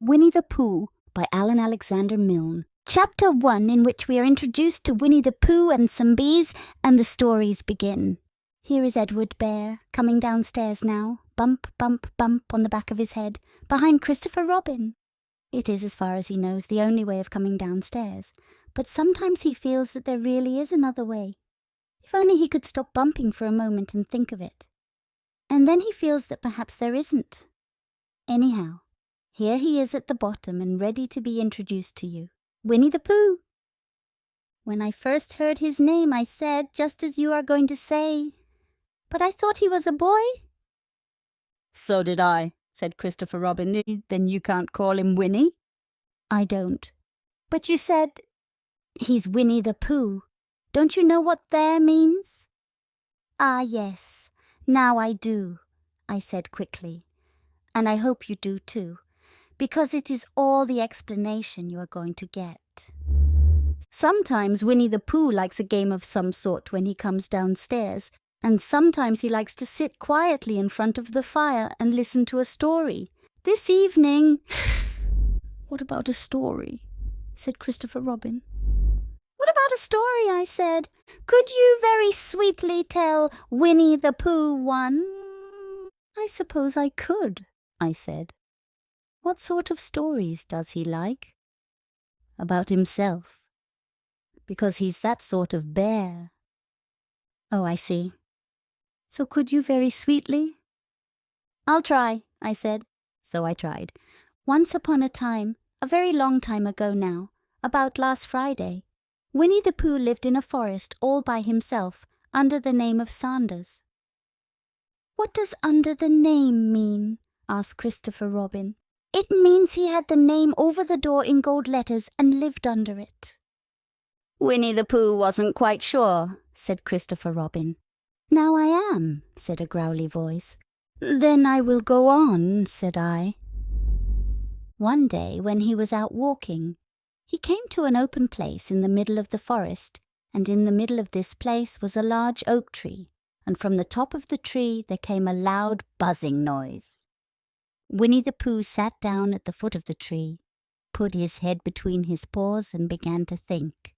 Winnie-the-Pooh by Alan Alexander Milne. Chapter 1, in which we are introduced to Winnie-the-Pooh and some bees, and the stories begin. Here is Edward Bear, coming downstairs now, bump, bump, bump on the back of his head, behind Christopher Robin. It is, as far as he knows, the only way of coming downstairs, but sometimes he feels that there really is another way. If only he could stop bumping for a moment and think of it. And then he feels that perhaps there isn't. Anyhow, here he is at the bottom and ready to be introduced to you. Winnie-the-Pooh. When I first heard his name, I said, just as you are going to say, but I thought he was a boy. So did I, said Christopher Robin. Then you can't call him Winnie? I don't. But you said, he's Winnie-the-Pooh. Don't you know what there means? Ah, yes. Now I do, I said quickly. And I hope you do too, because it is all the explanation you are going to get. Sometimes Winnie-the-Pooh likes a game of some sort when he comes downstairs, and sometimes he likes to sit quietly in front of the fire and listen to a story. This evening... What about a story? Said Christopher Robin. What about a story, I said. Could you very sweetly tell Winnie-the-Pooh one? I suppose I could, I said. What sort of stories does he like? About himself. Because he's that sort of bear. Oh, I see. So could you very sweetly? I'll try, I said. So I tried. Once upon a time, a very long time ago now, about last Friday, Winnie-the-Pooh lived in a forest all by himself, under the name of Sanders. What does under the name mean? Asked Christopher Robin. It means he had the name over the door in gold letters and lived under it. Winnie-the-Pooh wasn't quite sure, said Christopher Robin. Now I am, said a growly voice. Then I will go on, said I. One day when he was out walking, he came to an open place in the middle of the forest, and in the middle of this place was a large oak tree, and from the top of the tree there came a loud buzzing noise. Winnie-the-Pooh sat down at the foot of the tree, put his head between his paws and began to think.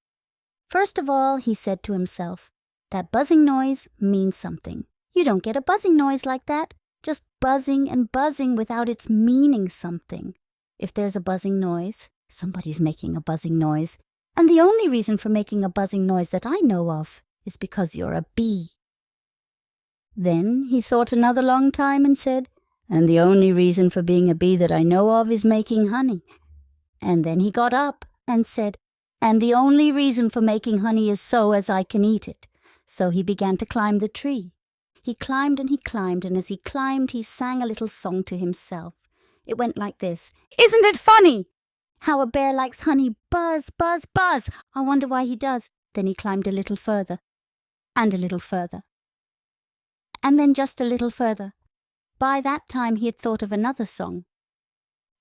First of all, he said to himself, that buzzing noise means something. You don't get a buzzing noise like that, just buzzing and buzzing without its meaning something. If there's a buzzing noise, somebody's making a buzzing noise, and the only reason for making a buzzing noise that I know of is because you're a bee. Then he thought another long time and said, and the only reason for being a bee that I know of is making honey. And then he got up and said, and the only reason for making honey is so as I can eat it. So he began to climb the tree. He climbed, and as he climbed, he sang a little song to himself. It went like this. Isn't it funny? How a bear likes honey. Buzz, buzz, buzz. I wonder why he does. Then he climbed a little further, and a little further, and then just a little further. By that time he had thought of another song.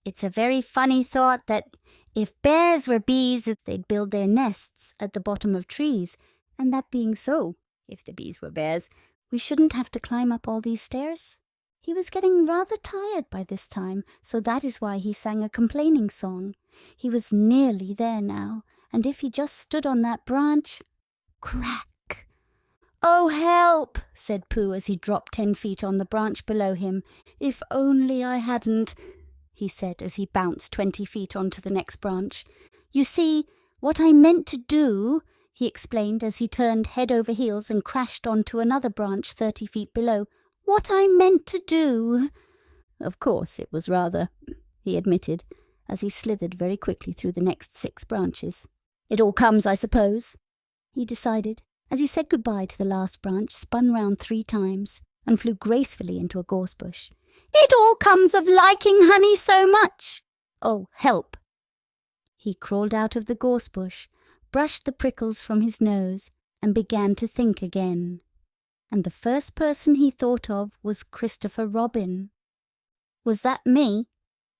It's a very funny thought that if bears were bees, they'd build their nests at the bottom of trees. And that being so, if the bees were bears, we shouldn't have to climb up all these stairs. He was getting rather tired by this time, so that is why he sang a complaining song. He was nearly there now, and if he just stood on that branch... Crack! "Oh, help!" said Pooh as he dropped 10 feet on the branch below him. "If only I hadn't," he said as he bounced 20 feet onto the next branch. "You see, what I meant to do," he explained as he turned head over heels and crashed onto another branch 30 feet below. "What I meant to do—" Of course, it was rather, he admitted, as he slithered very quickly through the next 6 branches. "It all comes, I suppose," he decided, as he said goodbye to the last branch, spun round 3 times, and flew gracefully into a gorse bush. "It all comes of liking honey so much. Oh, help!" He crawled out of the gorse bush, brushed the prickles from his nose, and began to think again. And the first person he thought of was Christopher Robin. "Was that me?"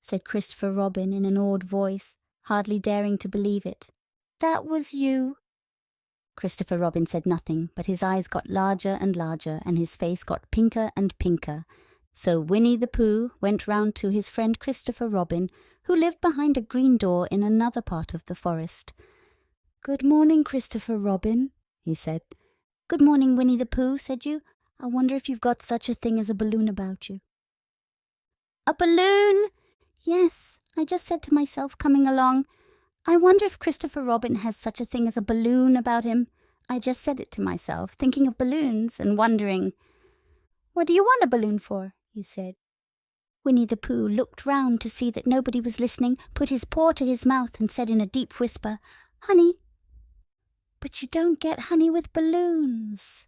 said Christopher Robin in an awed voice, hardly daring to believe it. "That was you." Christopher Robin said nothing, but his eyes got larger and larger, and his face got pinker and pinker. So Winnie-the-Pooh went round to his friend Christopher Robin, who lived behind a green door in another part of the forest. "Good morning, Christopher Robin," he said. "Good morning, Winnie-the-Pooh," said you. "I wonder if you've got such a thing as a balloon about you." "A balloon?" "Yes, I just said to myself coming along, I wonder if Christopher Robin has such a thing as a balloon about him. I just said it to myself, thinking of balloons and wondering." "What do you want a balloon for?" you said. Winnie-the-Pooh looked round to see that nobody was listening, put his paw to his mouth and said in a deep whisper, "Honey." "But you don't get honey with balloons."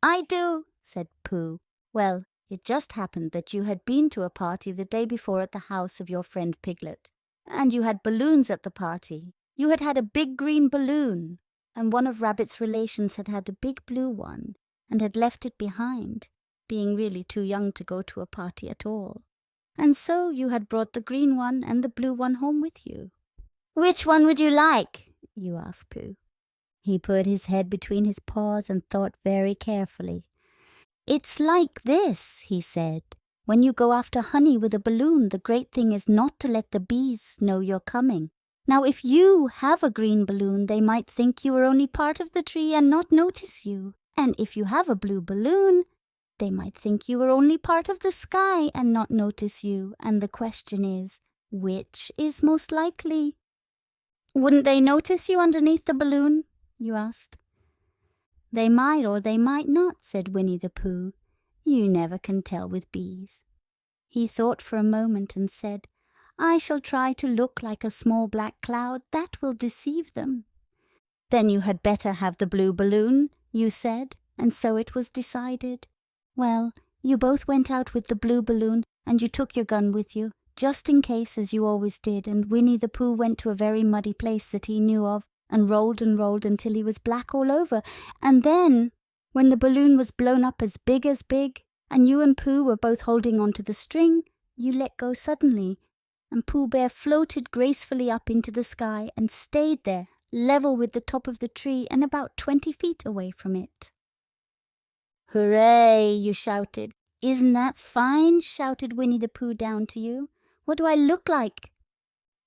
"I do," said Pooh. "Well, it just happened that you had been to a party the day before at the house of your friend Piglet, and you had balloons at the party. You had had a big green balloon, and one of Rabbit's relations had had a big blue one, and had left it behind, being really too young to go to a party at all. And so you had brought the green one and the blue one home with you." "Which one would you like?" you asked Pooh. He put his head between his paws and thought very carefully. "It's like this," he said. "When you go after honey with a balloon, the great thing is not to let the bees know you're coming. Now, if you have a green balloon, they might think you were only part of the tree and not notice you. And if you have a blue balloon, they might think you were only part of the sky and not notice you. And the question is, which is most likely?" "Wouldn't they notice you underneath the balloon?" you asked. "They might or they might not," said Winnie-the-Pooh. "You never can tell with bees." He thought for a moment and said, "I shall try to look like a small black cloud. That will deceive them." "Then you had better have the blue balloon," you said, and so it was decided. Well, you both went out with the blue balloon, and you took your gun with you, just in case, as you always did, and Winnie-the-Pooh went to a very muddy place that he knew of, and rolled until he was black all over. And then, when the balloon was blown up as big, and you and Pooh were both holding on to the string, you let go suddenly, and Pooh Bear floated gracefully up into the sky and stayed there, level with the top of the tree and about 20 feet away from it. "Hooray!" you shouted. "Isn't that fine?" shouted Winnie-the-Pooh down to you. "What do I look like?"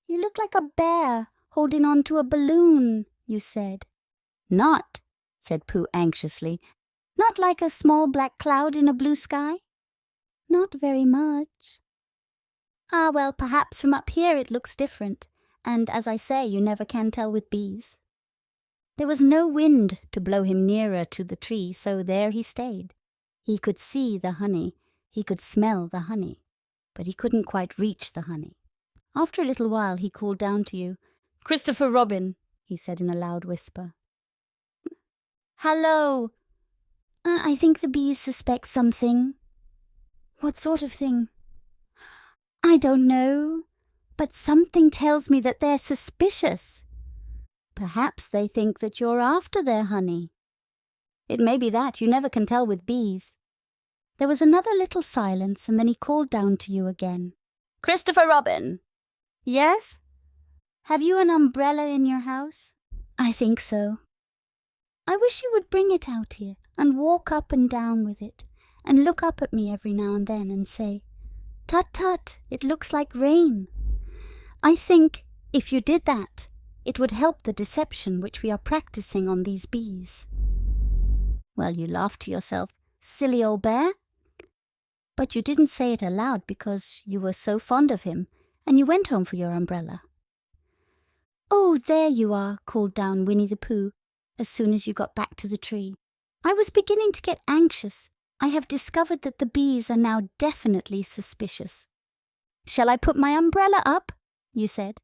"You look like a bear holding on to a balloon," you said. "Not," said Pooh anxiously, "not like a small black cloud in a blue sky?" "Not very much." "Ah, well, perhaps from up here it looks different, and as I say, you never can tell with bees." There was no wind to blow him nearer to the tree, so there he stayed. He could see the honey, he could smell the honey, but he couldn't quite reach the honey. After a little while he called down to you. "Christopher Robin," he said in a loud whisper. "Hello. I think the bees suspect something." "What sort of thing?" "I don't know, but something tells me that they're suspicious. Perhaps they think that you're after their honey." "It may be that. You never can tell with bees." There was another little silence, and then he called down to you again. "Christopher Robin." "Yes?" "Have you an umbrella in your house?" "I think so." "I wish you would bring it out here and walk up and down with it, and look up at me every now and then and say, 'Tut, tut, it looks like rain.' I think, if you did that, it would help the deception which we are practicing on these bees." Well, you laughed to yourself, "Silly old bear." But you didn't say it aloud because you were so fond of him, and you went home for your umbrella. "Oh, there you are," called down Winnie-the-Pooh, as soon as you got back to the tree. "I was beginning to get anxious. I have discovered that the bees are now definitely suspicious." "Shall I put my umbrella up?" you said.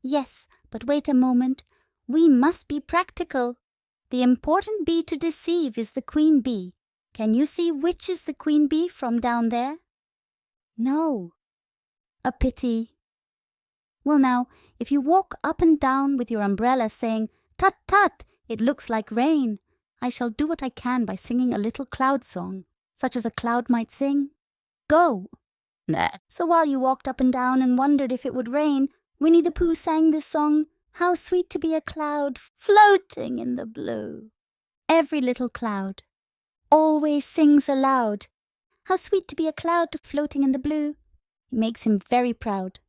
"Yes, but wait a moment. We must be practical. The important bee to deceive is the queen bee. Can you see which is the queen bee from down there?" "No." "A pity. Well now, if you walk up and down with your umbrella saying, 'Tut, tut, it looks like rain,' I shall do what I can by singing a little cloud song, such as a cloud might sing. Go!" So while you walked up and down and wondered if it would rain, Winnie-the-Pooh sang this song, "How sweet to be a cloud floating in the blue." Every little cloud always sings aloud, How sweet to be a cloud floating in the blue. It makes him very proud.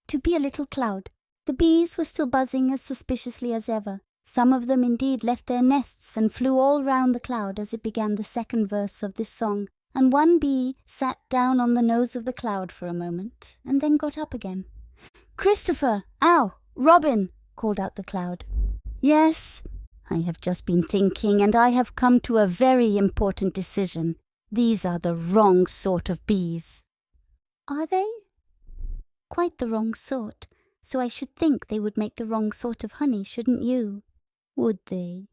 To be a little cloud. The bees were still buzzing as suspiciously as ever. Some of them indeed left their nests and flew all round the cloud as it began the second verse of this song, and one bee sat down on the nose of the cloud for a moment, and then got up again. "Christopher! Ow! Robin!" called out the cloud. "Yes, I have just been thinking, and I have come to a very important decision. These are the wrong sort of bees." "Are they?" "Quite the wrong sort. So I should think they would make the wrong sort of honey, shouldn't you?" "Would they?"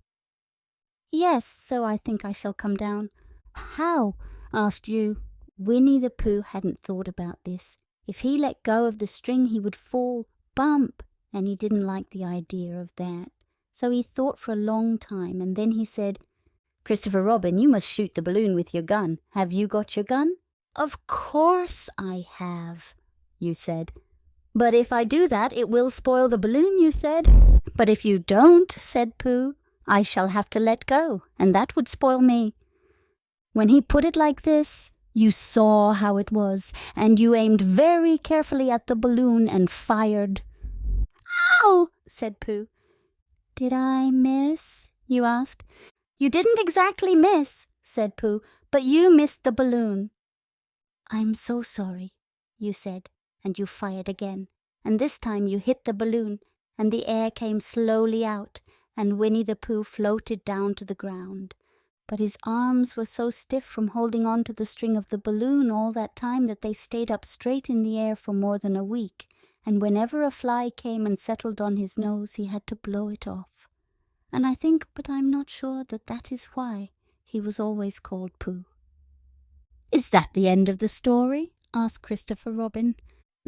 "Yes, so I think I shall come down." "How?" asked you. Winnie-the-Pooh hadn't thought about this. If he let go of the string he would fall, bump, and he didn't like the idea of that. So he thought for a long time, and then he said, "Christopher Robin, you must shoot the balloon with your gun. Have you got your gun?" "Of course I have," you said. "But if I do that, it will spoil the balloon," you said. "But if you don't," said Pooh, "I shall have to let go, and that would spoil me." When he put it like this, you saw how it was, and you aimed very carefully at the balloon and fired. "Ow!" said Pooh. "Did I miss?" you asked. "You didn't exactly miss," said Pooh, "but you missed the balloon." "I'm so sorry," you said, and you fired again, and this time you hit the balloon, and the air came slowly out, and Winnie-the-Pooh floated down to the ground. But his arms were so stiff from holding on to the string of the balloon all that time that they stayed up straight in the air for more than a week, and whenever a fly came and settled on his nose he had to blow it off. And I think, but I'm not sure, that is why he was always called Pooh. "Is that the end of the story?" asked Christopher Robin.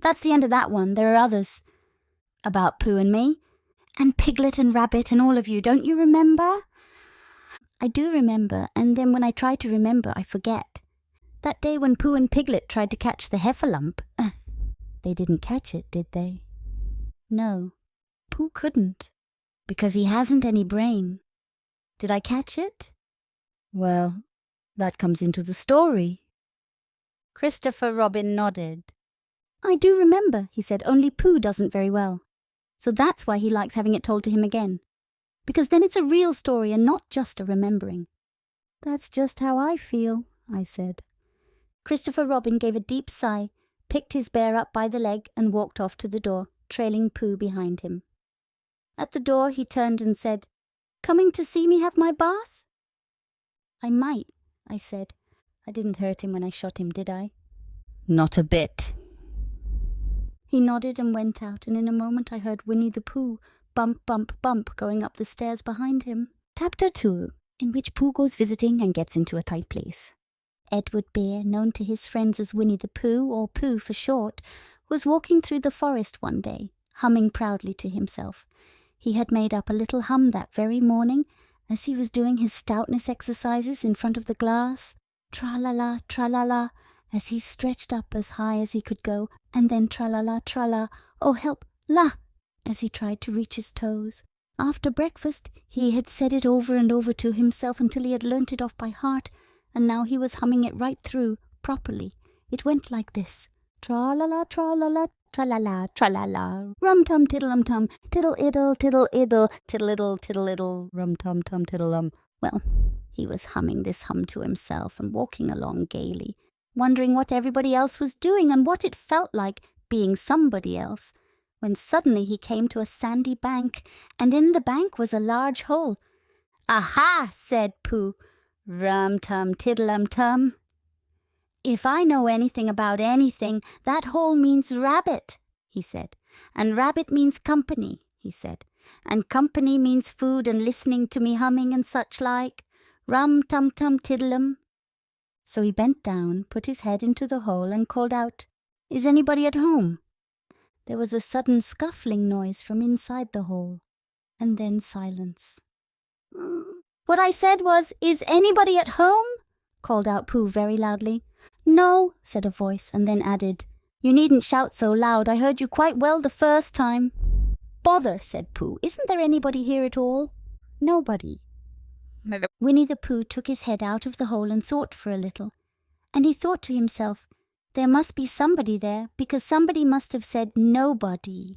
"That's the end of that one. There are others. About Pooh and me. And Piglet and Rabbit and all of you. Don't you remember?" "I do remember, and then when I try to remember, I forget. That day when Pooh and Piglet tried to catch the heffalump, they didn't catch it, did they?" "No, Pooh couldn't, because he hasn't any brain. Did I catch it?" "Well, that comes into the story." Christopher Robin nodded. "I do remember," he said, "only Pooh doesn't very well. So that's why he likes having it told to him again. Because then it's a real story and not just a remembering." "That's just how I feel," I said. Christopher Robin gave a deep sigh, picked his bear up by the leg and walked off to the door, trailing Pooh behind him. At the door he turned and said, "Coming to see me have my bath?" "I might," I said. I didn't hurt him when I shot him, did I? "Not a bit." He nodded and went out, and in a moment I heard Winnie-the-Pooh bump, bump, bump going up the stairs behind him. Chapter 2, in which Pooh goes visiting and gets into a tight place. Edward Bear, known to his friends as Winnie-the-Pooh, or Pooh for short, was walking through the forest one day, humming proudly to himself. He had made up a little hum that very morning as he was doing his stoutness exercises in front of the glass. Tra-la-la, tra-la-la, as he stretched up as high as he could go, and then tra-la-la, tra-la, oh help, la, as he tried to reach his toes. After breakfast he had said it over and over to himself until he had learnt it off by heart, and now he was humming it right through, properly. It went like this: tra-la-la, tra-la-la, tra-la-la, tra-la-la, rum-tum, tiddle-um-tum, tiddle-iddle, tiddle-iddle, tiddle-iddle, tiddle-iddle, rum-tum-tum, tiddle-um. Well, he was humming this hum to himself and walking along gaily, wondering what everybody else was doing and what it felt like being somebody else, when suddenly he came to a sandy bank, and in the bank was a large hole. "Aha!" said Pooh. "Rum-tum, tiddle-um-tum. If I know anything about anything, that hole means rabbit," he said. "And rabbit means company," he said. "And company means food and listening to me humming and such like. Rum-tum-tum, tiddle-um." So he bent down, put his head into the hole, and called out, "Is anybody at home?" There was a sudden scuffling noise from inside the hole, and then silence. "What I said was, 'Is anybody at home?'" called out Pooh very loudly. "No," said a voice, and then added, "You needn't shout so loud. I heard you quite well the first time." "Bother," said Pooh. "Isn't there anybody here at all?" "Nobody." Winnie-the-Pooh took his head out of the hole and thought for a little, And he thought to himself, there must be somebody there, because somebody must have said nobody.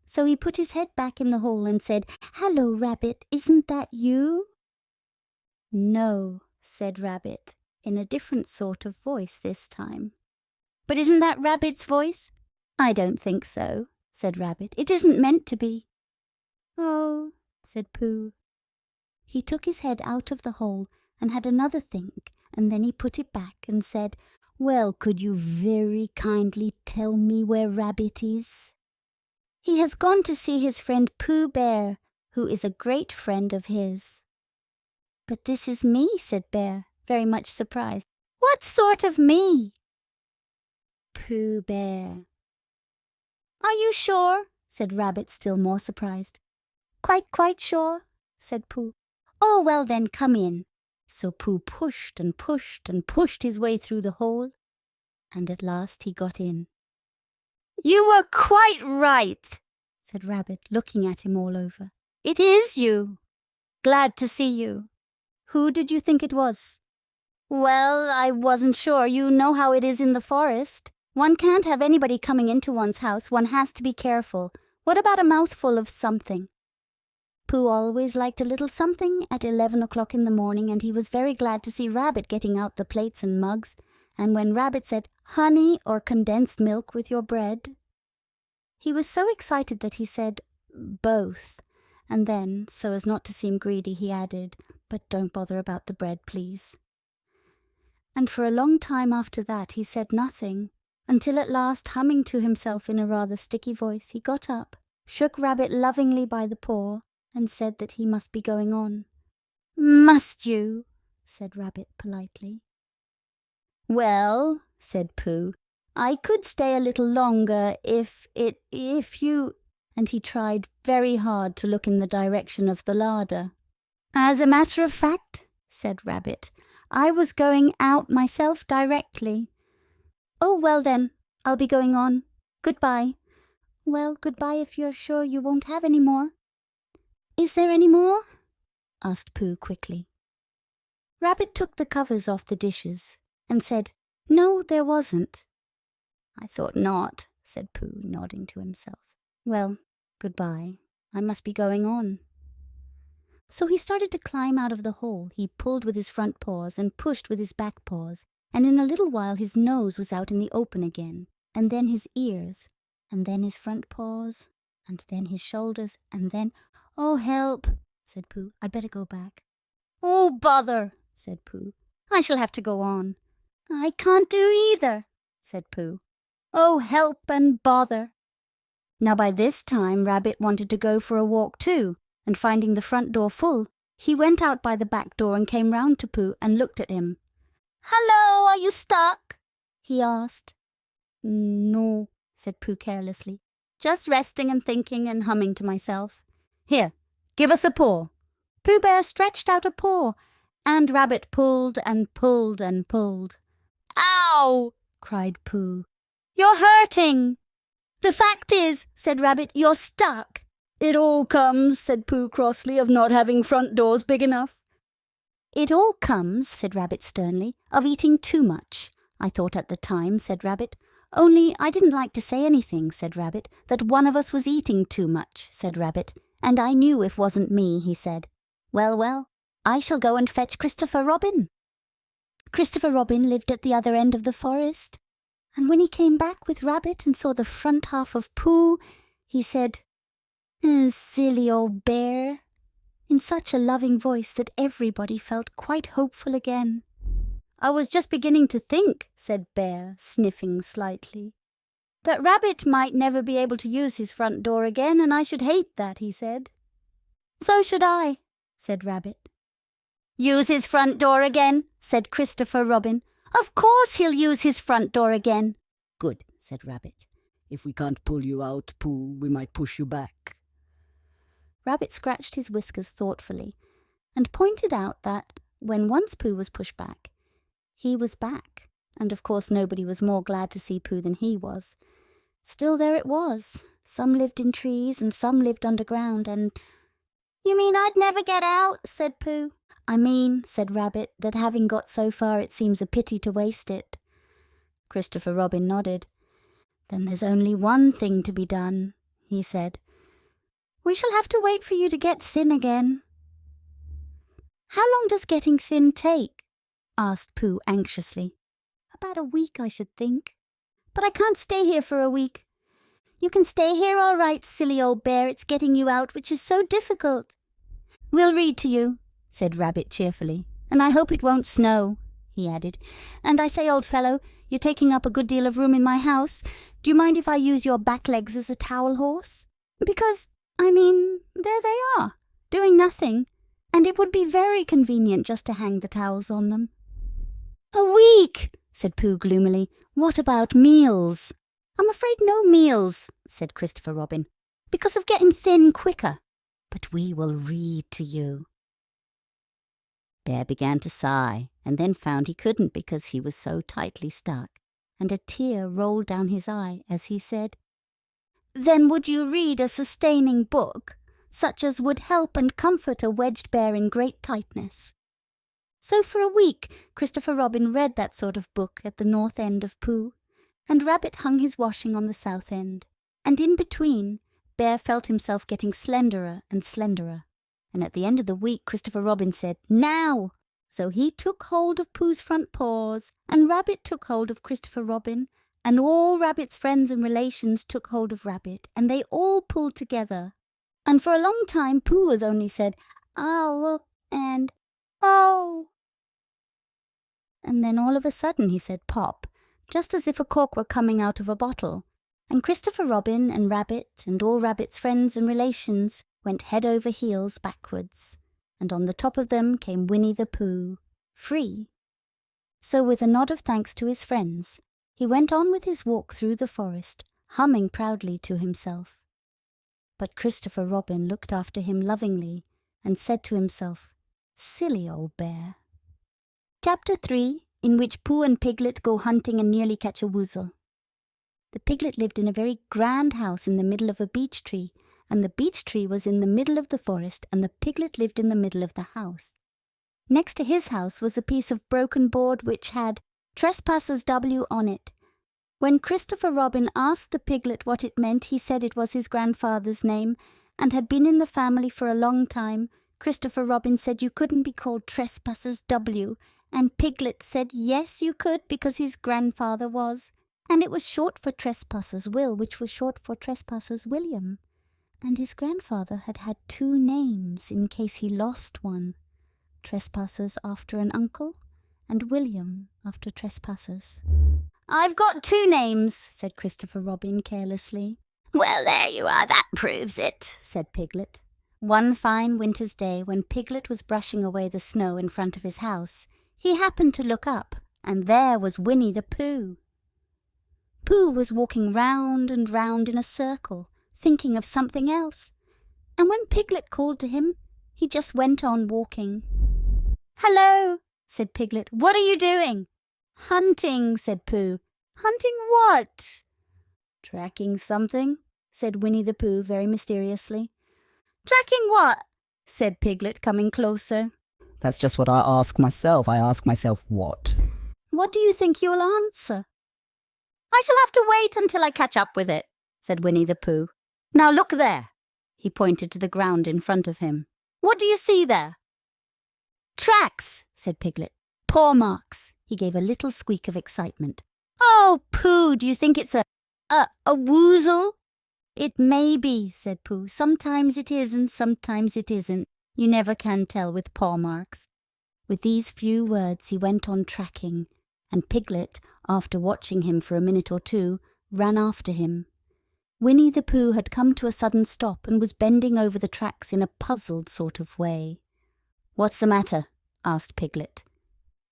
So he put his head back in the hole and said, "Hello, Rabbit, isn't that you?" "No," said Rabbit, in a different sort of voice this time. "But isn't that Rabbit's voice?" "I don't think so," said Rabbit. "It isn't meant to be." "Oh," said Pooh. He took his head out of the hole and had another think, and then he put it back and said, "Well, could you very kindly tell me where Rabbit is?" "He has gone to see his friend Pooh Bear, who is a great friend of his." "But this is me," said Bear, very much surprised. "What sort of me?" "Pooh Bear." "Are you sure?" said Rabbit, still more surprised. Quite sure," said Pooh. "Oh, well then, come in." So Pooh pushed and pushed and pushed his way through the hole, and at last he got in. "You were quite right," said Rabbit, looking at him all over. "It is you. Glad to see you." "Who did you think it was?" "Well, I wasn't sure. You know how it is in the forest. One can't have anybody coming into one's house. One has to be careful. What about a mouthful of something?" Pooh always liked a little something at 11 o'clock in the morning, and he was very glad to see Rabbit getting out the plates and mugs, and when Rabbit said, "Honey or condensed milk with your bread?" he was so excited that he said, "Both," and then, so as not to seem greedy, he added, "But don't bother about the bread, please." And for a long time after that he said nothing, until at last, humming to himself in a rather sticky voice, he got up, shook Rabbit lovingly by the paw, and said that he must be going on. "Must you?" said Rabbit politely. "Well," said Pooh, "I could stay a little longer if you—" and he tried very hard to look in the direction of the larder. "As a matter of fact," said Rabbit, "I was going out myself directly." "Oh, well then, I'll be going on. Goodbye." "Well, goodbye if you're sure you won't have any more." "Is there any more?" asked Pooh quickly. Rabbit took the covers off the dishes and said, "No, there wasn't." "I thought not," said Pooh, nodding to himself. "Well, goodbye. I must be going on." So he started to climb out of the hole. He pulled with his front paws and pushed with his back paws, and in a little while his nose was out in the open again, and then his ears, and then his front paws, and then his shoulders, and then— "Oh, help!" said Pooh. "I'd better go back." "Oh, bother!" said Pooh. "I shall have to go on." "I can't do either," said Pooh. "Oh, help and bother!" Now by this time Rabbit wanted to go for a walk too, and finding the front door full, he went out by the back door and came round to Pooh and looked at him. "Hello, are you stuck?" he asked. "No," said Pooh carelessly. "Just resting and thinking and humming to myself." "Here, give us a paw." Pooh Bear stretched out a paw, and Rabbit pulled and pulled and pulled. "Ow!" cried Pooh. "You're hurting." "The fact is," said Rabbit, "you're stuck." "It all comes," said Pooh crossly, "of not having front doors big enough." "It all comes," said Rabbit sternly, "of eating too much. I thought at the time," said Rabbit. "Only I didn't like to say anything," said Rabbit. "That one of us was eating too much," said Rabbit. "And I knew it wasn't me," he said. Well, I shall go and fetch Christopher Robin." Christopher Robin lived at the other end of the forest, and when he came back with Rabbit and saw the front half of Pooh, he said, "Silly old bear," in such a loving voice that everybody felt quite hopeful again. "I was just beginning to think," said Bear, sniffing slightly, "that Rabbit might never be able to use his front door again, and I should hate that," he said. "So should I," said Rabbit. "Use his front door again?" said Christopher Robin. "Of course he'll use his front door again." "Good," said Rabbit. "If we can't pull you out, Pooh, we might push you back." Rabbit scratched his whiskers thoughtfully and pointed out that when once Pooh was pushed back, he was back, and of course nobody was more glad to see Pooh than he was. Still, there it was. Some lived in trees and some lived underground, and— "You mean I'd never get out?" said Pooh. I mean, said Rabbit, that having got so far it seems a pity to waste it. Christopher Robin nodded. Then there's only one thing to be done, he said. We shall have to wait for you to get thin again. How long does getting thin take? Asked Pooh anxiously. About a week, I should think. But I can't stay here for a week. You can stay here all right, silly old bear. It's getting you out which is so difficult. We'll read to you, said Rabbit cheerfully. And I hope it won't snow, he added. And I say, old fellow, you're taking up a good deal of room in my house. Do you mind if I use your back legs as a towel horse? Because, I mean, there they are, doing nothing. And it would be very convenient just to hang the towels on them. A week, said Pooh gloomily. What about meals? I'm afraid no meals, said Christopher Robin, because of getting thin quicker. But we will read to you. Bear began to sigh, and then found he couldn't because he was so tightly stuck, and a tear rolled down his eye as he said, Then would you read a sustaining book, such as would help and comfort a wedged bear in great tightness? So for a week Christopher Robin read that sort of book at the north end of Pooh, and Rabbit hung his washing on the south end, and in between Bear felt himself getting slenderer and slenderer, and at the end of the week Christopher Robin said, Now! So he took hold of Pooh's front paws, and Rabbit took hold of Christopher Robin, and all Rabbit's friends and relations took hold of Rabbit, and they all pulled together. And for a long time Pooh has only said, Ow, and oh. And then all of a sudden he said pop, just as if a cork were coming out of a bottle, and Christopher Robin and Rabbit and all Rabbit's friends and relations went head over heels backwards, and on the top of them came Winnie-the-Pooh, free. So with a nod of thanks to his friends, he went on with his walk through the forest, humming proudly to himself. But Christopher Robin looked after him lovingly and said to himself, Silly old bear. Chapter 3, in which Pooh and Piglet go hunting and nearly catch a woozle. The Piglet lived in a very grand house in the middle of a beech tree, and the beech tree was in the middle of the forest, and the Piglet lived in the middle of the house. Next to his house was a piece of broken board which had Trespassers W on it. When Christopher Robin asked the Piglet what it meant, he said it was his grandfather's name, and had been in the family for a long time. Christopher Robin said you couldn't be called Trespassers W, and Piglet said yes you could because his grandfather was, and it was short for Trespassers Will, which was short for Trespassers William. And his grandfather had had 2 names in case he lost one, Trespassers after an uncle, and William after Trespassers. I've got 2 names, said Christopher Robin carelessly. Well, there you are, that proves it, said Piglet. One fine winter's day, when Piglet was brushing away the snow in front of his house, he happened to look up, and there was Winnie-the-Pooh. Pooh was walking round and round in a circle, thinking of something else, and when Piglet called to him, he just went on walking. Hello, said Piglet. What are you doing? Hunting, said Pooh. Hunting what? Tracking something, said Winnie-the-Pooh very mysteriously. Tracking what? Said Piglet, coming closer. That's just what I ask myself. I ask myself what? What do you think you'll answer? I shall have to wait until I catch up with it, said Winnie-the-Pooh. Now look there. He pointed to the ground in front of him. What do you see there? Tracks, said Piglet. Paw marks. He gave a little squeak of excitement. Oh, Pooh, do you think it's a woozle? It may be, said Pooh. Sometimes it is and sometimes it isn't. You never can tell with paw marks. With these few words he went on tracking, and Piglet, after watching him for a minute or 2, ran after him. Winnie-the-Pooh had come to a sudden stop and was bending over the tracks in a puzzled sort of way. What's the matter? asked Piglet.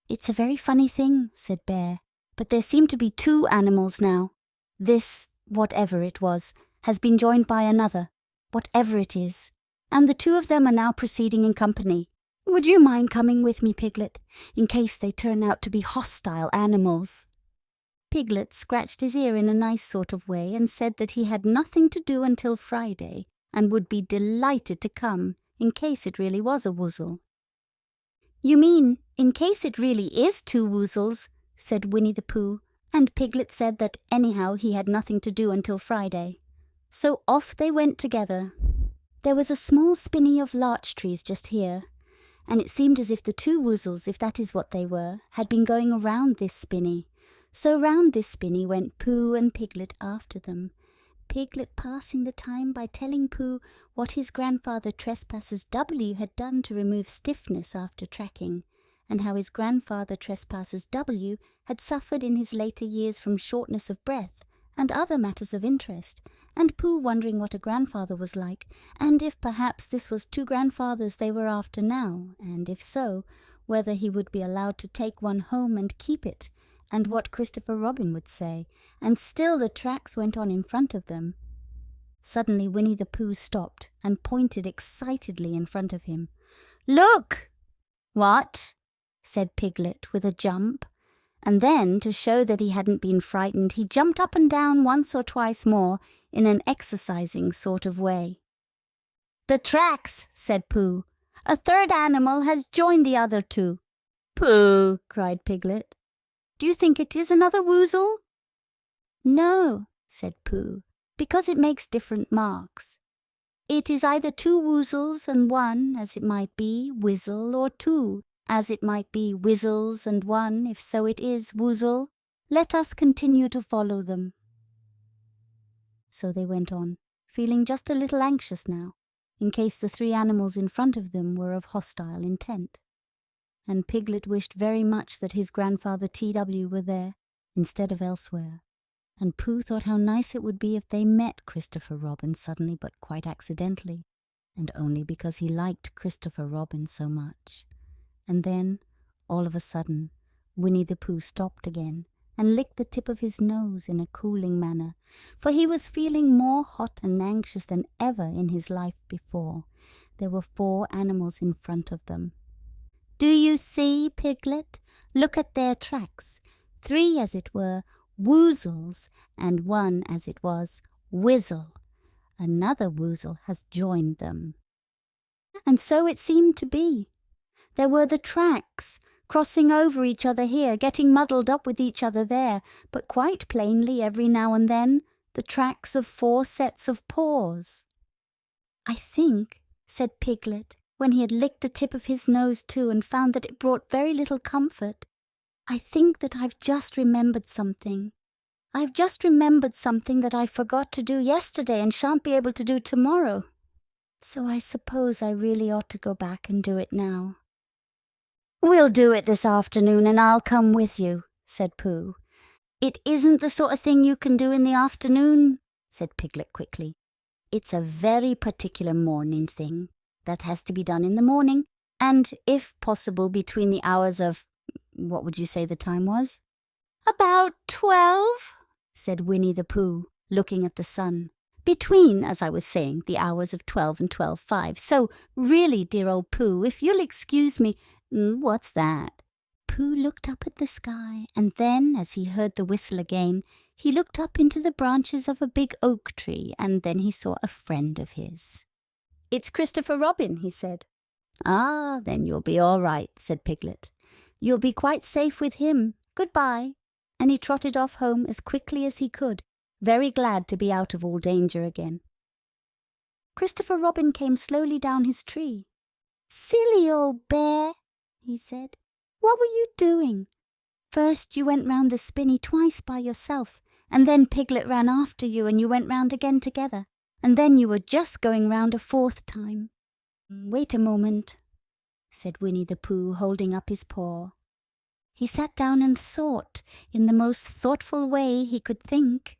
It's a very funny thing, said Bear, but there seem to be 2 animals now. This, whatever it was, has been joined by another, whatever it is, and the 2 of them are now proceeding in company. Would you mind coming with me, Piglet, in case they turn out to be hostile animals? Piglet scratched his ear in a nice sort of way and said that he had nothing to do until Friday and would be delighted to come in case it really was a woozle. You mean, in case it really is two woozles, said Winnie-the-Pooh, and Piglet said that anyhow he had nothing to do until Friday. So off they went together. There was a small spinney of larch trees just here, and it seemed as if the two woozles, if that is what they were, had been going around this spinney. So round this spinney went Pooh and Piglet after them, Piglet passing the time by telling Pooh what his grandfather Trespasses W had done to remove stiffness after tracking, and how his grandfather Trespasses W had suffered in his later years from shortness of breath and other matters of interest, and Pooh wondering what a grandfather was like, and if perhaps this was two grandfathers they were after now, and if so, whether he would be allowed to take one home and keep it, and what Christopher Robin would say, and still the tracks went on in front of them. Suddenly Winnie-the-Pooh stopped and pointed excitedly in front of him. "Look!" "What?" said Piglet with a jump, and then, to show that he hadn't been frightened, he jumped up and down once or twice more in an exercising sort of way. "The tracks," said Pooh. "A third animal has joined the other two." "Pooh!" cried Piglet. "Do you think it is another woozle?" "No," said Pooh, "because it makes different marks. It is either two woozles and one, as it might be, whizzle, or two, as it might be, whizzles and one, if so it is, woozle. Let us continue to follow them." So they went on, feeling just a little anxious now, in case the three animals in front of them were of hostile intent. And Piglet wished very much that his grandfather T.W. were there, instead of elsewhere. And Pooh thought how nice it would be if they met Christopher Robin suddenly but quite accidentally, and only because he liked Christopher Robin so much. And then, all of a sudden, Winnie-the-Pooh stopped again and licked the tip of his nose in a cooling manner, for he was feeling more hot and anxious than ever in his life before. There were 4 animals in front of them. "Do you see, Piglet? Look at their tracks. 3, as it were, woozles, and 1, as it was, whizzle. Another woozle has joined them." And so it seemed to be. There were the tracks, crossing over each other here, getting muddled up with each other there, but quite plainly every now and then the tracks of 4 sets of paws. "I think," said Piglet, when he had licked the tip of his nose too and found that it brought very little comfort, "I think that I've just remembered something. I've just remembered something that I forgot to do yesterday and shan't be able to do tomorrow. So I suppose I really ought to go back and do it now." "We'll do it this afternoon and I'll come with you," said Pooh. "It isn't the sort of thing you can do in the afternoon," said Piglet quickly. "It's a very particular morning thing that has to be done in the morning, and, if possible, between the hours of— what would you say the time was?" "About 12, said Winnie-the-Pooh, looking at the sun. "Between, as I was saying, the hours of 12 and 12:05. So, really, dear old Pooh, if you'll excuse me— What's that?" Pooh looked up at the sky, and then, as he heard the whistle again, he looked up into the branches of a big oak tree, and then he saw a friend of his. "It's Christopher Robin," he said. "Ah, then you'll be all right," said Piglet. "You'll be quite safe with him. Goodbye." And he trotted off home as quickly as he could, very glad to be out of all danger again. Christopher Robin came slowly down his tree. "Silly old bear," he said. "What were you doing? First you went round the spinney twice by yourself, and then Piglet ran after you and you went round again together, and then you were just going round a 4th time." "Wait a moment," said Winnie-the-Pooh, holding up his paw. He sat down and thought, in the most thoughtful way he could think.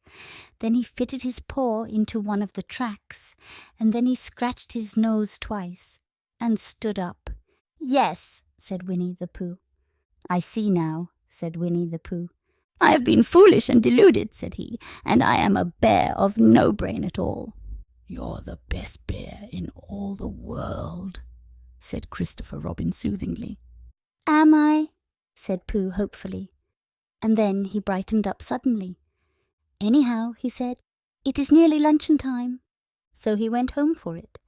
Then he fitted his paw into one of the tracks, and then he scratched his nose twice, and stood up. "Yes," said Winnie-the-Pooh. "I see now," said Winnie-the-Pooh. "I have been foolish and deluded," said he, "and I am a bear of no brain at all." "You're the best bear in all the world," said Christopher Robin soothingly. "Am I?" said Pooh hopefully. And then he brightened up suddenly. "Anyhow," he said, "it is nearly luncheon time." So he went home for it.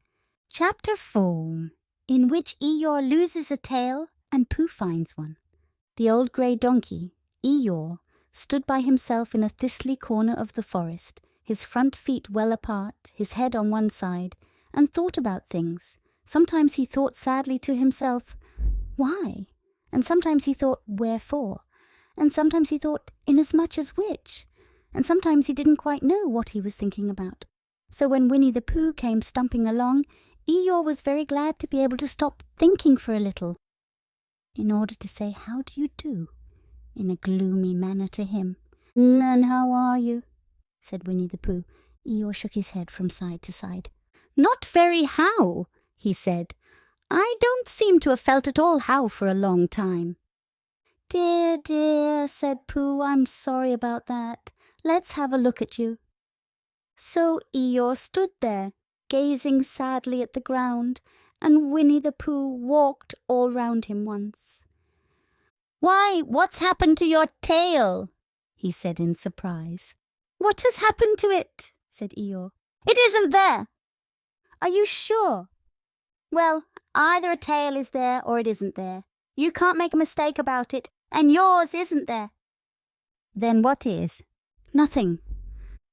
Chapter 4, in which Eeyore loses a tail and Pooh finds one. The old grey donkey, Eeyore, stood by himself in a thistly corner of the forest, his front feet well apart, his head on one side, and thought about things. Sometimes he thought sadly to himself, "Why?" And sometimes he thought, "Wherefore?" And sometimes he thought, "Inasmuch as which?" And sometimes he didn't quite know what he was thinking about. So when Winnie-the-Pooh came stumping along, Eeyore was very glad to be able to stop thinking for a little, in order to say, "How do you do?" in a gloomy manner to him. "And how are you?" said Winnie-the-Pooh. Eeyore shook his head from side to side. "Not very how," he said. "I don't seem to have felt at all how for a long time." "Dear, dear," said Pooh, "I'm sorry about that. Let's have a look at you." So Eeyore stood there, gazing sadly at the ground, and Winnie-the-Pooh walked all round him once. "Why, what's happened to your tail?" he said in surprise. "What has happened to it?" said Eeyore. "It isn't there." "Are you sure?" "Well, either a tail is there or it isn't there. You can't make a mistake about it, and yours isn't there." "Then what is?" "Nothing."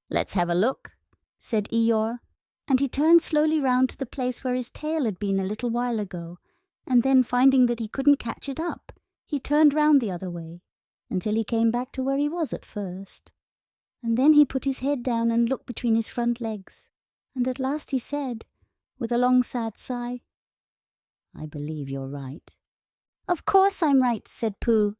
"Let's have a look," said Eeyore, and he turned slowly round to the place where his tail had been a little while ago, and then finding that he couldn't catch it up, he turned round the other way, until he came back to where he was at first. And then he put his head down and looked between his front legs, and at last he said, with a long sad sigh, "I believe you're right." "Of course I'm right," said Pooh.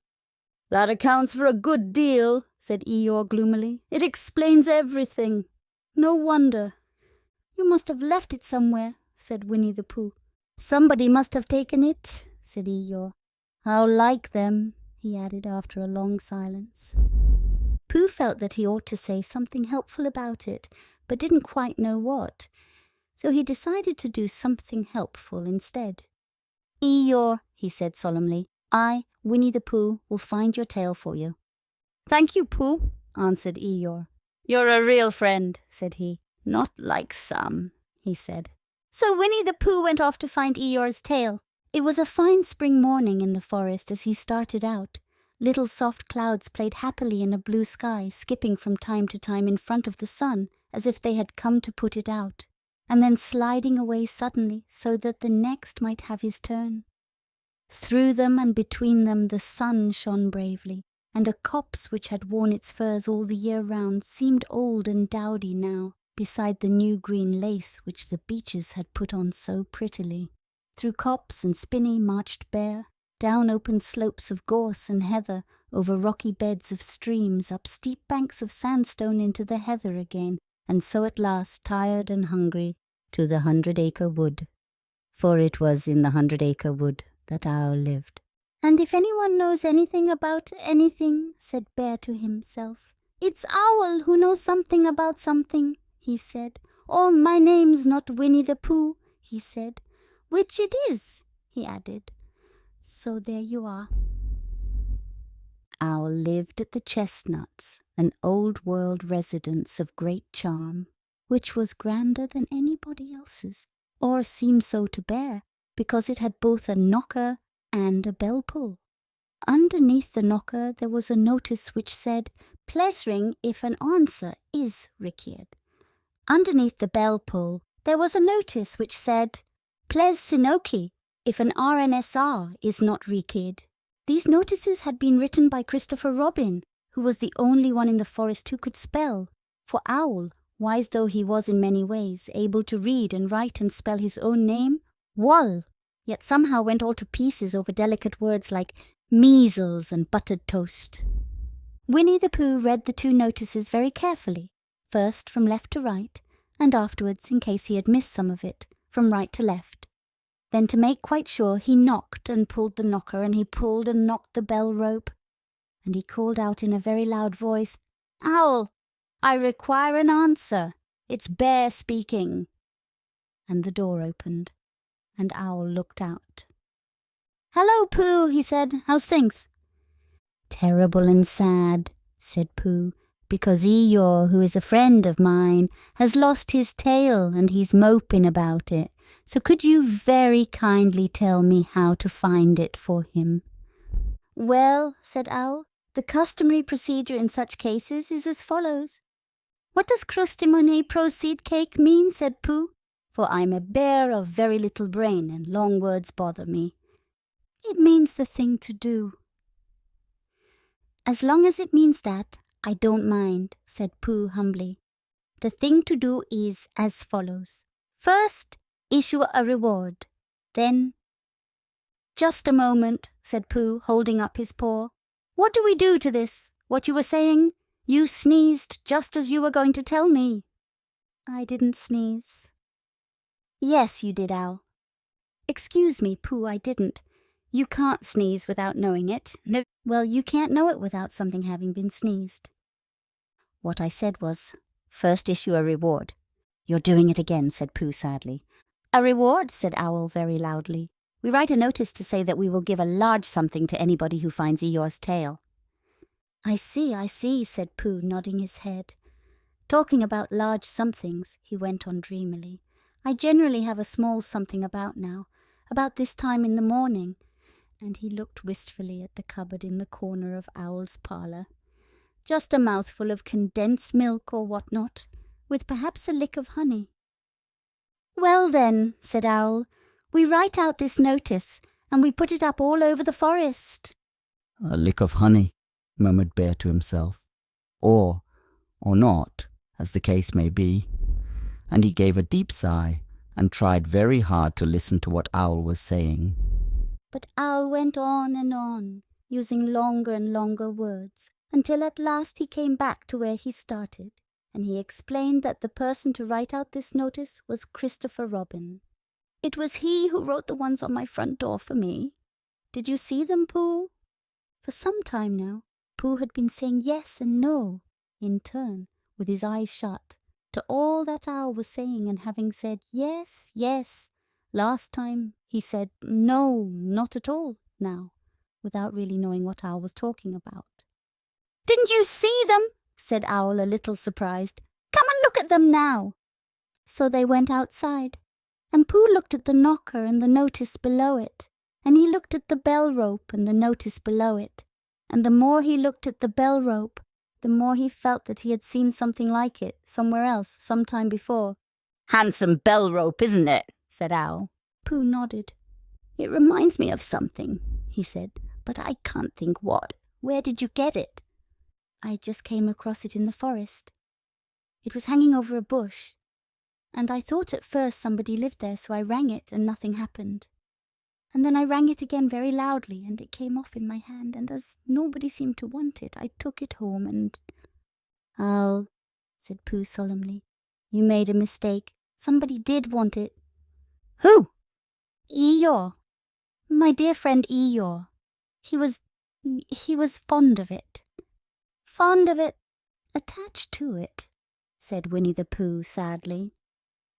"That accounts for a good deal," said Eeyore gloomily. "It explains everything. No wonder." "You must have left it somewhere," said Winnie-the-Pooh. "Somebody must have taken it," said Eeyore. "How like them," he added after a long silence. Pooh felt that he ought to say something helpful about it, but didn't quite know what, so he decided to do something helpful instead. "Eeyore," he said solemnly, "I, Winnie-the-Pooh, will find your tail for you." "Thank you, Pooh," answered Eeyore. "You're a real friend," said he. "Not like some," he said. So Winnie-the-Pooh went off to find Eeyore's tail. It was a fine spring morning in the forest as he started out. Little soft clouds played happily in a blue sky, skipping from time to time in front of the sun, as if they had come to put it out, and then sliding away suddenly so that the next might have his turn. Through them and between them the sun shone bravely, and a copse which had worn its furs all the year round seemed old and dowdy now, beside the new green lace which the beeches had put on so prettily. Through copse and spinney marched Bear, down open slopes of gorse and heather, over rocky beds of streams, up steep banks of sandstone into the heather again, and so at last, tired and hungry, to the 100 Acre Wood. For it was in the 100 Acre Wood that Owl lived. "And if anyone knows anything about anything," said Bear to himself, "it's Owl who knows something about something," he said. "Or my name's not Winnie-the-Pooh," he said. "Which it is," he added. So there you are. Owl lived at the Chestnuts, an old-world residence of great charm, which was grander than anybody else's, or seemed so to Bear, because it had both a knocker and a bell-pull. Underneath the knocker there was a notice which said, "Pleasuring if an answer is required." Underneath the bell-pull there was a notice which said, "Ples Sinoki if an RNSR is not required." These notices had been written by Christopher Robin, who was the only one in the forest who could spell, for Owl, wise though he was in many ways, able to read and write and spell his own name, Wall, yet somehow went all to pieces over delicate words like measles and buttered toast. Winnie-the-Pooh read the two notices very carefully, first from left to right, and afterwards, in case he had missed some of it, from right to left. Then to make quite sure, he knocked and pulled the knocker, and he pulled and knocked the bell rope, and he called out in a very loud voice, "Owl, I require an answer. It's Bear speaking." And the door opened, and Owl looked out. "Hello, Pooh," he said. "How's things?" "Terrible and sad," said Pooh, "because Eeyore, who is a friend of mine, has lost his tail, and he's moping about it. So could you very kindly tell me how to find it for him?" "Well," said Owl, "the customary procedure in such cases is as follows." "What does crustimony proceed cake mean?" said Pooh, "for I'm a bear of very little brain, and long words bother me." "It means the thing to do." "As long as it means that, I don't mind," said Pooh humbly. "The thing to do is as follows. First, issue a reward. Then—" "Just a moment," said Pooh, holding up his paw. "What do we do to this? What you were saying? You sneezed just as you were going to tell me." "I didn't sneeze." "Yes, you did, Owl." "Excuse me, Pooh, I didn't. You can't sneeze without knowing it. No, well, you can't know it without something having been sneezed." "What I said was, first issue a reward." "You're doing it again," said Pooh sadly. "A reward," said Owl very loudly. "We write a notice to say that we will give a large something to anybody who finds Eeyore's tail." I see, said Pooh, nodding his head. "Talking about large somethings," he went on dreamily, "I generally have a small something about now, about this time in the morning." And he looked wistfully at the cupboard in the corner of Owl's parlour. "Just a mouthful of condensed milk or what not, with perhaps a lick of honey." "Well then," said Owl, "we write out this notice, and we put it up all over the forest." "A lick of honey," murmured Bear to himself. Or not, as the case may be. And he gave a deep sigh, and tried very hard to listen to what Owl was saying. But Owl went on, using longer and longer words, until at last he came back to where he started, and he explained that the person to write out this notice was Christopher Robin. "It was he who wrote the ones on my front door for me. Did you see them, Pooh?" For some time now, Pooh had been saying yes and no, in turn, with his eyes shut, to all that Owl was saying, and having said yes, yes, last time he said no, not at all now, without really knowing what Owl was talking about. "Didn't you see them?" said Owl, a little surprised. "Come and look at them now." So they went outside, and Pooh looked at the knocker and the notice below it, and he looked at the bell rope and the notice below it, and the more he looked at the bell rope, the more he felt that he had seen something like it somewhere else some time before. "Handsome bell rope, isn't it?" said Owl. Pooh nodded. "It reminds me of something," he said, "but I can't think what. Where did you get it?" "I just came across it in the forest. It was hanging over a bush, and I thought at first somebody lived there, so I rang it and nothing happened. And then I rang it again very loudly, and it came off in my hand, and as nobody seemed to want it, I took it home and—" "Owl," said Pooh solemnly, "you made a mistake. Somebody did want it." "Who?" "Eeyore. My dear friend Eeyore. He was fond of it." "Fond of it? Attached to it," said Winnie-the-Pooh sadly.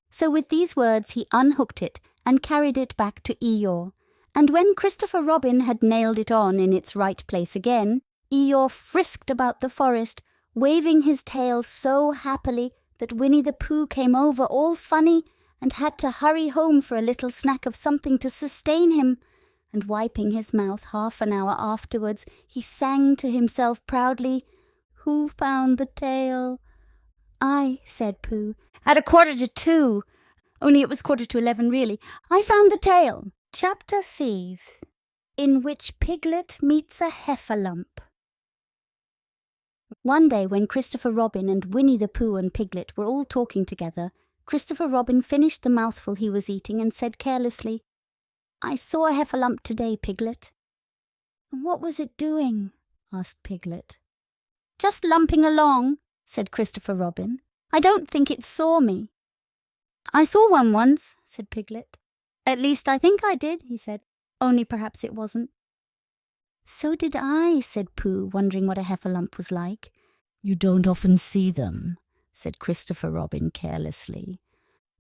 So with these words he unhooked it and carried it back to Eeyore, and when Christopher Robin had nailed it on in its right place again, Eeyore frisked about the forest, waving his tail so happily that Winnie-the-Pooh came over all funny and had to hurry home for a little snack of something to sustain him, and wiping his mouth half an hour afterwards, he sang to himself proudly, "Who found the tail?" "I," said Pooh, "at 1:45, only it was 11:15 really. I found the tail." Chapter 5, in which Piglet meets a heffalump. One day when Christopher Robin and Winnie-the-Pooh and Piglet were all talking together, Christopher Robin finished the mouthful he was eating and said carelessly, "I saw a heffalump today, Piglet." "What was it doing?" asked Piglet. "Just lumping along," said Christopher Robin. "I don't think it saw me." "I saw one once," said Piglet. "At least I think I did," he said, "only perhaps it wasn't." "So did I," said Pooh, wondering what a heffalump was like. "You don't often see them," said Christopher Robin carelessly.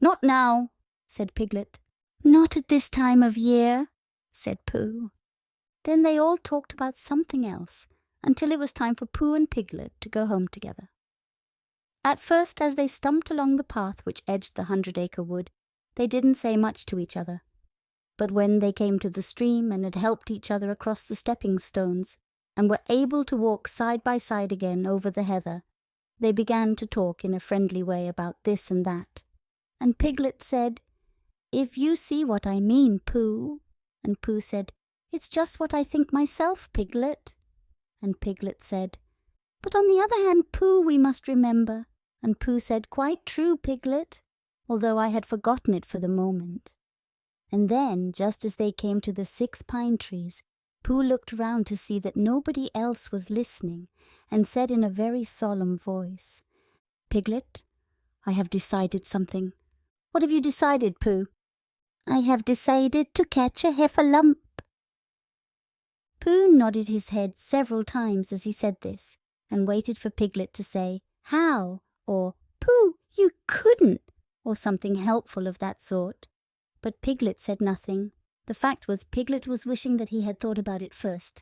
"Not now," said Piglet. "Not at this time of year," said Pooh. Then they all talked about something else, until it was time for Pooh and Piglet to go home together. At first, as they stumped along the path which edged the 100 Acre Wood, They didn't say much to each other. But when they came to the stream and had helped each other across the stepping stones, and were able to walk side by side again over the heather, they began to talk in a friendly way about this and that. And Piglet said, "If you see what I mean, Pooh." And Pooh said, "It's just what I think myself, Piglet." And Piglet said, "But on the other hand, Pooh, we must remember." And Pooh said, "Quite true, Piglet," although I had forgotten it for the moment. And then, just as they came to the 6 pine trees, Pooh looked round to see that nobody else was listening, and said in a very solemn voice, "Piglet, I have decided something." "What have you decided, Pooh?" "I have decided to catch a heffalump." Pooh nodded his head several times as he said this, and waited for Piglet to say, "How?" or "Pooh, you couldn't," or something helpful of that sort. But Piglet said nothing. The fact was, Piglet was wishing that he had thought about it first.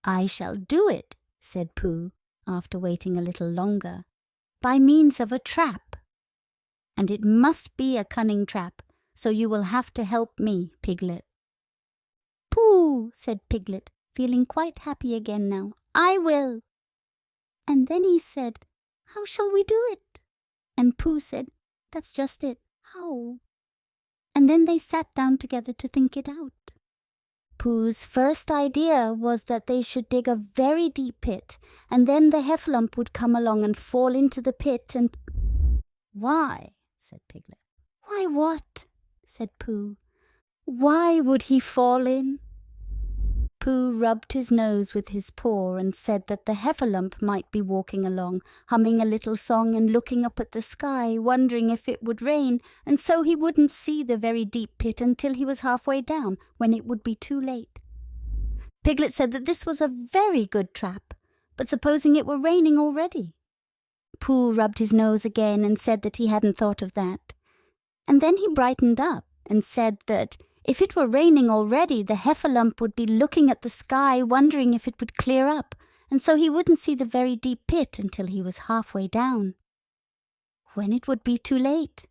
"I shall do it," said Pooh, after waiting a little longer, "by means of a trap. And it must be a cunning trap, so you will have to help me, Piglet." "Pooh," said Piglet, feeling quite happy again now, "I will." And then he said, "How shall we do it?" And Pooh said, "That's just it. How?" And then they sat down together to think it out. Pooh's first idea was that they should dig a very deep pit, and then the heffalump would come along and fall into the pit and... "Why?" said Piglet. "Why what?" said Pooh. "Why would he fall in?" Pooh rubbed his nose with his paw and said that the heffalump might be walking along, humming a little song and looking up at the sky, wondering if it would rain, and so he wouldn't see the very deep pit until he was halfway down, when it would be too late. Piglet said that this was a very good trap, but supposing it were raining already? Pooh rubbed his nose again and said that he hadn't thought of that. And then he brightened up and said that if it were raining already, the heffalump would be looking at the sky, wondering if it would clear up, and so he wouldn't see the very deep pit until he was halfway down, when it would be too late.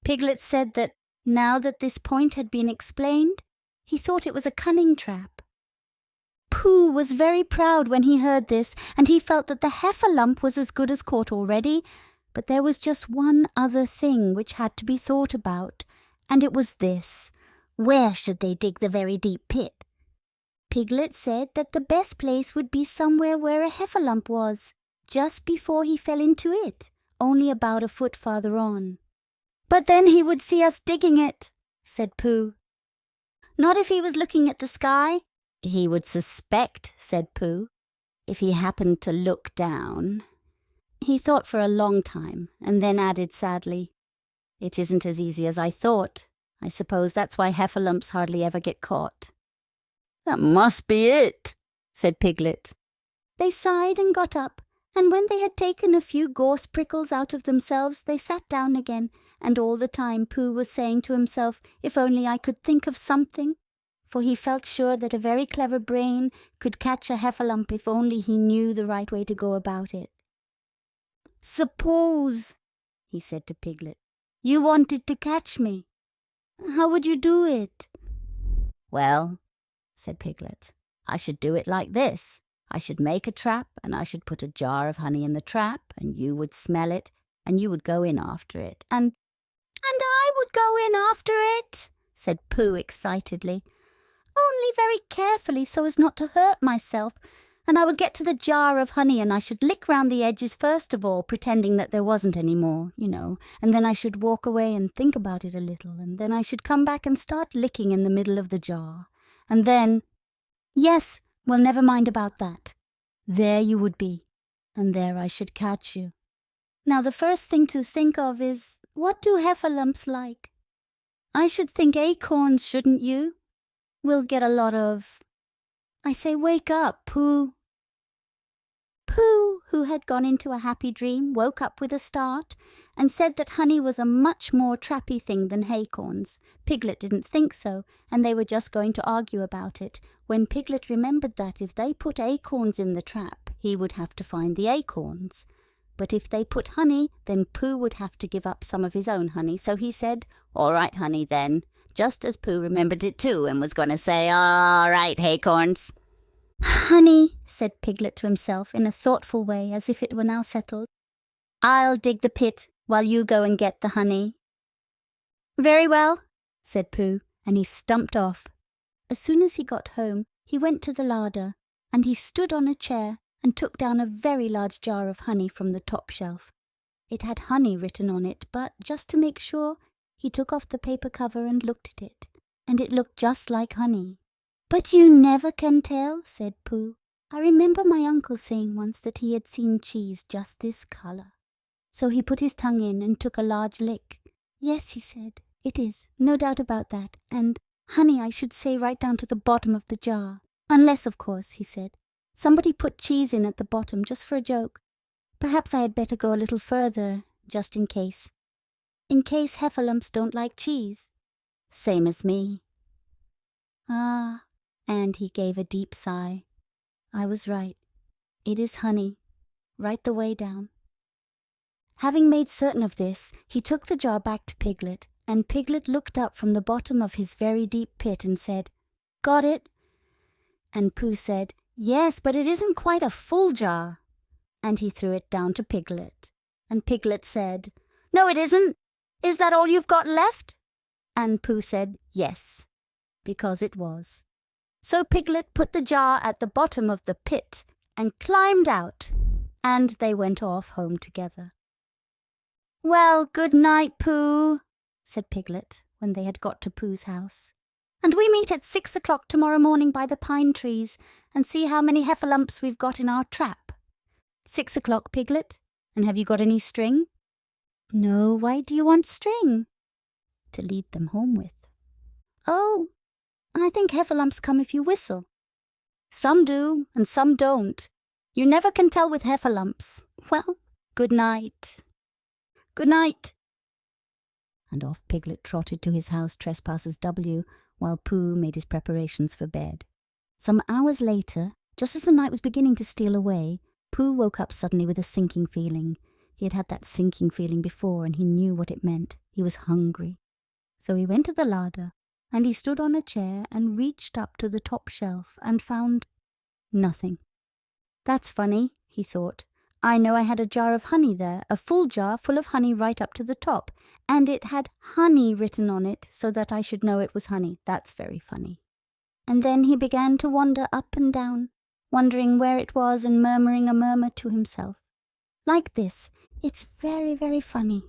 Piglet said that, now that this point had been explained, he thought it was a cunning trap. Pooh was very proud when he heard this, and he felt that the heffalump was as good as caught already, but there was just one other thing which had to be thought about, and it was this. Where should they dig the very deep pit? Piglet said that the best place would be somewhere where a heffalump was, just before he fell into it, only about a foot farther on. "But then he would see us digging it," said Pooh. "Not if he was looking at the sky." "He would suspect," said Pooh, "if he happened to look down." He thought for a long time, and then added sadly, "It isn't as easy as I thought. I suppose that's why heffalumps hardly ever get caught." "That must be it," said Piglet. They sighed and got up, and when they had taken a few gorse prickles out of themselves, they sat down again, and all the time Pooh was saying to himself, "If only I could think of something," for he felt sure that a very clever brain could catch a heffalump if only he knew the right way to go about it. "Suppose," he said to Piglet, "you wanted to catch me. How would you do it?" "Well," said Piglet, "I should do it like this. I should make a trap, and I should put a jar of honey in the trap, and you would smell it, and you would go in after it, and I would go in after it," said Pooh excitedly. "Only very carefully so as not to hurt myself, and I would get to the jar of honey and I should lick round the edges first of all, pretending that there wasn't any more, and then I should walk away and think about it a little, and then I should come back and start licking in the middle of the jar, and then... Yes, well, never mind about that. There you would be, and there I should catch you. Now the first thing to think of is, what do heffalumps like? I should think acorns, shouldn't you? We'll get a lot of... I say, wake up, Pooh." Pooh, who had gone into a happy dream, woke up with a start and said that honey was a much more trappy thing than acorns. Piglet didn't think so, and they were just going to argue about it, when Piglet remembered that if they put acorns in the trap, he would have to find the acorns. but if they put honey, then Pooh would have to give up some of his own honey. So he said, "All right, honey, then," just as Pooh remembered it too and was going to say, "All right, acorns." "Honey," said Piglet to himself in a thoughtful way, as if it were now settled. "I'll dig the pit while you go and get the honey." "Very well," said Pooh, and he stumped off. As soon as he got home, he went to the larder, and he stood on a chair and took down a very large jar of honey from the top shelf. It had honey written on it, but just to make sure, he took off the paper cover and looked at it, and it looked just like honey. "But you never can tell," said Pooh. "I remember my uncle saying once that he had seen cheese just this colour." So he put his tongue in and took a large lick. "Yes," he said, "it is, no doubt about that, and honey, I should say, right down to the bottom of the jar. Unless, of course," he said, "somebody put cheese in at the bottom just for a joke. Perhaps I had better go a little further, just in case. In case heffalumps don't like cheese. Same as me." "Ah," and he gave a deep sigh. "I was right. It is honey, right the way down." Having made certain of this, he took the jar back to Piglet, and Piglet looked up from the bottom of his very deep pit and said, "Got it?" And Pooh said, "Yes, but it isn't quite a full jar." And he threw it down to Piglet. And Piglet said, "No, it isn't. Is that all you've got left?" And Pooh said, "Yes," because it was. So Piglet put the jar at the bottom of the pit and climbed out, and they went off home together. "Well, good night, Pooh," said Piglet when they had got to Pooh's house. "And we meet at 6 o'clock tomorrow morning by the pine trees and see how many heffalumps we've got in our trap. 6 o'clock, Piglet? And have you got any string?" "No, why do you want string?" "To lead them home with." "Oh, I think heffalumps come if you whistle." "Some do, and some don't. You never can tell with heffalumps. Well, good night." "Good night." And off Piglet trotted to his house, Trespassers W, while Pooh made his preparations for bed. Some hours later, just as the night was beginning to steal away, Pooh woke up suddenly with a sinking feeling. He had had that sinking feeling before, and he knew what it meant. He was hungry. So he went to the larder, and he stood on a chair and reached up to the top shelf and found nothing. "That's funny," he thought. "I know I had a jar of honey there, a full jar full of honey right up to the top, and it had honey written on it so that I should know it was honey. That's very funny." And then he began to wander up and down, wondering where it was and murmuring a murmur to himself. Like this, "It's very, very funny.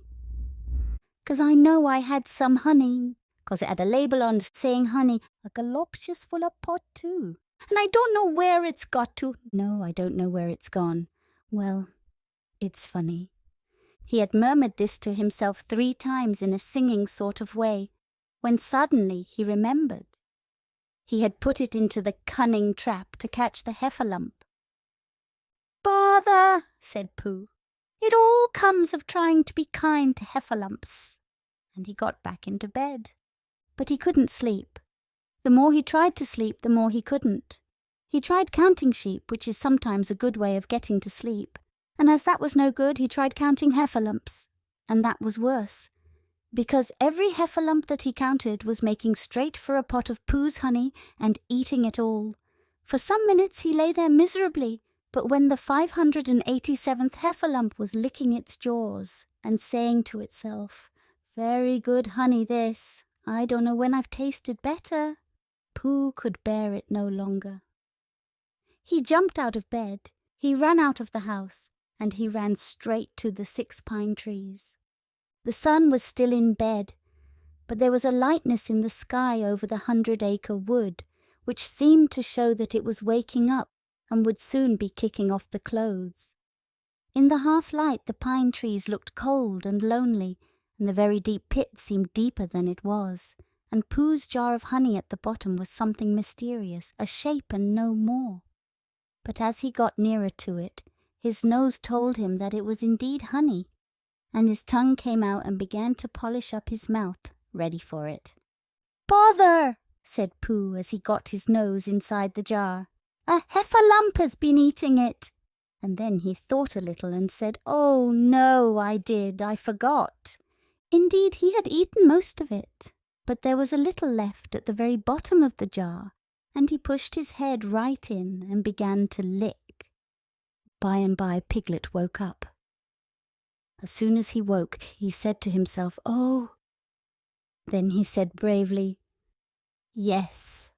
'Cause I know I had some honey, 'cause it had a label on saying honey, a galoptious full of pot too. And I don't know where it's got to. No, I don't know where it's gone. Well, it's funny." He had murmured this to himself 3 times in a singing sort of way, when suddenly he remembered. He had put it into the cunning trap to catch the heffalump. "Bother," said Pooh. "It all comes of trying to be kind to heffalumps." And he got back into bed. But he couldn't sleep. The more he tried to sleep, the more he couldn't. He tried counting sheep, which is sometimes a good way of getting to sleep. And as that was no good, he tried counting heffalumps. And that was worse, because every heffalump that he counted was making straight for a pot of Pooh's honey and eating it all. For some minutes he lay there miserably, but when the 587th heffalump was licking its jaws and saying to itself, "Very good honey this, I don't know when I've tasted better," Pooh could bear it no longer. He jumped out of bed, he ran out of the house, and he ran straight to the 6 pine trees. The sun was still in bed, but there was a lightness in the sky over the 100 Acre Wood, which seemed to show that it was waking up and would soon be kicking off the clothes. In the half-light the pine trees looked cold and lonely, and the very deep pit seemed deeper than it was, and Pooh's jar of honey at the bottom was something mysterious, a shape and no more. But as he got nearer to it, his nose told him that it was indeed honey, and his tongue came out and began to polish up his mouth, ready for it. "Bother!" said Pooh as he got his nose inside the jar. "A heffalump has been eating it." And then he thought a little and said, "Oh, no, I did. I forgot." Indeed, he had eaten most of it, but there was a little left at the very bottom of the jar, and he pushed his head right in and began to lick. By and by, Piglet woke up. As soon as he woke, he said to himself, "Oh." Then he said bravely, "Yes."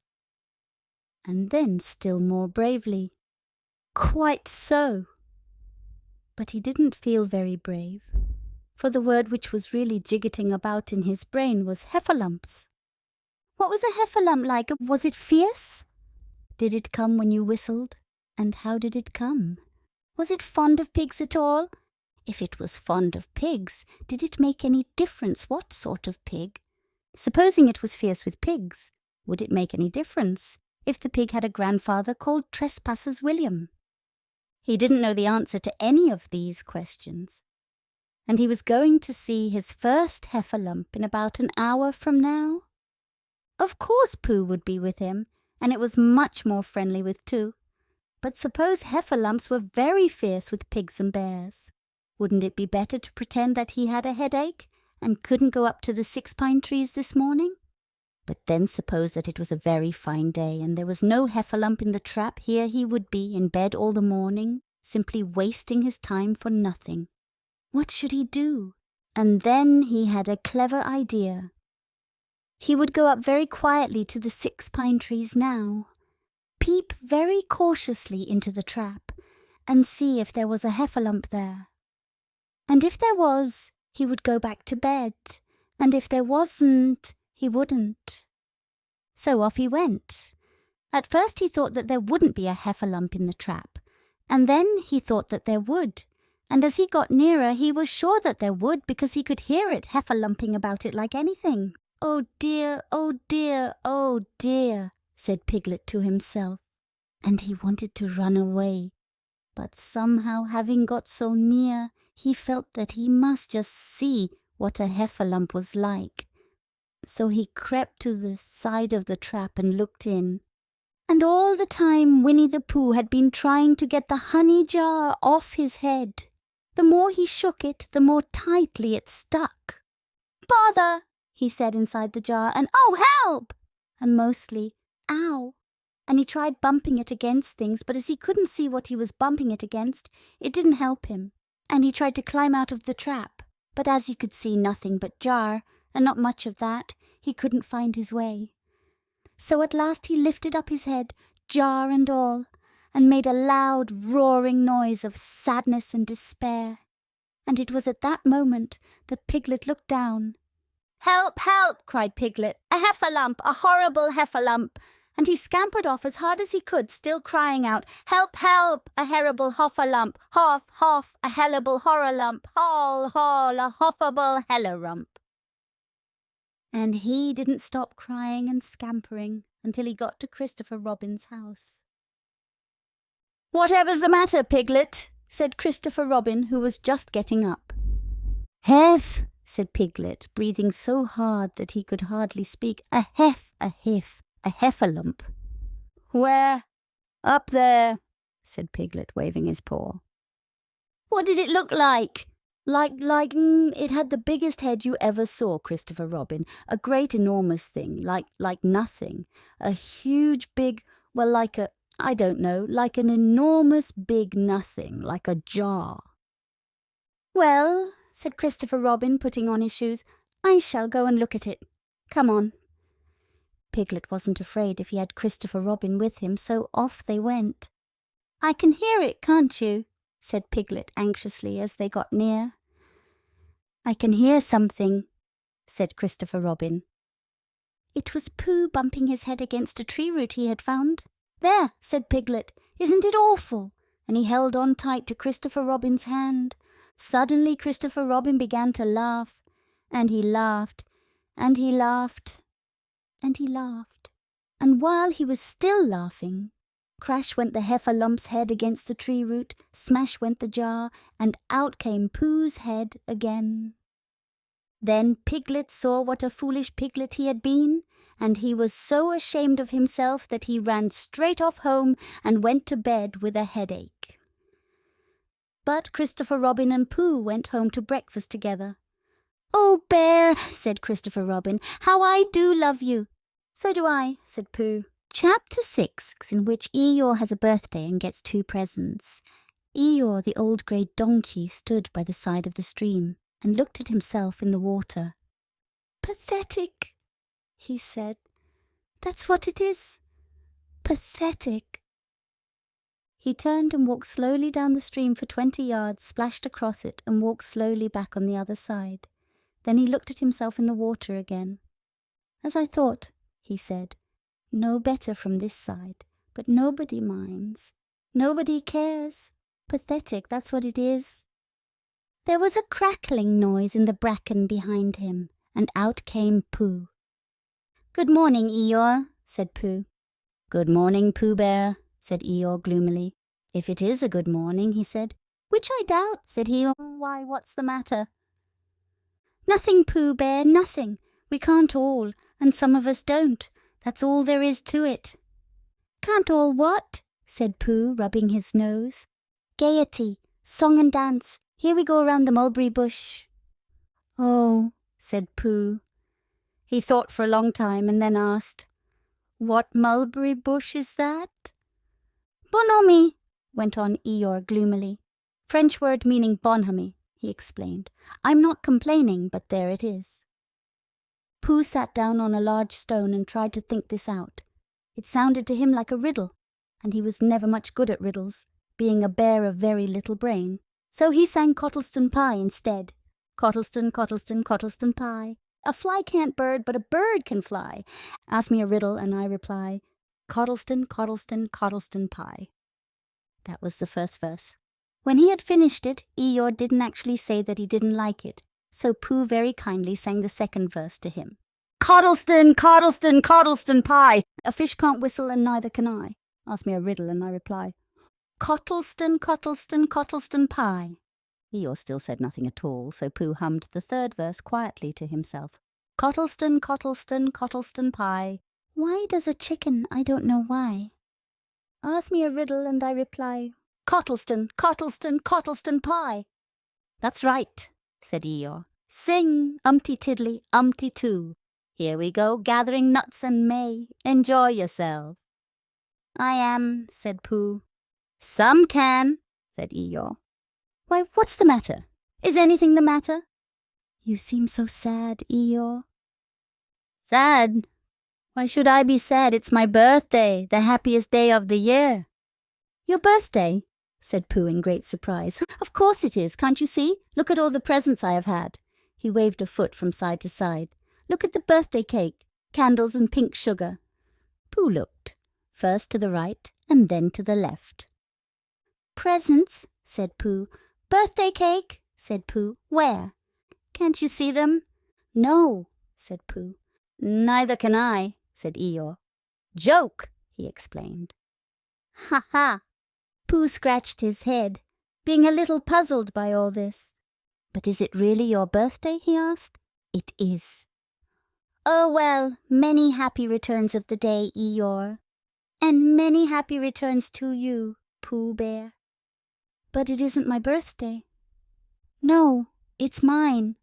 And then still more bravely, "Quite so." But he didn't feel very brave, for the word which was really jiggeting about in his brain was heffalumps. What was a heffalump like? Was it fierce? Did it come when you whistled? And how did it come? Was it fond of pigs at all? If it was fond of pigs, did it make any difference what sort of pig? Supposing it was fierce with pigs, would it make any difference if the pig had a grandfather called Trespassers William? He didn't know the answer to any of these questions, and he was going to see his first heffalump in about an hour from now. Of course Pooh would be with him, and it was much more friendly with two. But suppose heffalumps were very fierce with pigs and bears. Wouldn't it be better to pretend that he had a headache and couldn't go up to the 6 pine trees this morning? But then suppose that it was a very fine day and there was no heffalump in the trap, here he would be in bed all the morning, simply wasting his time for nothing. What should he do? And then he had a clever idea. He would go up very quietly to the 6 pine trees now, peep very cautiously into the trap, and see if there was a heffalump there. And if there was, he would go back to bed, and if there wasn't, he wouldn't. So off he went. At first he thought that there wouldn't be a heffalump in the trap, and then he thought that there would, and as he got nearer he was sure that there would, because he could hear it heffalumping about it like anything. "Oh dear, oh dear, oh dear," said Piglet to himself, and he wanted to run away. But somehow, having got so near, he felt that he must just see what a heffalump was like. So he crept to the side of the trap and looked in. And all the time Winnie-the-Pooh had been trying to get the honey jar off his head. The more he shook it, the more tightly it stuck. "Bother!" he said inside the jar, and "Oh, help!" and mostly "Ow!" And he tried bumping it against things, but as he couldn't see what he was bumping it against, it didn't help him. And he tried to climb out of the trap, but as he could see nothing but jar, and not much of that, he couldn't find his way. So at last he lifted up his head, jar and all, and made a loud roaring noise of sadness and despair. And it was at that moment that Piglet looked down. "Help, help!" cried Piglet. "A heffalump, a horrible heffalump!" And he scampered off as hard as he could, still crying out, "Help, help! A horrible hoffalump! Hoff, hoff! A hellable horrorlump! Haul, haul! A hoffable hellerump!" And he didn't stop crying and scampering until he got to Christopher Robin's house. "Whatever's the matter, Piglet?" said Christopher Robin, who was just getting up. "Hef," said Piglet, breathing so hard that he could hardly speak. "A hef, a hiff, a heffalump." "Where?" "Up there," said Piglet, waving his paw. "What did it look like?" It had the biggest head you ever saw, Christopher Robin. A great enormous thing, like nothing. A huge big, well, like an enormous big nothing, like a jar. "Well," said Christopher Robin, putting on his shoes, "I shall go and look at it. Come on." Piglet wasn't afraid if he had Christopher Robin with him, so off they went. "I can hear it, can't you?" said Piglet anxiously as they got near. "I can hear something," said Christopher Robin. It was Pooh bumping his head against a tree root he had found. "There," said Piglet, "isn't it awful?" And he held on tight to Christopher Robin's hand. Suddenly Christopher Robin began to laugh, and he laughed, and he laughed, and he laughed. And while he was still laughing, crash went the heffalump's head against the tree root, smash went the jar, and out came Pooh's head again. Then Piglet saw what a foolish piglet he had been, and he was so ashamed of himself that he ran straight off home and went to bed with a headache. But Christopher Robin and Pooh went home to breakfast together. "Oh, Bear," said Christopher Robin, "how I do love you." "So do I," said Pooh. Chapter 6, in which Eeyore has a birthday and gets 2 presents. Eeyore, the old grey donkey, stood by the side of the stream and looked at himself in the water. "Pathetic," he said. "That's what it is. Pathetic." He turned and walked slowly down the stream for 20 yards, splashed across it, and walked slowly back on the other side. Then he looked at himself in the water again. "As I thought," he said. "No better from this side, but nobody minds. Nobody cares. Pathetic, that's what it is." There was a crackling noise in the bracken behind him, and out came Pooh. "Good morning, Eeyore," said Pooh. "Good morning, Pooh Bear," said Eeyore gloomily. "If it is a good morning," he said. "Which I doubt," said he. "Why, what's the matter?" "Nothing, Pooh Bear, nothing. We can't all, and some of us don't. That's all there is to it." "Can't all what?" said Pooh, rubbing his nose. "Gaiety, song and dance. Here we go around the mulberry bush." "Oh," said Pooh. He thought for a long time and then asked, "What mulberry bush is that?" "Bonhomie," went on Eeyore gloomily. "French word meaning bonhomie," he explained. "I'm not complaining, but there it is." Pooh sat down on a large stone and tried to think this out. It sounded to him like a riddle, and he was never much good at riddles, being a bear of very little brain. So he sang Cottleston Pie instead. "Cottleston, Cottleston, Cottleston Pie. A fly can't bird, but a bird can fly. Ask me a riddle, and I reply, Cottleston, Cottleston, Cottleston Pie." That was the first verse. When he had finished it, Eeyore didn't actually say that he didn't like it, so Pooh very kindly sang the second verse to him. "Cottleston, Cottleston, Cottleston Pie. A fish can't whistle, and neither can I. Ask me a riddle, and I reply, Cottleston, Cottleston, Cottleston Pie." Eeyore still said nothing at all, so Pooh hummed the third verse quietly to himself. "Cottleston, Cottleston, Cottleston Pie. Why does a chicken? I don't know why. Ask me a riddle, and I reply, Cottleston, Cottleston, Cottleston Pie." "That's right," said Eeyore. "Sing, umpty tiddly, umpty too. Here we go, gathering nuts and may. Enjoy yourself." "I am," said Pooh. "Some can," said Eeyore. "Why, what's the matter? Is anything the matter?" "You seem so sad, Eeyore." "Sad? Why should I be sad? It's my birthday, the happiest day of the year." "Your birthday?" said Pooh in great surprise. "Of course it is. Can't you see? Look at all the presents I have had." He waved a foot from side to side. "Look at the birthday cake, candles and pink sugar." Pooh looked, first to the right and then to the left. "Presents," said Pooh. "Birthday cake," said Pooh. "Where?" "Can't you see them?" "No," said Pooh. "Neither can I," said Eeyore. "Joke," he explained. "Ha ha!" Pooh scratched his head, being a little puzzled by all this. "But is it really your birthday?" he asked. "It is." "Oh, well, many happy returns of the day, Eeyore. And many happy returns to you, Pooh Bear." "But it isn't my birthday." "No, it's mine."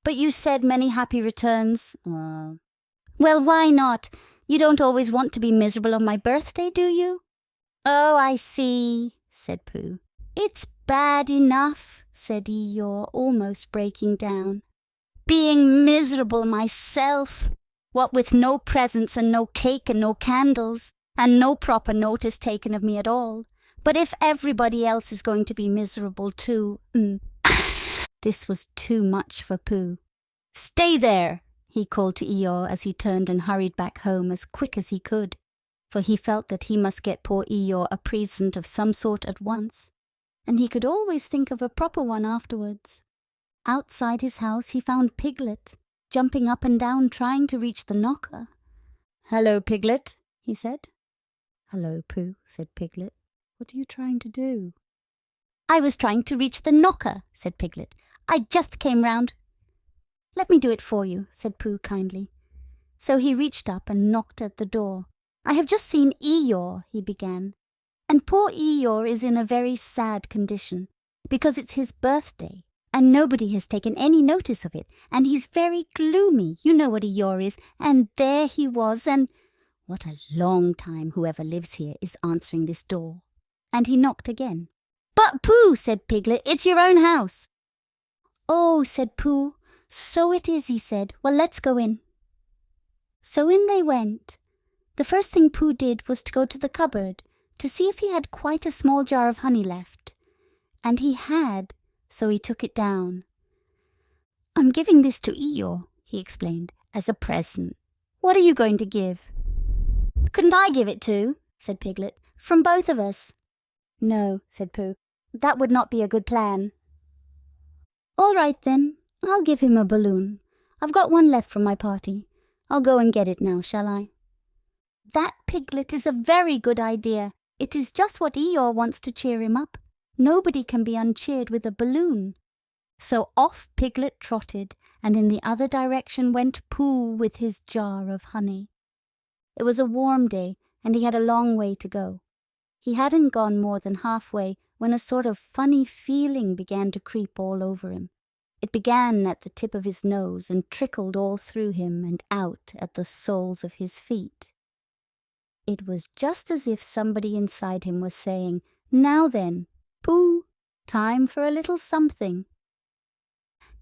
"But you said many happy returns." "Well, why not? You don't always want to be miserable on my birthday, do you?" "Oh, I see," said Pooh. "It's bad enough," said Eeyore, almost breaking down. "Being miserable myself, what with no presents and no cake and no candles, and no proper notice taken of me at all. But if everybody else is going to be miserable too..." This was too much for Pooh. "Stay there," he called to Eeyore as he turned and hurried back home as quick as he could, for he felt that he must get poor Eeyore a present of some sort at once, and he could always think of a proper one afterwards. Outside his house he found Piglet, jumping up and down trying to reach the knocker. "Hello, Piglet," he said. "Hello, Pooh," said Piglet. "What are you trying to do?" "I was trying to reach the knocker," said Piglet. "I just came round." "Let me do it for you," said Pooh kindly. So he reached up and knocked at the door. "I have just seen Eeyore," he began. And poor Eeyore is in a very sad condition, because it's his birthday, and nobody has taken any notice of it, and he's very gloomy. You know what Eeyore is, and there he was, and what a long time whoever lives here is answering this door. And he knocked again. "But Pooh," said Piglet, "it's your own house." "Oh," said Pooh. "So it is," he said. "Well, let's go in." So in they went. The first thing Pooh did was to go to the cupboard to see if he had quite a small jar of honey left. And he had, so he took it down. "I'm giving this to Eeyore," he explained, "as a present. What are you going to give?" "Couldn't I give it too?" said Piglet. "From both of us." "No," said Pooh. "That would not be a good plan." "All right then, I'll give him a balloon. I've got one left from my party. I'll go and get it now, shall I?" "That, Piglet, is a very good idea. It is just what Eeyore wants to cheer him up. Nobody can be uncheered with a balloon." So off Piglet trotted, and in the other direction went Pooh with his jar of honey. It was a warm day, and he had a long way to go. He hadn't gone more than halfway when a sort of funny feeling began to creep all over him. It began at the tip of his nose and trickled all through him and out at the soles of his feet. It was just as if somebody inside him was saying, "Now then, Pooh, time for a little something."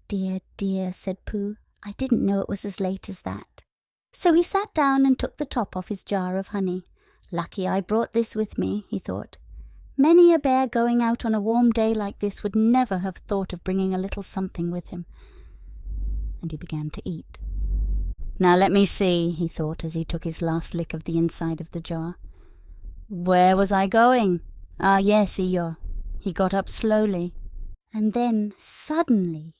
"Dear, dear," said Pooh, "I didn't know it was as late as that." So he sat down and took the top off his jar of honey. "Lucky I brought this with me," he thought. Many a bear going out on a warm day like this would never have thought of bringing a little something with him. And he began to eat. "Now let me see," he thought as he took his last lick of the inside of the jar. "Where was I going? Ah, yes, Eeyore." He got up slowly, and then suddenly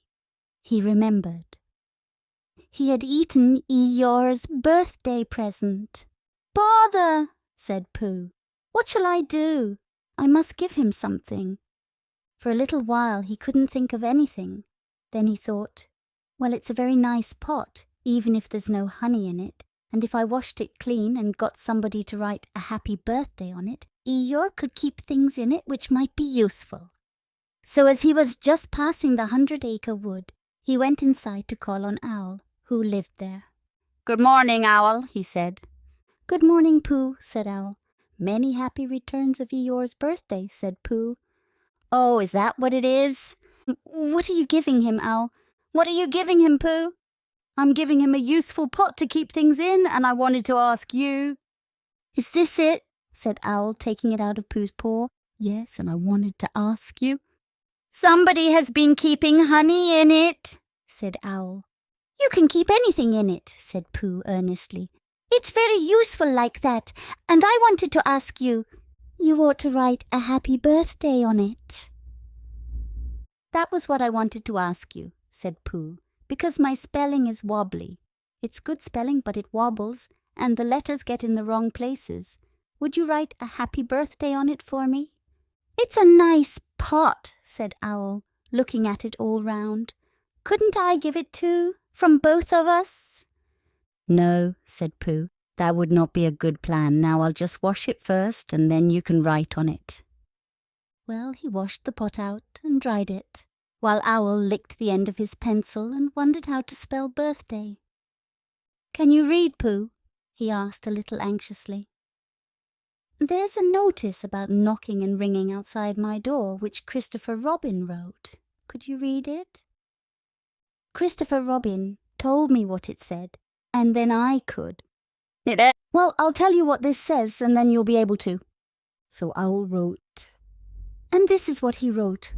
he remembered. He had eaten Eeyore's birthday present. "Bother!" said Pooh. "What shall I do? I must give him something." For a little while he couldn't think of anything. Then he thought, "Well, it's a very nice pot, even if there's no honey in it, and if I washed it clean and got somebody to write a happy birthday on it, Eeyore could keep things in it which might be useful." So as he was just passing the 100-acre wood, he went inside to call on Owl, who lived there. "Good morning, Owl," he said. "Good morning, Pooh," said Owl. "Many happy returns of Eeyore's birthday," said Pooh. "Oh, is that what it is?" "What are you giving him, Owl?" "What are you giving him, Pooh?" "I'm giving him a useful pot to keep things in, and I wanted to ask you." "Is this it?" said Owl, taking it out of Pooh's paw. "Yes, and I wanted to ask you." "Somebody has been keeping honey in it," said Owl. "You can keep anything in it," said Pooh earnestly. "It's very useful like that, and I wanted to ask you, you ought to write a happy birthday on it." "That was what I wanted to ask you," said Pooh, "because my spelling is wobbly. It's good spelling, but it wobbles, and the letters get in the wrong places. Would you write a happy birthday on it for me?" "It's a nice pot," said Owl, looking at it all round. "Couldn't I give it too, from both of us?" "No," said Pooh, "that would not be a good plan. Now I'll just wash it first, and then you can write on it." Well, he washed the pot out and dried it, while Owl licked the end of his pencil and wondered how to spell birthday. "Can you read, Pooh?" he asked a little anxiously. "There's a notice about knocking and ringing outside my door, which Christopher Robin wrote. Could you read it?" Christopher Robin told me what it said, and then I could. "Well, I'll tell you what this says, and then you'll be able to." So Owl wrote. And this is what he wrote.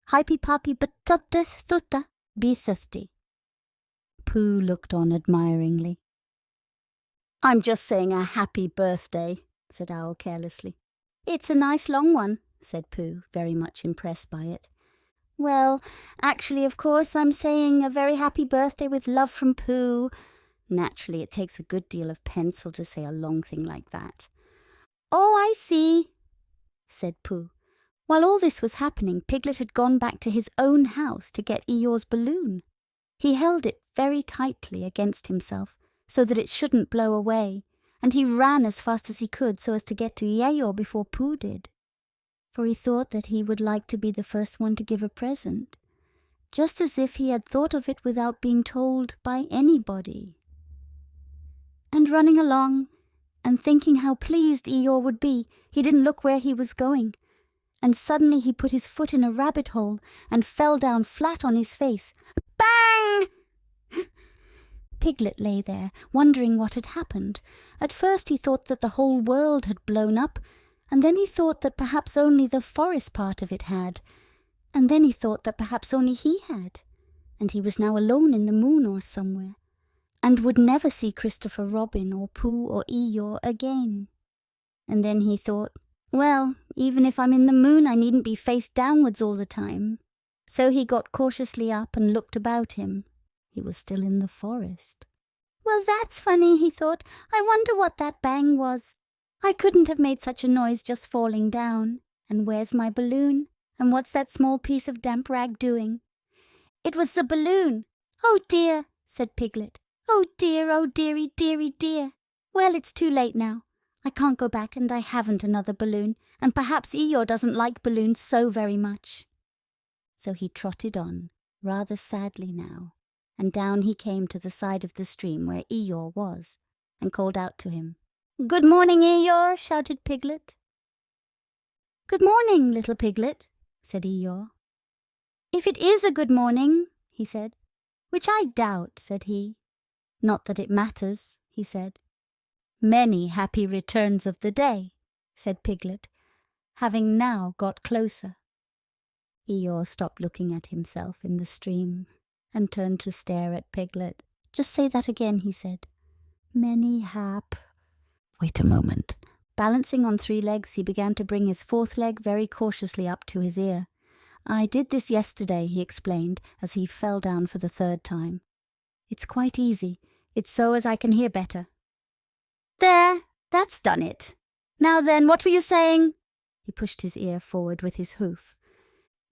"Hypy poppy bututta thutta be thufty." Pooh looked on admiringly. "I'm just saying a happy birthday," said Owl carelessly. "It's a nice long one," said Pooh, very much impressed by it. "Well, actually, of course, I'm saying a very happy birthday with love from Pooh. Naturally, it takes a good deal of pencil to say a long thing like that." "Oh, I see," said Pooh. While all this was happening, Piglet had gone back to his own house to get Eeyore's balloon. He held it very tightly against himself, so that it shouldn't blow away, and he ran as fast as he could so as to get to Eeyore before Pooh did. for he thought that he would like to be the first one to give a present, just as if he had thought of it without being told by anybody. And running along, and thinking how pleased Eeyore would be, he didn't look where he was going, and suddenly he put his foot in a rabbit hole and fell down flat on his face. Bang! Piglet lay there, wondering what had happened. At first he thought that the whole world had blown up, and then he thought that perhaps only the forest part of it had, and then he thought that perhaps only he had, and he was now alone in the moon or somewhere, and would never see Christopher Robin or Pooh or Eeyore again. And then he thought, well, even if I'm in the moon, I needn't be face downwards all the time. So he got cautiously up and looked about him. He was still in the forest. Well, that's funny, he thought. I wonder what that bang was. I couldn't have made such a noise just falling down. And where's my balloon? And what's that small piece of damp rag doing? It was the balloon. Oh dear, said Piglet. Oh dearie, dearie, dear. Well, it's too late now. I can't go back, and I haven't another balloon, and perhaps Eeyore doesn't like balloons so very much. So he trotted on, rather sadly now, and down he came to the side of the stream where Eeyore was, and called out to him. Good morning, Eeyore, shouted Piglet. Good morning, little Piglet, said Eeyore. If it is a good morning, he said. Which I doubt, said he. Not that it matters, he said. Many happy returns of the day, said Piglet, having now got closer. Eeyore stopped looking at himself in the stream and turned to stare at Piglet. Just say that again, he said. Many hap. Wait a moment. Balancing on 3 legs, he began to bring his 4th leg very cautiously up to his ear. I did this yesterday, he explained, as he fell down for the 3rd time. It's quite easy. It's so as I can hear better. There, that's done it. Now then, what were you saying? He pushed his ear forward with his hoof.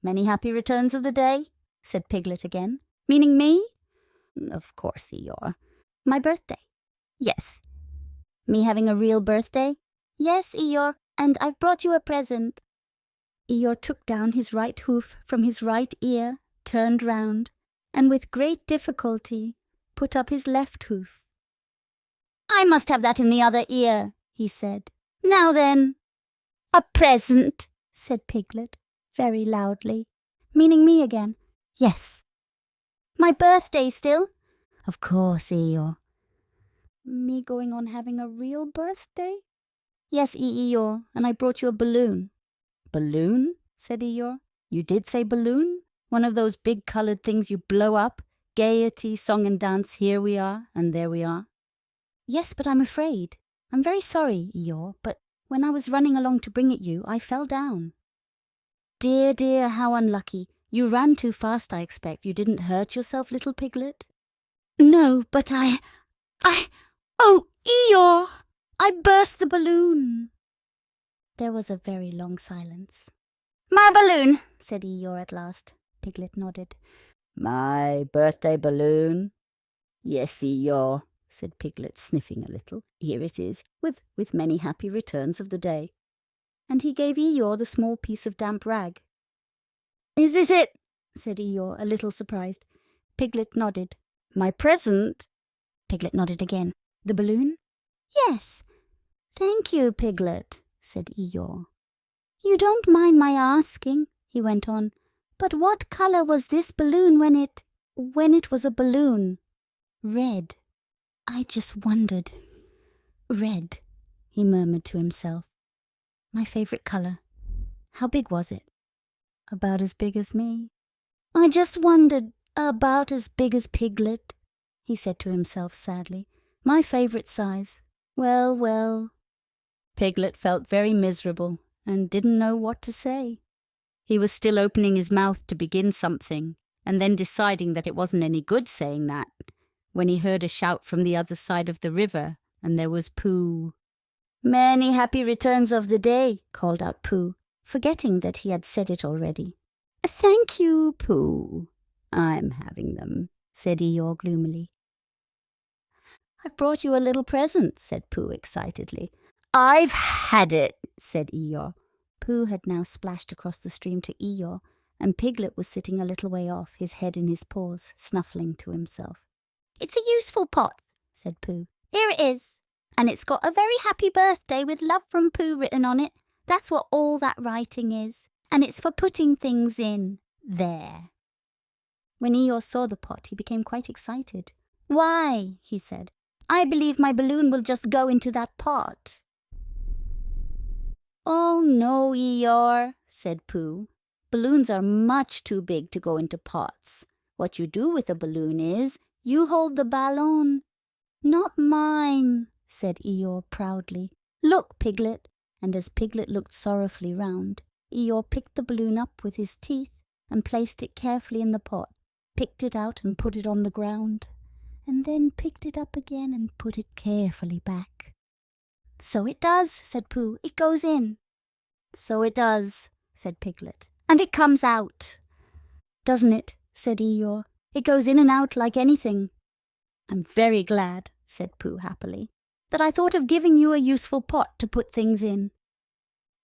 Many happy returns of the day, said Piglet again. Meaning me? Of course, Eeyore. My birthday? Yes. Me having a real birthday? Yes, Eeyore, and I've brought you a present. Eeyore took down his right hoof from his right ear, turned round, and with great difficulty put up his left hoof. I must have that in the other ear, he said. Now then. A present, said Piglet, very loudly. Meaning me again. Yes. My birthday still? Of course, Eeyore. Me going on having a real birthday? Yes, Eeyore, and I brought you a balloon. Balloon? Said Eeyore. You did say balloon? One of those big coloured things you blow up? Gaiety, song and dance, here we are, and there we are. Yes, but I'm afraid. I'm very sorry, Eeyore, but when I was running along to bring it you, I fell down. Dear, dear, how unlucky. You ran too fast, I expect. You didn't hurt yourself, little Piglet? No, but Oh, Eeyore! I burst the balloon. There was a very long silence. My balloon, said Eeyore at last. Piglet nodded. My birthday balloon? Yes, Eeyore, said Piglet, sniffing a little. Here it is, with many happy returns of the day. And he gave Eeyore the small piece of damp rag. Is this it? Said Eeyore, a little surprised. Piglet nodded. My present? Piglet nodded again. The balloon? Yes. Thank you, Piglet, said Eeyore. You don't mind my asking, he went on, but what colour was this balloon when it was a balloon? Red. I just wondered. Red, he murmured to himself. My favourite colour. How big was it? About as big as me. I just wondered, about as big as Piglet, he said to himself sadly. My favourite size. Well, well. Piglet felt very miserable and didn't know what to say. He was still opening his mouth to begin something, and then deciding that it wasn't any good saying that, when he heard a shout from the other side of the river, and there was Pooh. Many happy returns of the day, called out Pooh, forgetting that he had said it already. Thank you, Pooh. I'm having them, said Eeyore gloomily. I've brought you a little present, said Pooh excitedly. I've had it, said Eeyore. Pooh had now splashed across the stream to Eeyore, and Piglet was sitting a little way off, his head in his paws, snuffling to himself. "It's a useful pot," said Pooh. "Here it is. And it's got a very happy birthday with love from Pooh written on it. That's what all that writing is. And it's for putting things in. There." When Eeyore saw the pot, he became quite excited. "Why," he said, "I believe my balloon will just go into that pot." "Oh, no, Eeyore," said Pooh. "Balloons are much too big to go into pots. What you do with a balloon is, you hold the ballon." "Not mine," said Eeyore proudly. "Look, Piglet." And as Piglet looked sorrowfully round, Eeyore picked the balloon up with his teeth and placed it carefully in the pot, picked it out and put it on the ground, and then picked it up again and put it carefully back. "So it does," said Pooh. "It goes in." "So it does," said Piglet. "And it comes out." "Doesn't it?" said Eeyore. "It goes in and out like anything." "I'm very glad," said Pooh happily, "that I thought of giving you a useful pot to put things in."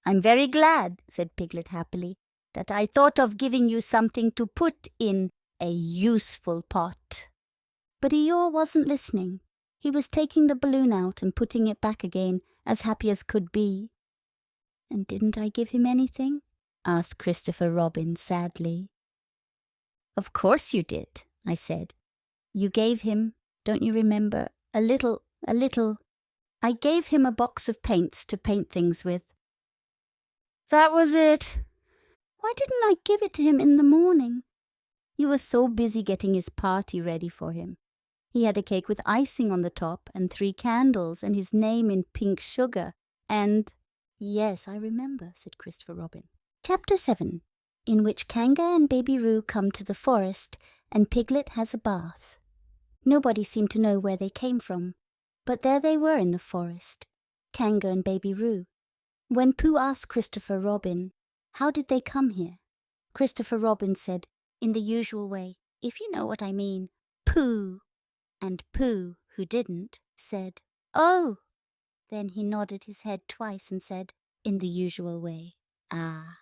"I'm very glad," said Piglet happily, "that I thought of giving you something to put in a useful pot." But Eeyore wasn't listening. He was taking the balloon out and putting it back again, as happy as could be. "And didn't I give him anything?" asked Christopher Robin sadly. "Of course you did," I said. "You gave him, don't you remember, a little... I gave him a box of paints to paint things with." "That was it." "Why didn't I give it to him in the morning?" "You were so busy getting his party ready for him. He had a cake with icing on the top and 3 candles and his name in pink sugar and—" "Yes, I remember," said Christopher Robin. Chapter 7, in which Kanga and Baby Roo come to the forest and Piglet has a bath. Nobody seemed to know where they came from, but there they were in the forest, Kanga and Baby Roo. When Pooh asked Christopher Robin, "How did they come here?" Christopher Robin said, in the usual way, "If you know what I mean, Pooh." And Pooh, who didn't, said, "Oh." Then he nodded his head twice and said, in the usual way, "Ah."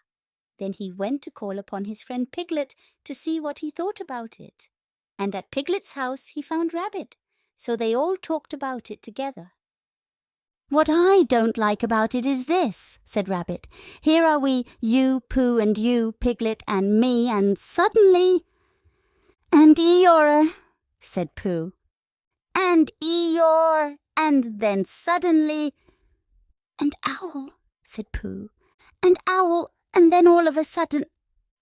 Then he went to call upon his friend Piglet to see what he thought about it. And at Piglet's house he found Rabbit, so they all talked about it together. "What I don't like about it is this," said Rabbit. "Here are we, you, Pooh, and you, Piglet, and me, and suddenly—" "And Eeyore," said Pooh. "And Eeyore, and then suddenly—" "And Owl," said Pooh. "And Owl, and then all of a sudden—"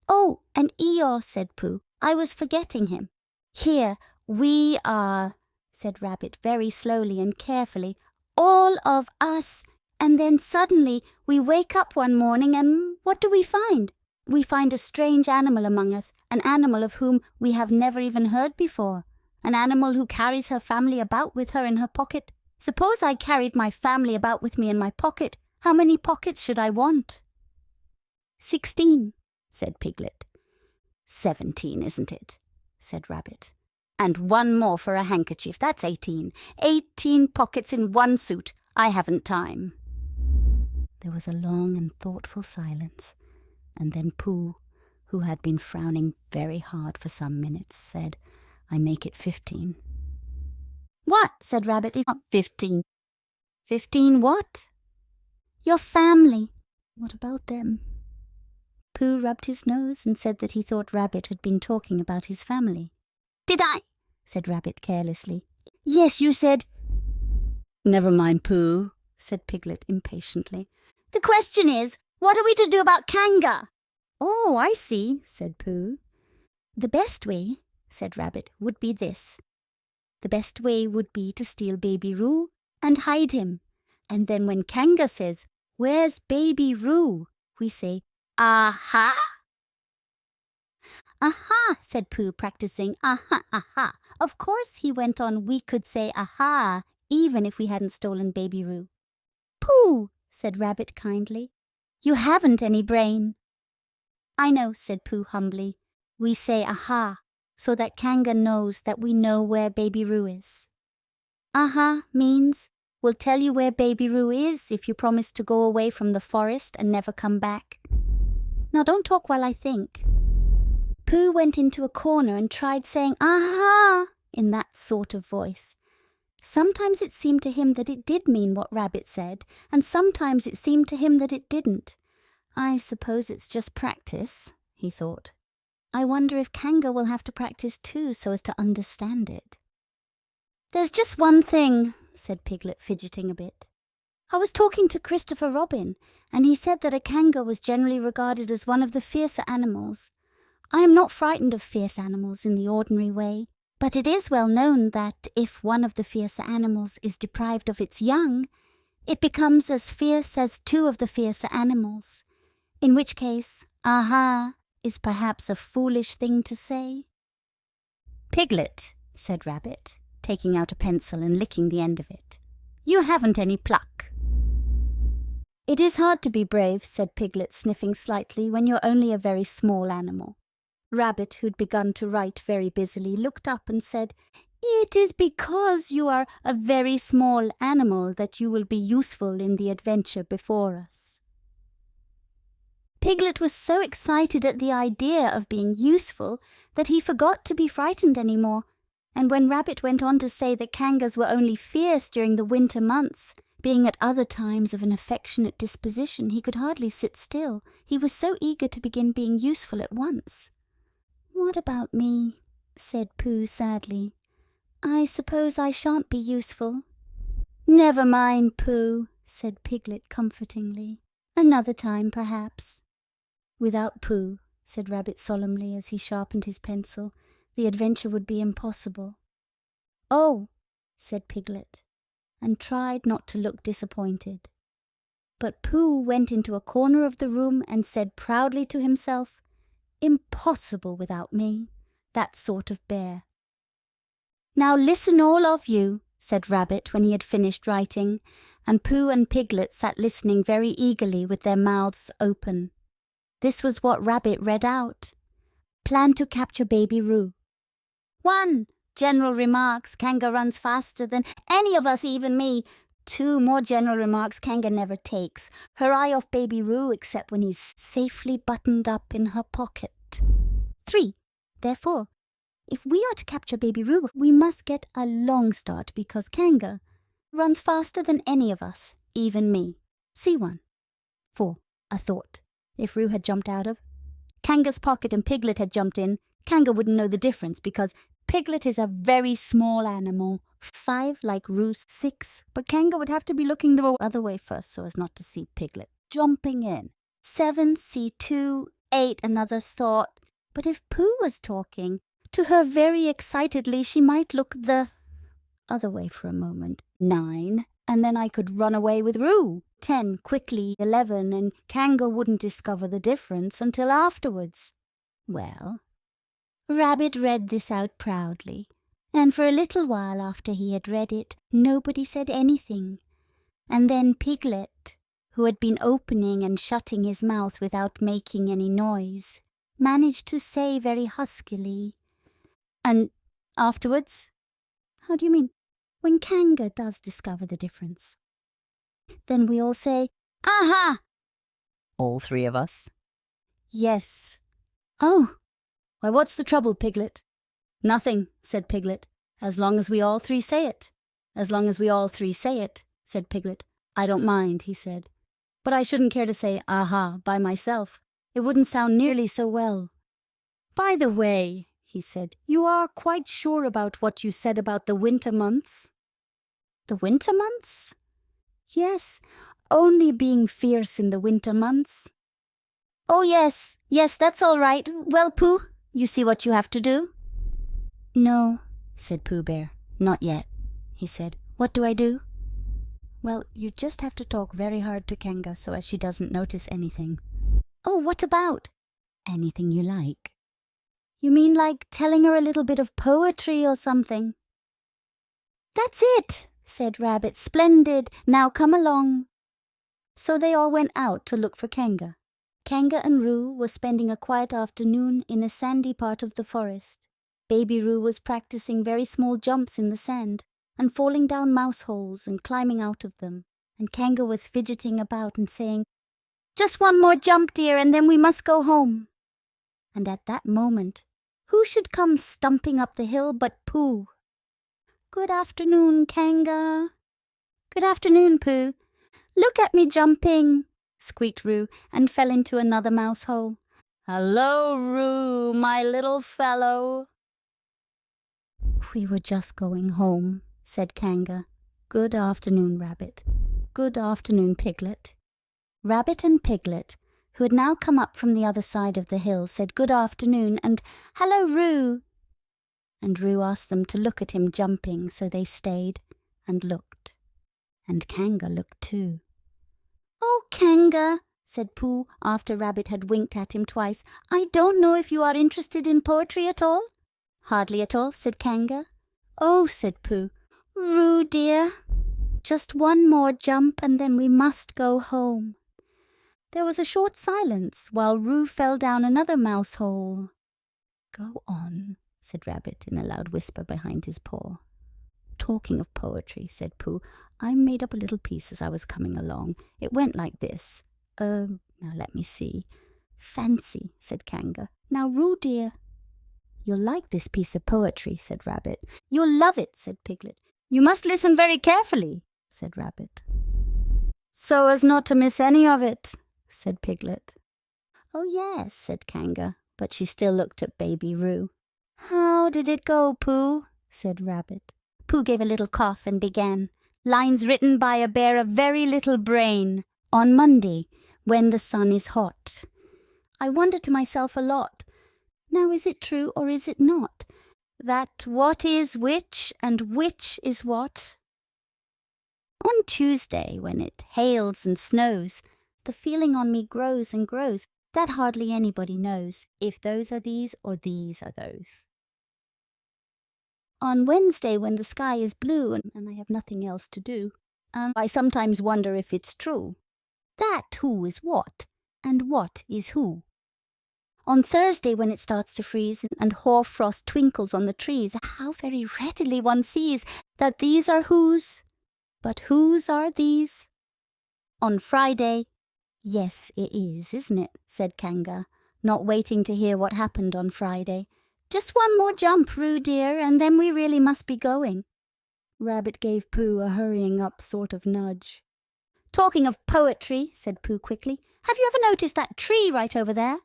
"Oh, and Eeyore," said Pooh. "I was forgetting him." "Here we are," said Rabbit very slowly and carefully, "all of us, and then suddenly we wake up one morning and what do we find? We find a strange animal among us, an animal of whom we have never even heard before, an animal who carries her family about with her in her pocket. Suppose I carried my family about with me in my pocket, how many pockets should I want?" 16, said Piglet. 17, isn't it? Said Rabbit. And one more for a handkerchief, that's 18. 18 pockets in one suit. I haven't time. There was a long and thoughtful silence, and then Pooh, who had been frowning very hard for some minutes, said, "I make it 15. "What?" said Rabbit. "It's not 15. 15 what?" "Your family." "What about them?" Pooh rubbed his nose and said that he thought Rabbit had been talking about his family. "Did I?" said Rabbit carelessly. "Yes, you said—" "Never mind, Pooh," said Piglet impatiently. "The question is, what are we to do about Kanga?" "Oh, I see," said Pooh. "The best way," said Rabbit, "would be this. The best way would be to steal Baby Roo and hide him. And then when Kanga says, 'Where's Baby Roo?' we say, 'Aha!'" "Aha!" said Pooh, practicing. "Aha, aha. Of course," he went on, "we could say aha, even if we hadn't stolen Baby Roo." "Pooh," said Rabbit kindly, "you haven't any brain." "I know," said Pooh humbly. "We say aha, so that Kanga knows that we know where Baby Roo is. Aha means, We'll tell you where Baby Roo is if you promise to go away from the forest and never come back. Now don't talk while I think." Pooh went into a corner and tried saying "Aha!" in that sort of voice. Sometimes it seemed to him that it did mean what Rabbit said, and sometimes it seemed to him that it didn't. "I suppose it's just practice," he thought. "I wonder if Kanga will have to practice too so as to understand it." "There's just one thing," said Piglet, fidgeting a bit. "I was talking to Christopher Robin, and he said that a Kanga was generally regarded as one of the fiercer animals. I am not frightened of fierce animals in the ordinary way, but it is well known that if one of the fiercer animals is deprived of its young, it becomes as fierce as two of the fiercer animals, in which case, aha, is perhaps a foolish thing to say." "Piglet," said Rabbit, taking out a pencil and licking the end of it, "you haven't any pluck." "It is hard to be brave," said Piglet, sniffing slightly, "when you're only a very small animal." Rabbit, who'd begun to write very busily, looked up and said, "It is because you are a very small animal that you will be useful in the adventure before us." Piglet was so excited at the idea of being useful that he forgot to be frightened any more, and when Rabbit went on to say that Kangas were only fierce during the winter months, being at other times of an affectionate disposition, he could hardly sit still. He was so eager to begin being useful at once. "What about me?" said Pooh sadly. "I suppose I shan't be useful." "Never mind, Pooh," said Piglet comfortingly. "Another time, perhaps." "Without Pooh," said Rabbit solemnly as he sharpened his pencil, "the adventure would be impossible." "Oh," said Piglet, and tried not to look disappointed. But Pooh went into a corner of the room and said proudly to himself, "Impossible without me, that sort of bear." "Now listen all of you," said Rabbit when he had finished writing, and Pooh and Piglet sat listening very eagerly with their mouths open. This was what Rabbit read out. "Plan to capture Baby Roo. 1. General remarks, Kanga runs faster than any of us, even me. 2 more general remarks Kanga never takes. Her eye off Baby Roo except when he's safely buttoned up in her pocket. 3. Therefore, if we are to capture Baby Roo, we must get a long start because Kanga runs faster than any of us, even me. C1. 4. A thought. If Roo had jumped out of Kanga's pocket and Piglet had jumped in, Kanga wouldn't know the difference because Piglet is a very small animal. 5, like Roo. 6, but Kanga would have to be looking the other way first so as not to see Piglet jumping in. 7, C2. 8, another thought. But if Pooh was talking to her very excitedly, she might look the other way for a moment. 9, and then I could run away with Roo. 10, quickly. 11, and Kanga wouldn't discover the difference until afterwards. Well, Rabbit read this out proudly, and for a little while after he had read it, nobody said anything. And then Piglet, who had been opening and shutting his mouth without making any noise, managed to say very huskily, "And afterwards?" "How do you mean?" "When Kanga does discover the difference." "Then we all say, 'Aha!'" All 3 of us. "Yes." "Oh, why what's the trouble, Piglet?" "Nothing," said Piglet, "as long as we all 3 say it." "As long as we all 3 say it," said Piglet. "I don't mind," he said. "But I shouldn't care to say 'aha' by myself. It wouldn't sound nearly so well." "By the way," he said, "you are quite sure about what you said about the winter months?" "The winter months?" "Yes, only being fierce in the winter months." "Oh, yes, that's all right. Well, Pooh, you see what you have to do?" "No," said Pooh Bear. "Not yet," he said. "What do I do?" "Well, you just have to talk very hard to Kanga so as she doesn't notice anything." "Oh, what about?" "Anything you like." "You mean like telling her a little bit of poetry or something?" "That's it," said Rabbit. "Splendid. Now come along." So they all went out to look for Kanga. Kanga and Roo were spending a quiet afternoon in a sandy part of the forest. Baby Roo was practicing very small jumps in the sand. and falling down mouse holes and climbing out of them, and Kanga was fidgeting about and saying, "Just one more jump, dear, and then we must go home." And at that moment, who should come stumping up the hill but Pooh? "Good afternoon, Kanga." "Good afternoon, Pooh." "Look at me jumping," squeaked Roo, and fell into another mouse hole. "Hello, Roo, my little fellow." "We were just going home," said Kanga. "Good afternoon, Rabbit. Good afternoon, Piglet." Rabbit and Piglet, who had now come up from the other side of the hill, said good afternoon and "Hello, Roo." And Roo asked them to look at him jumping, so they stayed and looked. And Kanga looked too. "Oh, Kanga," said Pooh, after Rabbit had winked at him twice, "I don't know if you are interested in poetry at all." "Hardly at all," said Kanga. "Oh," said Pooh. "Roo, dear, just one more jump and then we must go home." There was a short silence while Roo fell down another mouse hole. "Go on," said Rabbit in a loud whisper behind his paw. "Talking of poetry," said Pooh, "I made up a little piece as I was coming along. It went like this. Now let me see. Fancy," said Kanga. "Now, Roo, dear." "You'll like this piece of poetry," said Rabbit. "You'll love it," said Piglet. "You must listen very carefully," said Rabbit. "So as not to miss any of it," said Piglet. "Oh, yes," said Kanga, but she still looked at baby Roo. "How did it go, Pooh?" said Rabbit. Pooh gave a little cough and began. "Lines written by a bear of very little brain. On Monday, when the sun is hot. I wonder to myself a lot. Now is it true or is it not, that what is which and which is what? On Tuesday, when it hails and snows, the feeling on me grows and grows, that hardly anybody knows if those are these or these are those. On Wednesday, when the sky is blue and I have nothing else to do, I sometimes wonder if it's true, that who is what and what is who. On Thursday, when it starts to freeze and hoar-frost twinkles on the trees, how very readily one sees that these are whose, but whose are these. On Friday, yes, it is, isn't it?" said Kanga, not waiting to hear what happened on Friday. "Just one more jump, Roo dear, and then we really must be going." Rabbit gave Pooh a hurrying up sort of nudge. "Talking of poetry," said Pooh quickly, "have you ever noticed that tree right over there?"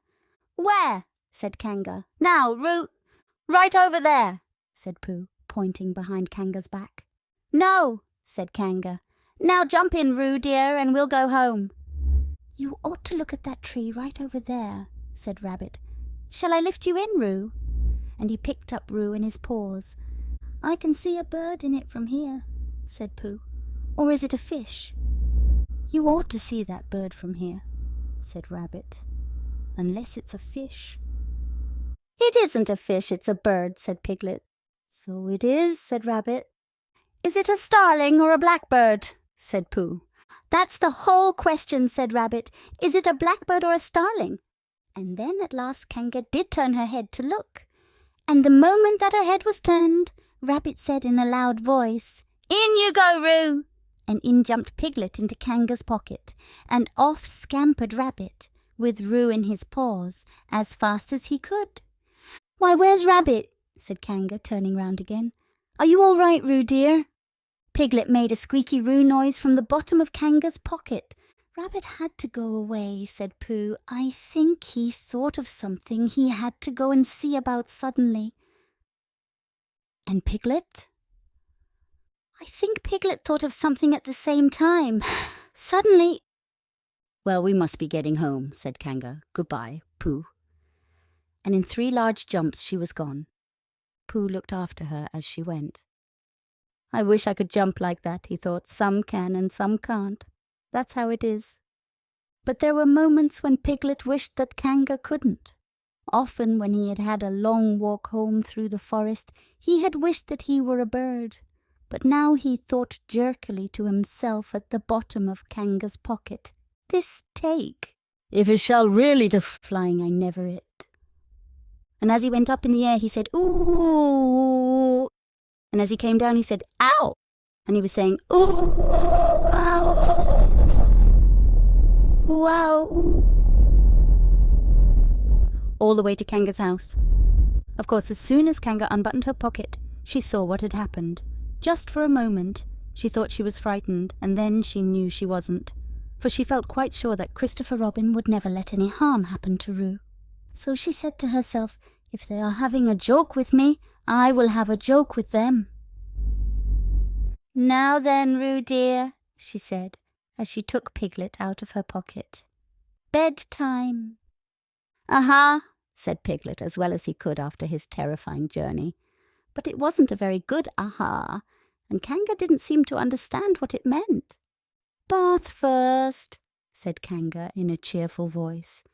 "Where?" said Kanga. "Now, Roo." "Right over there," said Pooh, pointing behind Kanga's back. "No," said Kanga. "Now jump in, Roo dear, and we'll go home." "You ought to look at that tree right over there," said Rabbit. "Shall I lift you in, Roo?" And he picked up Roo in his paws. "I can see a bird in it from here," said Pooh. "Or is it a fish?" "You ought to see that bird from here," said Rabbit. "Unless it's a fish." "It isn't a fish, it's a bird," said Piglet. "So it is," said Rabbit. "Is it a starling or a blackbird?" said Pooh. "That's the whole question," said Rabbit. "Is it a blackbird or a starling?" And then at last Kanga did turn her head to look. And the moment that her head was turned, Rabbit said in a loud voice, "In you go, Roo!" And in jumped Piglet into Kanga's pocket, and off scampered Rabbit, with Roo in his paws, as fast as he could. "Why, where's Rabbit?" said Kanga, turning round again. "Are you all right, Roo dear?" Piglet made a squeaky Roo noise from the bottom of Kanga's pocket. "Rabbit had to go away," said Pooh. "I think he thought of something he had to go and see about suddenly." "And Piglet?" "I think Piglet thought of something at the same time. Suddenly—" "Well, we must be getting home," said Kanga. "Goodbye, Pooh." And in 3 large jumps she was gone. Pooh looked after her as she went. "I wish I could jump like that," he thought. "Some can and some can't. That's how it is." But there were moments when Piglet wished that Kanga couldn't. Often when he had had a long walk home through the forest, he had wished that he were a bird. But now he thought jerkily to himself at the bottom of Kanga's pocket, "This take, if it shall really to flying I never it." And as he went up in the air he said, "Ooh!" And as he came down he said, "Ow!" and he was saying, "Ooh, wow, wow," all the way to Kanga's house. Of course, as soon as Kanga unbuttoned her pocket, she saw what had happened. Just for a moment, she thought she was frightened, and then she knew she wasn't, for she felt quite sure that Christopher Robin would never let any harm happen to Roo. So she said to herself, "If they are having a joke with me, I will have a joke with them." "Now then, Roo dear," she said, as she took Piglet out of her pocket. "Bedtime." "Aha," said Piglet as well as he could after his terrifying journey. But it wasn't a very good aha, and Kanga didn't seem to understand what it meant. "Bath first," said Kanga in a cheerful voice.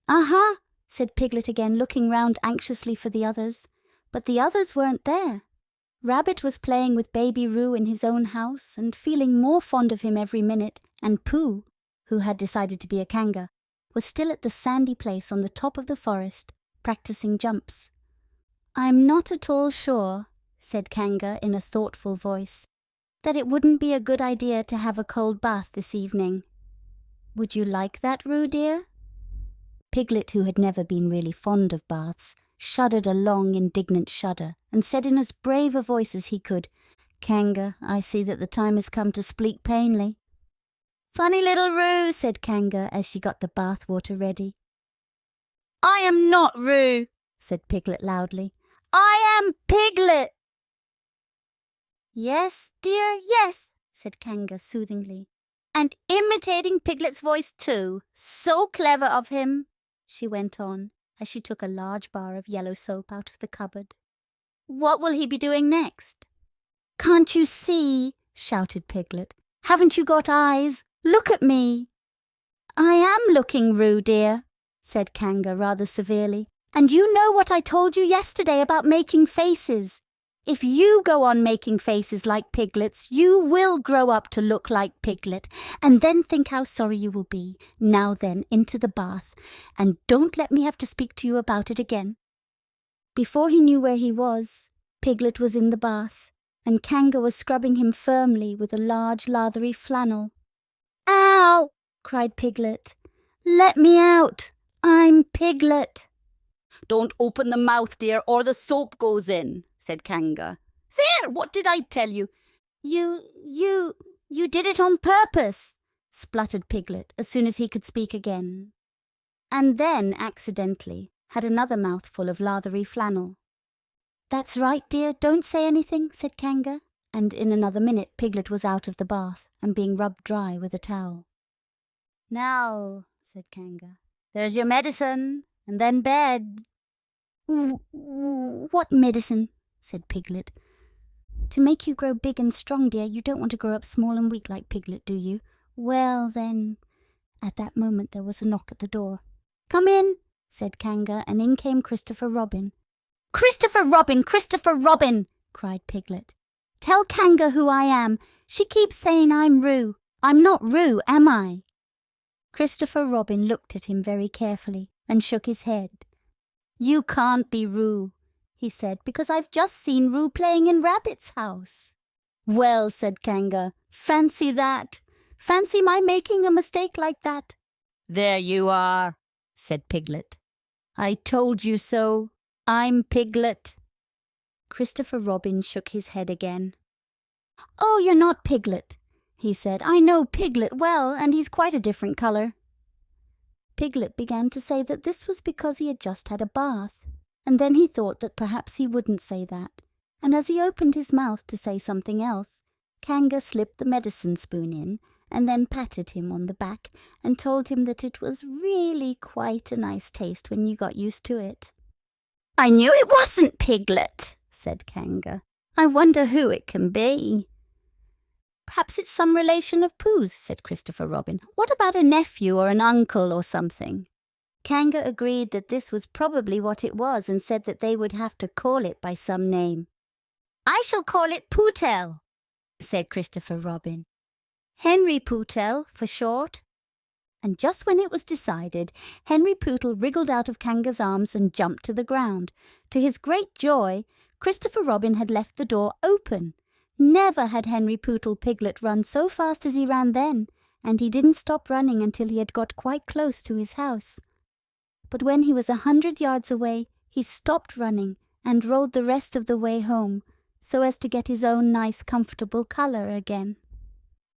"Aha," said Piglet again, looking round anxiously for the others. But the others weren't there. Rabbit was playing with baby Roo in his own house and feeling more fond of him every minute, and Pooh, who had decided to be a Kanga, was still at the sandy place on the top of the forest, practicing jumps. "I'm not at all sure," said Kanga in a thoughtful voice, "that it wouldn't be a good idea to have a cold bath this evening. Would you like that, Roo dear?" Piglet, who had never been really fond of baths, shuddered a long, indignant shudder, and said in as brave a voice as he could, "Kanga, I see that the time has come to speak plainly." "Funny little Roo," said Kanga as she got the bath water ready. "I am not Roo," said Piglet loudly. "I am Piglet." "Yes, dear, yes," said Kanga soothingly. "And imitating Piglet's voice too. So clever of him," she went on, as she took a large bar of yellow soap out of the cupboard. "What will he be doing next?" "Can't you see?" shouted Piglet. "Haven't you got eyes? Look at me." "I am looking, Roo dear," said Kanga rather severely. "And you know what I told you yesterday about making faces. If you go on making faces like Piglet's, you will grow up to look like Piglet, and then think how sorry you will be. Now then, into the bath, and don't let me have to speak to you about it again." Before he knew where he was, Piglet was in the bath, and Kanga was scrubbing him firmly with a large lathery flannel. "Ow!" cried Piglet. "Let me out! I'm Piglet." "Don't open the mouth, dear, or the soap goes in," said Kanga. "There! What did I tell you? You did it on purpose," spluttered Piglet as soon as he could speak again, and then accidentally had another mouthful of lathery flannel. "That's right, dear, don't say anything," said Kanga, and in another minute Piglet was out of the bath and being rubbed dry with a towel. "Now," said Kanga, "there's your medicine, and then bed." "What medicine?" said Piglet. "To make you grow big and strong, dear. You don't want to grow up small and weak like Piglet, do you? Well, then—" At that moment there was a knock at the door. "Come in," said Kanga, and in came Christopher Robin. "Christopher Robin! Christopher Robin!" cried Piglet. "Tell Kanga who I am. She keeps saying I'm Roo. I'm not Roo, am I?" Christopher Robin looked at him very carefully and shook his head. "You can't be Roo," he said, "because I've just seen Roo playing in Rabbit's house." "Well," said Kanga, "fancy that. Fancy my making a mistake like that." "There you are," said Piglet. "I told you so. I'm Piglet." Christopher Robin shook his head again. "Oh, you're not Piglet," he said. "I know Piglet well, and he's quite a different colour." Piglet began to say that this was because he had just had a bath, and then he thought that perhaps he wouldn't say that, and as he opened his mouth to say something else, Kanga slipped the medicine spoon in, and then patted him on the back and told him that it was really quite a nice taste when you got used to it. "I knew it wasn't Piglet," said Kanga. "I wonder who it can be." "Perhaps it's some relation of Pooh's," said Christopher Robin. "What about a nephew or an uncle or something?" Kanga agreed that this was probably what it was and said that they would have to call it by some name. "I shall call it Poohtel," said Christopher Robin. "Henry Poohtel for short." And just when it was decided, Henry Pootle wriggled out of Kanga's arms and jumped to the ground. To his great joy, Christopher Robin had left the door open, Never had Henry Poodle Piglet run so fast as he ran then, and he didn't stop running until he had got quite close to his house. But when he was 100 yards away, he stopped running and rode the rest of the way home, so as to get his own nice comfortable colour again.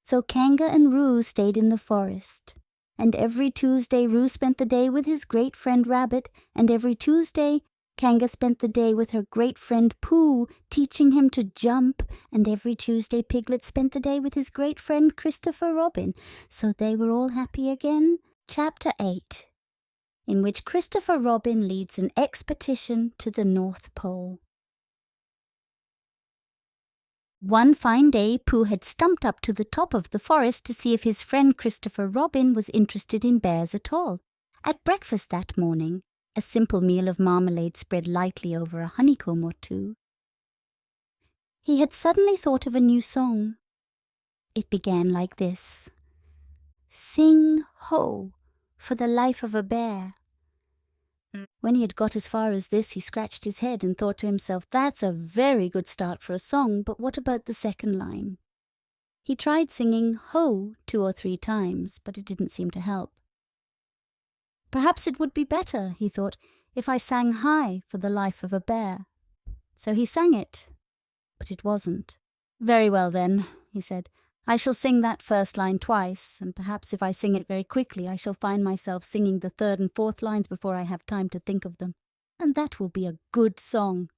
So Kanga and Roo stayed in the forest, and every Tuesday Roo spent the day with his great friend Rabbit, and every Tuesday Kanga spent the day with her great friend Pooh, teaching him to jump, and every Tuesday Piglet spent the day with his great friend Christopher Robin, so they were all happy again. Chapter 8, in which Christopher Robin leads an expedition to the North Pole. One fine day, Pooh had stumped up to the top of the forest to see if his friend Christopher Robin was interested in bears at all. At breakfast that morning, a simple meal of marmalade spread lightly over a honeycomb or two, he had suddenly thought of a new song. It began like this: "Sing ho, for the life of a bear." When he had got as far as this, he scratched his head and thought to himself, "That's a very good start for a song, but what about the second line?" He tried singing ho 2 or 3 times, but it didn't seem to help. Perhaps it would be better, he thought, if I sang high for the life of a bear. So he sang it, but it wasn't. "Very well then," he said. "I shall sing that first line twice, and perhaps if I sing it very quickly I shall find myself singing the 3rd and 4th lines before I have time to think of them, and that will be a good song.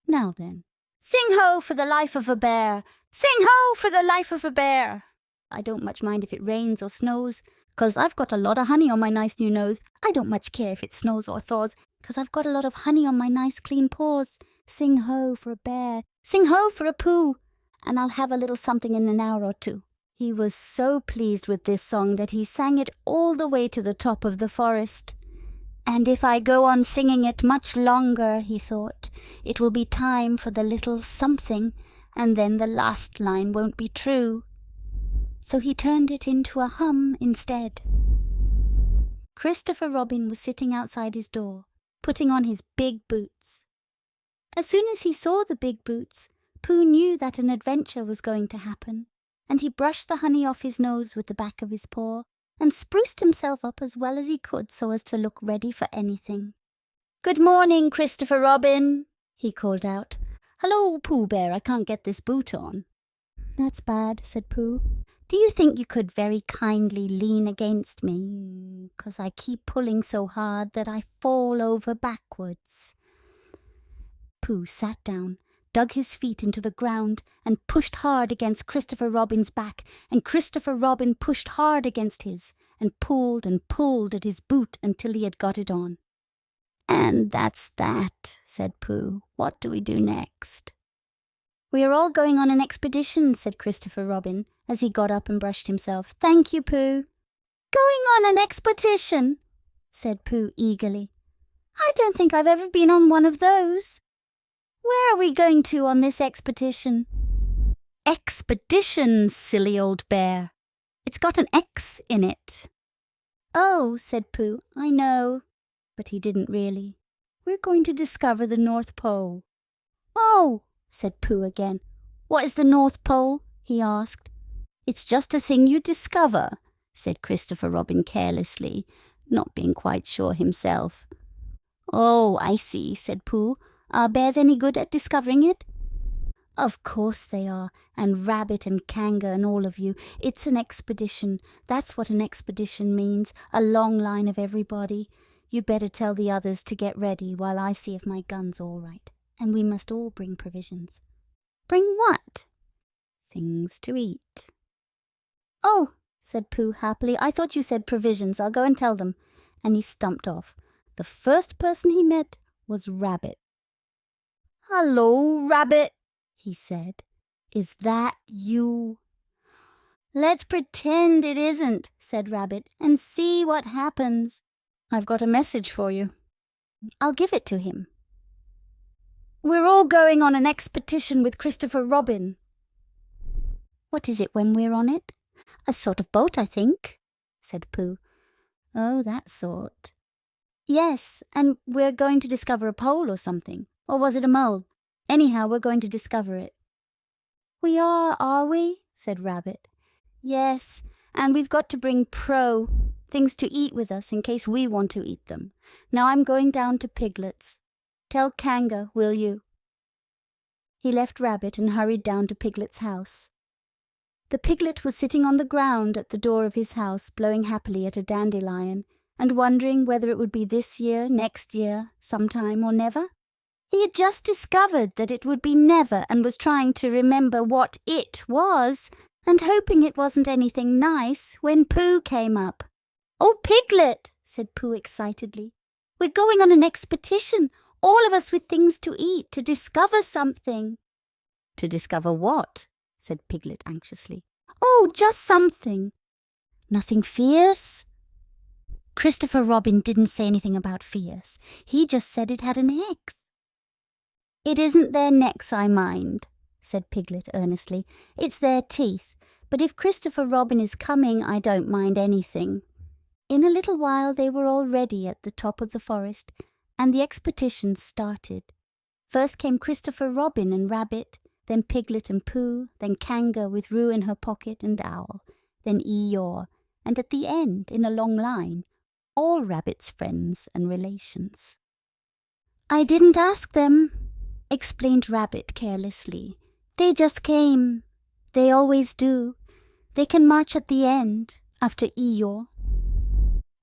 Now then, sing ho for the life of a bear! Sing ho for the life of a bear! I don't much mind if it rains or snows, 'cause I've got a lot of honey on my nice new nose. I don't much care if it snows or thaws, 'cause I've got a lot of honey on my nice clean paws. Sing ho for a bear! Sing ho for a Pooh! And I'll have a little something in an hour or two." He was so pleased with this song that he sang it all the way to the top of the forest. "And if I go on singing it much longer," he thought, "it will be time for the little something, and then the last line won't be true." So he turned it into a hum instead. Christopher Robin was sitting outside his door, putting on his big boots. As soon as he saw the big boots, Pooh knew that an adventure was going to happen, and he brushed the honey off his nose with the back of his paw, and spruced himself up as well as he could so as to look ready for anything. "Good morning, Christopher Robin," he called out. "Hello, Pooh Bear, I can't get this boot on." "That's bad," said Pooh. "Do you think you could very kindly lean against me, 'cause I keep pulling so hard that I fall over backwards?" Pooh sat down, dug his feet into the ground, and pushed hard against Christopher Robin's back, and Christopher Robin pushed hard against his, and pulled at his boot until he had got it on. "And that's that," said Pooh. "What do we do next?" "We are all going on an expedition," said Christopher Robin, as he got up and brushed himself. "Thank you, Pooh." "Going on an expedition?" said Pooh eagerly. "I don't think I've ever been on one of those. Where are we going to on this expedition?" "Expedition, silly old bear. It's got an X in it." "Oh," said Pooh, "I know." But he didn't really. "We're going to discover the North Pole." "Oh," said Pooh again. "What is the North Pole?" he asked. "It's just a thing you discover," said Christopher Robin carelessly, not being quite sure himself. "Oh, I see," said Pooh. "Are bears any good at discovering it?" "Of course they are, and Rabbit and Kanga and all of you. It's an expedition. That's what an expedition means, a long line of everybody. You'd better tell the others to get ready while I see if my gun's all right. And we must all bring provisions." "Bring what?" "Things to eat." "Oh," said Pooh happily, "I thought you said provisions. I'll go and tell them." And he stumped off. The first person he met was Rabbit. "Hello, Rabbit," he said. "Is that you?" "Let's pretend it isn't," said Rabbit, "and see what happens." "I've got a message for you." "I'll give it to him." "We're all going on an expedition with Christopher Robin." "What is it when we're on it?" "A sort of boat, I think," said Pooh. "Oh, that sort." "Yes, and we're going to discover a pole or something. Or was it a mole? Anyhow, we're going to discover it." "We are we?" said Rabbit. "Yes, and we've got to bring things to eat with us in case we want to eat them. Now I'm going down to Piglet's. Tell Kanga, will you?" He left Rabbit and hurried down to Piglet's house. The Piglet was sitting on the ground at the door of his house, blowing happily at a dandelion, and wondering whether it would be this year, next year, sometime or never. He had just discovered that it would be never and was trying to remember what it was, and hoping it wasn't anything nice, when Pooh came up. "Oh, Piglet," said Pooh excitedly. "We're going on an expedition, all of us with things to eat, to discover something." "To discover what?" said Piglet anxiously. "Oh, just something." "Nothing fierce?" Christopher Robin didn't say anything about fierce. He just said it had an X. "It isn't their necks I mind," said Piglet earnestly. "It's their teeth. But if Christopher Robin is coming, I don't mind anything." In a little while they were all ready at the top of the forest, and the expedition started. First came Christopher Robin and Rabbit, then Piglet and Pooh, then Kanga with Roo in her pocket and Owl, then Eeyore, and at the end, in a long line, all Rabbit's friends and relations. "I didn't ask them," explained Rabbit carelessly. "They just came. They always do. They can march at the end, after Eeyore."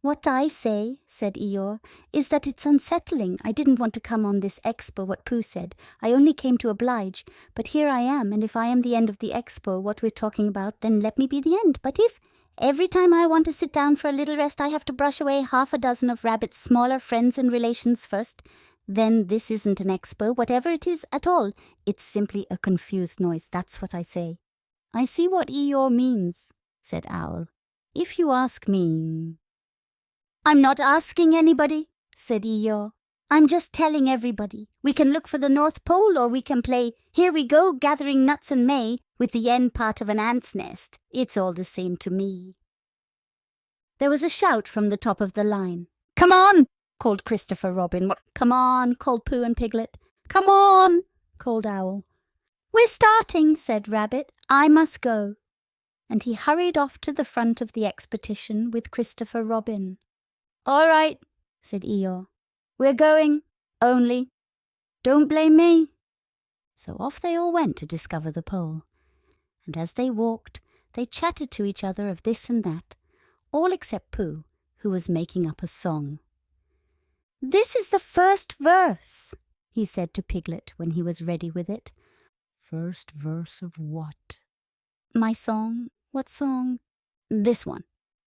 "What I say," said Eeyore, "is that it's unsettling. I didn't want to come on this expo, what Pooh said. I only came to oblige. But here I am, and if I am the end of the expo, what we're talking about, then let me be the end. But if every time I want to sit down for a little rest, I have to brush away half a dozen of Rabbit's smaller friends and relations first, then this isn't an expo, whatever it is at all. It's simply a confused noise, that's what I say." "I see what Eeyore means," said Owl. "If you ask me—" "I'm not asking anybody," said Eeyore. "I'm just telling everybody. We can look for the North Pole, or we can play Here We Go Gathering Nuts in May with the end part of an ant's nest. It's all the same to me." There was a shout from the top of the line. "Come on!" called Christopher Robin. "Come on!" called Pooh and Piglet. "Come on!" called Owl. "We're starting," said Rabbit. "I must go." And he hurried off to the front of the expedition with Christopher Robin. "All right," said Eeyore. "We're going, only don't blame me." So off they all went to discover the pole. And as they walked, they chatted to each other of this and that, all except Pooh, who was making up a song. "This is the first verse," he said to Piglet when he was ready with it. "First verse of what?" "My song." "What song?" "This one."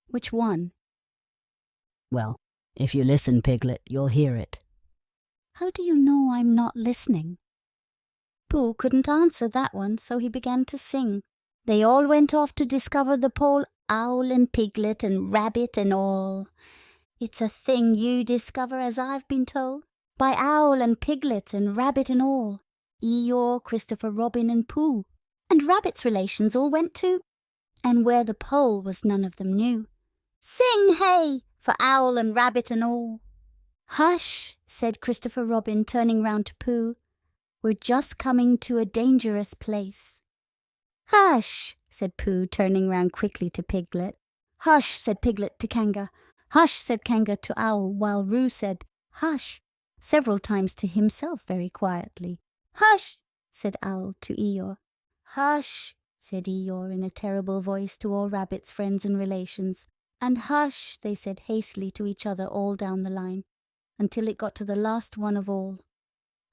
"Which one?" "Well, if you listen, Piglet, you'll hear it." "How do you know I'm not listening?" Pooh couldn't answer that one, so he began to sing. They all went off to discover the pole, Owl and Piglet and Rabbit and all. It's a thing you discover, as I've been told, by Owl and Piglet and Rabbit and all. Eeyore, Christopher Robin and Pooh, and Rabbit's relations all went too. And where the pole was none of them knew. Sing hey for Owl and Rabbit and all. "Hush," said Christopher Robin, turning round to Pooh. "We're just coming to a dangerous place." "Hush," said Pooh, turning round quickly to Piglet. "Hush," said Piglet to Kanga. "Hush," said Kanga to Owl, while Roo said, "Hush," several times to himself very quietly. "Hush," said Owl to Eeyore. "Hush," said Eeyore in a terrible voice to all Rabbit's friends and relations. And "hush," they said hastily to each other all down the line, until it got to the last one of all.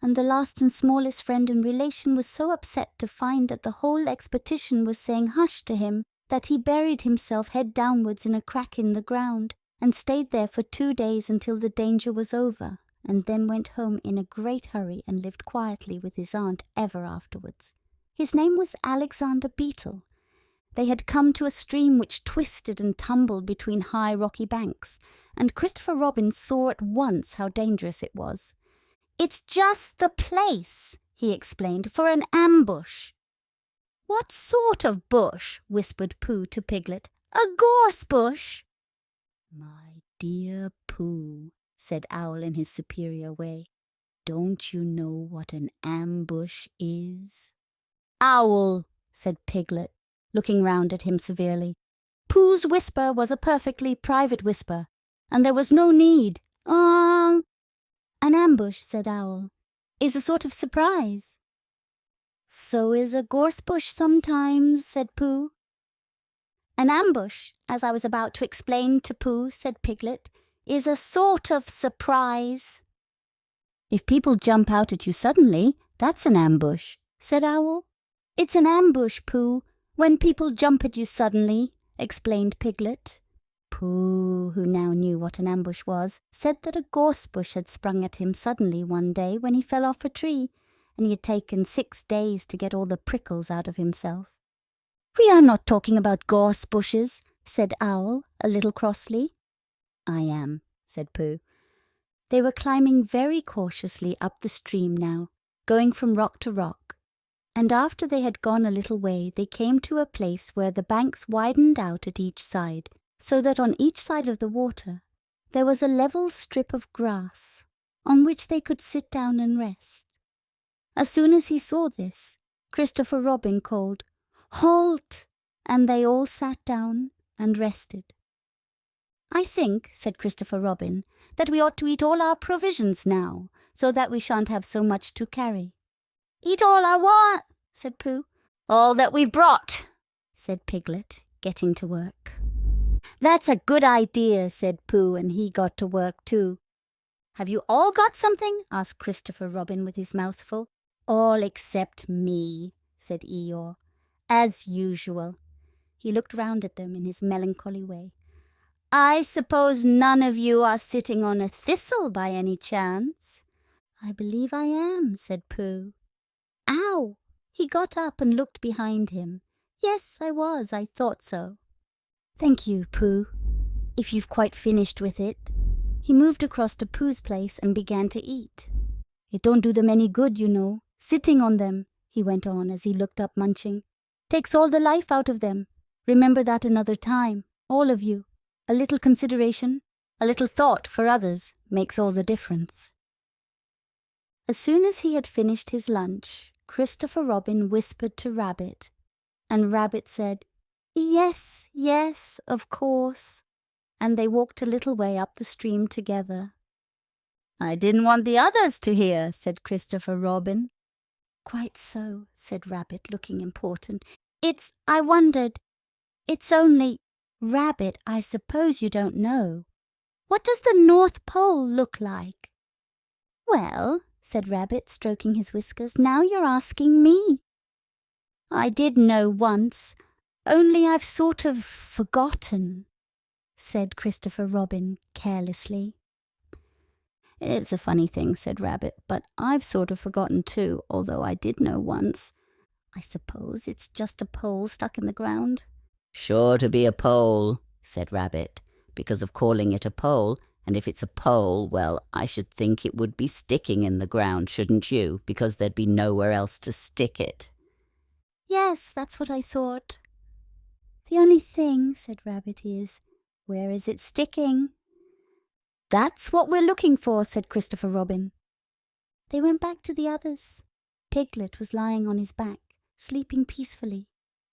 And the last and smallest friend and relation was so upset to find that the whole expedition was saying hush to him, that he buried himself head downwards in a crack in the ground, and stayed there for 2 days until the danger was over, and then went home in a great hurry and lived quietly with his aunt ever afterwards. His name was Alexander Beetle. They had come to a stream which twisted and tumbled between high rocky banks, and Christopher Robin saw at once how dangerous it was. "It's just the place," he explained, "for an ambush." "What sort of bush?" whispered Pooh to Piglet. "A gorse bush." "My dear Pooh," said Owl in his superior way, "don't you know what an ambush is?" "Owl," said Piglet, looking round at him severely. Pooh's whisper was a perfectly private whisper, and there was no need. An ambush, said Owl, is a sort of surprise. So is a gorse bush sometimes, said Pooh. An ambush, as I was about to explain to Pooh, said Piglet, is a sort of surprise. If people jump out at you suddenly, that's an ambush, said Owl. It's an ambush, Pooh, when people jump at you suddenly, explained Piglet. Pooh, who now knew what an ambush was, said that a gorse bush had sprung at him suddenly one day when he fell off a tree, and he had taken 6 days to get all the prickles out of himself. We are not talking about gorse bushes, said Owl, a little crossly. I am, said Pooh. They were climbing very cautiously up the stream now, going from rock to rock, and after they had gone a little way they came to a place where the banks widened out at each side, so that on each side of the water there was a level strip of grass on which they could sit down and rest. As soon as he saw this, Christopher Robin called, "Halt!" and they all sat down and rested. I think, said Christopher Robin, that we ought to eat all our provisions now, so that we shan't have so much to carry. Eat all I want, said Pooh. All that we've brought, said Piglet, getting to work. That's a good idea, said Pooh, and he got to work too. Have you all got something? Asked Christopher Robin with his mouth full. All except me, said Eeyore, as usual. He looked round at them in his melancholy way. I suppose none of you are sitting on a thistle by any chance? I believe I am, said Pooh. Ow! He got up and looked behind him. Yes, I was. I thought so. Thank you, Pooh, if you've quite finished with it. He moved across to Pooh's place and began to eat. It don't do them any good, you know, sitting on them, he went on as he looked up munching. Takes all the life out of them. Remember that another time, all of you. A little consideration, a little thought for others makes all the difference. As soon as he had finished his lunch, Christopher Robin whispered to Rabbit, and Rabbit said, Yes, yes, of course, and they walked a little way up the stream together. I didn't want the others to hear, said Christopher Robin. Quite so, said Rabbit, looking important. I wondered, it's only... Rabbit, I suppose you don't know. What does the North Pole look like? Well, said Rabbit, stroking his whiskers, now you're asking me. I did know once, only I've sort of forgotten, said Christopher Robin carelessly. It's a funny thing, said Rabbit, but I've sort of forgotten too, although I did know once. I suppose it's just a pole stuck in the ground. Sure to be a pole, said Rabbit, because of calling it a pole, and if it's a pole, well, I should think it would be sticking in the ground, shouldn't you, because there'd be nowhere else to stick it. Yes, that's what I thought. The only thing, said Rabbit, is, where is it sticking? That's what we're looking for, said Christopher Robin. They went back to the others. Piglet was lying on his back, sleeping peacefully.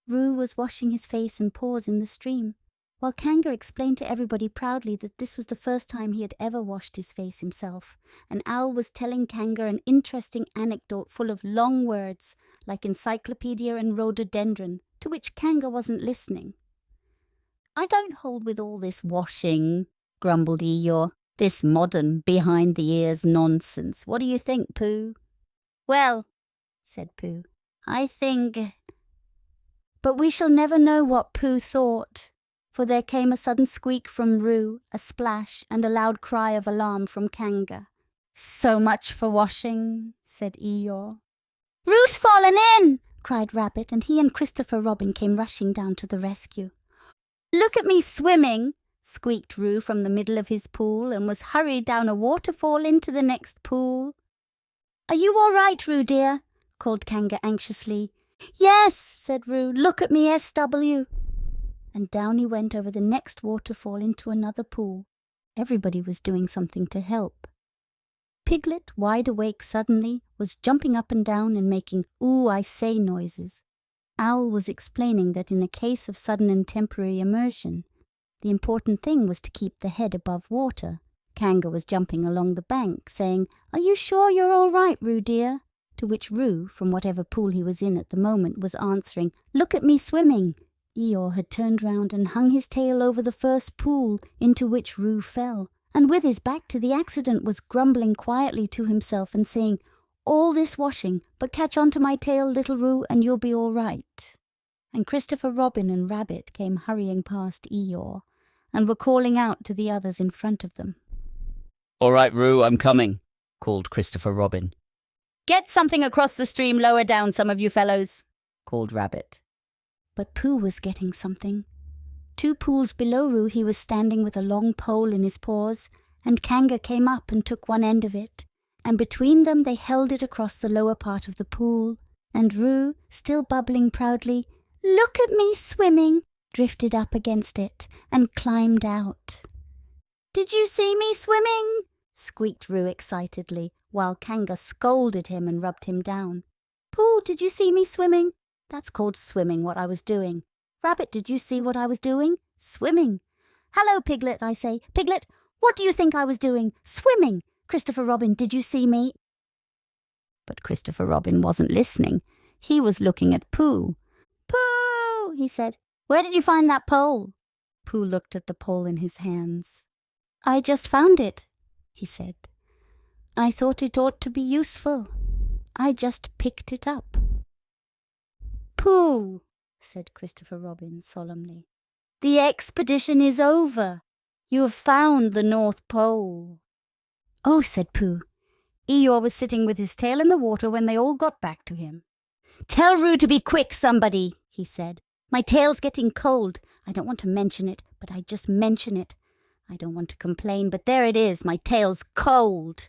Roo was washing his face and paws in the stream, while Kanga explained to everybody proudly that this was the first time he had ever washed his face himself, and Owl was telling Kanga an interesting anecdote full of long words, like encyclopedia and rhododendron, to which Kanga wasn't listening. I don't hold with all this washing, grumbled Eeyore, this modern, behind-the-ears nonsense. What do you think, Pooh? Well, said Pooh, I think... But we shall never know what Pooh thought, for there came a sudden squeak from Roo, a splash, and a loud cry of alarm from Kanga. So much for washing, said Eeyore. Roo's fallen in, cried Rabbit, and he and Christopher Robin came rushing down to the rescue. Look at me swimming, squeaked Roo from the middle of his pool, and was hurried down a waterfall into the next pool. Are you all right, Roo dear? Called Kanga anxiously. Yes, said Roo, look at me, SW. And down he went over the next waterfall into another pool. Everybody was doing something to help. Piglet, wide awake suddenly, was jumping up and down and making ooh, I say noises. Owl was explaining that in a case of sudden and temporary immersion, the important thing was to keep the head above water. Kanga was jumping along the bank, saying, "Are you sure you're all right, Roo dear?" To which Roo, from whatever pool he was in at the moment, was answering, "Look at me swimming." Eeyore had turned round and hung his tail over the first pool into which Roo fell, and with his back to the accident was grumbling quietly to himself and saying, "All this washing, but catch on to my tail, little Roo, and you'll be all right." And Christopher Robin and Rabbit came hurrying past Eeyore and were calling out to the others in front of them. "All right, Roo, I'm coming," called Christopher Robin. "Get something across the stream lower down, some of you fellows," called Rabbit. But Pooh was getting something. 2 pools below Roo he was standing with a long pole in his paws, and Kanga came up and took one end of it, and between them they held it across the lower part of the pool, and Roo, still bubbling proudly, "Look at me swimming," drifted up against it and climbed out. "Did you see me swimming?" squeaked Roo excitedly, while Kanga scolded him and rubbed him down. "Pooh, did you see me swimming?" "That's called swimming, what I was doing." "Rabbit, did you see what I was doing?" "Swimming." "Hello, Piglet, I say. Piglet, what do you think I was doing?" "Swimming." "Christopher Robin, did you see me?" But Christopher Robin wasn't listening. He was looking at Pooh. "Pooh," he said, "where did you find that pole?" Pooh looked at the pole in his hands. "I just found it," he said. "I thought it ought to be useful. I just picked it up." "Pooh," said Christopher Robin solemnly, "the expedition is over. You have found the North Pole." "Oh," said Pooh. Eeyore was sitting with his tail in the water when they all got back to him. "Tell Roo to be quick, somebody," he said. "My tail's getting cold. I don't want to mention it, but I just mention it. I don't want to complain, but there it is. My tail's cold."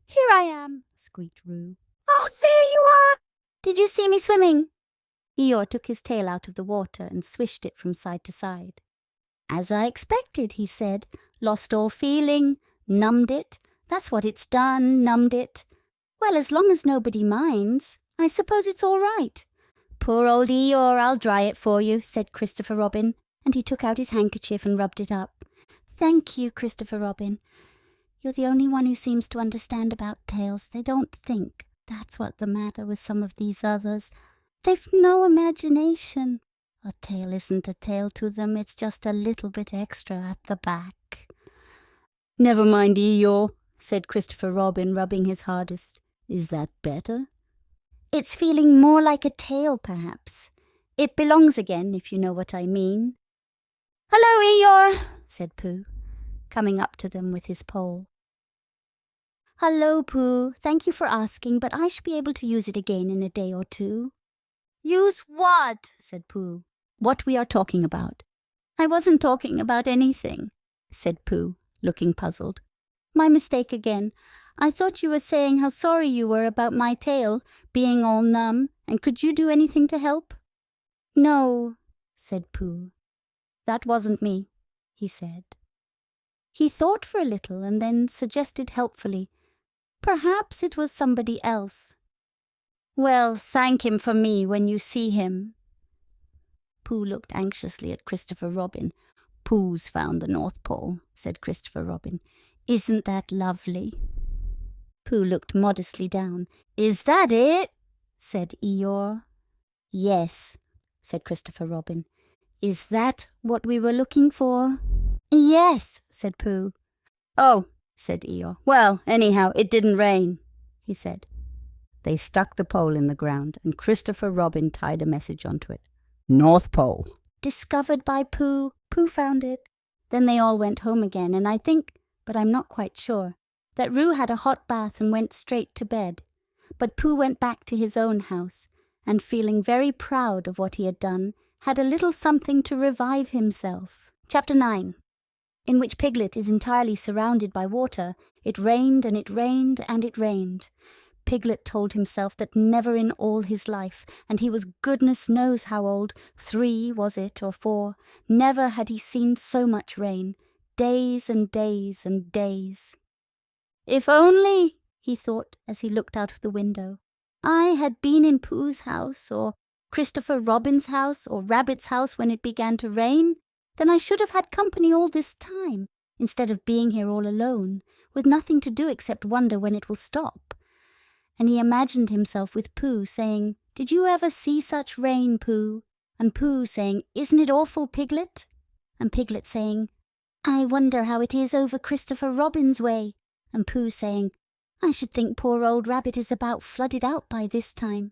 "Here I am," squeaked Roo. "Oh, there you are! Did you see me swimming?" Eeyore took his tail out of the water and swished it from side to side. "As I expected," he said. "Lost all feeling. Numbed it. That's what it's done, numbed it. Well, as long as nobody minds, I suppose it's all right." "Poor old Eeyore, I'll dry it for you," said Christopher Robin, and he took out his handkerchief and rubbed it up. "Thank you, Christopher Robin. You're the only one who seems to understand about tails. They don't think. That's what's the matter with some of these others. They've no imagination. A tail isn't a tail to them. It's just a little bit extra at the back." "Never mind, Eeyore," said Christopher Robin, rubbing his hardest. "Is that better?" "It's feeling more like a tail, perhaps. It belongs again, if you know what I mean." "Hello, Eeyore," said Pooh, coming up to them with his pole. "Hello, Pooh. Thank you for asking, but I should be able to use it again in a day or 2. "Use what?" said Pooh. "What we are talking about." "I wasn't talking about anything," said Pooh, looking puzzled. "My mistake again. I thought you were saying how sorry you were about my tail being all numb, and could you do anything to help?" "No," said Pooh. "That wasn't me," he said. He thought for a little and then suggested helpfully, "Perhaps it was somebody else." "Well, thank him for me when you see him." Pooh looked anxiously at Christopher Robin. "Pooh's found the North Pole," said Christopher Robin. "Isn't that lovely?" Pooh looked modestly down. "Is that it?" said Eeyore. "Yes," said Christopher Robin. "Is that what we were looking for?" "Yes," said Pooh. "Oh," said Eeyore. "Well, anyhow, it didn't rain," he said. They stuck the pole in the ground, and Christopher Robin tied a message onto it. "North Pole. Discovered by Pooh. Pooh found it." Then they all went home again, and I think, but I'm not quite sure, that Roo had a hot bath and went straight to bed. But Pooh went back to his own house, and feeling very proud of what he had done, had a little something to revive himself. Chapter 9, in which Piglet is entirely surrounded by water. It rained and it rained and it rained. Piglet told himself that never in all his life, and he was goodness knows how old, 3 was it, or 4, never had he seen so much rain, days and days and days. "If only," he thought as he looked out of the window, "I had been in Pooh's house, or Christopher Robin's house or Rabbit's house when it began to rain, then I should have had company all this time, instead of being here all alone, with nothing to do except wonder when it will stop. And he imagined himself with Pooh saying, "Did you ever see such rain, Pooh?" And Pooh saying, "Isn't it awful, Piglet?" And Piglet saying, "I wonder how it is over Christopher Robin's way." And Pooh saying, "I should think poor old Rabbit is about flooded out by this time."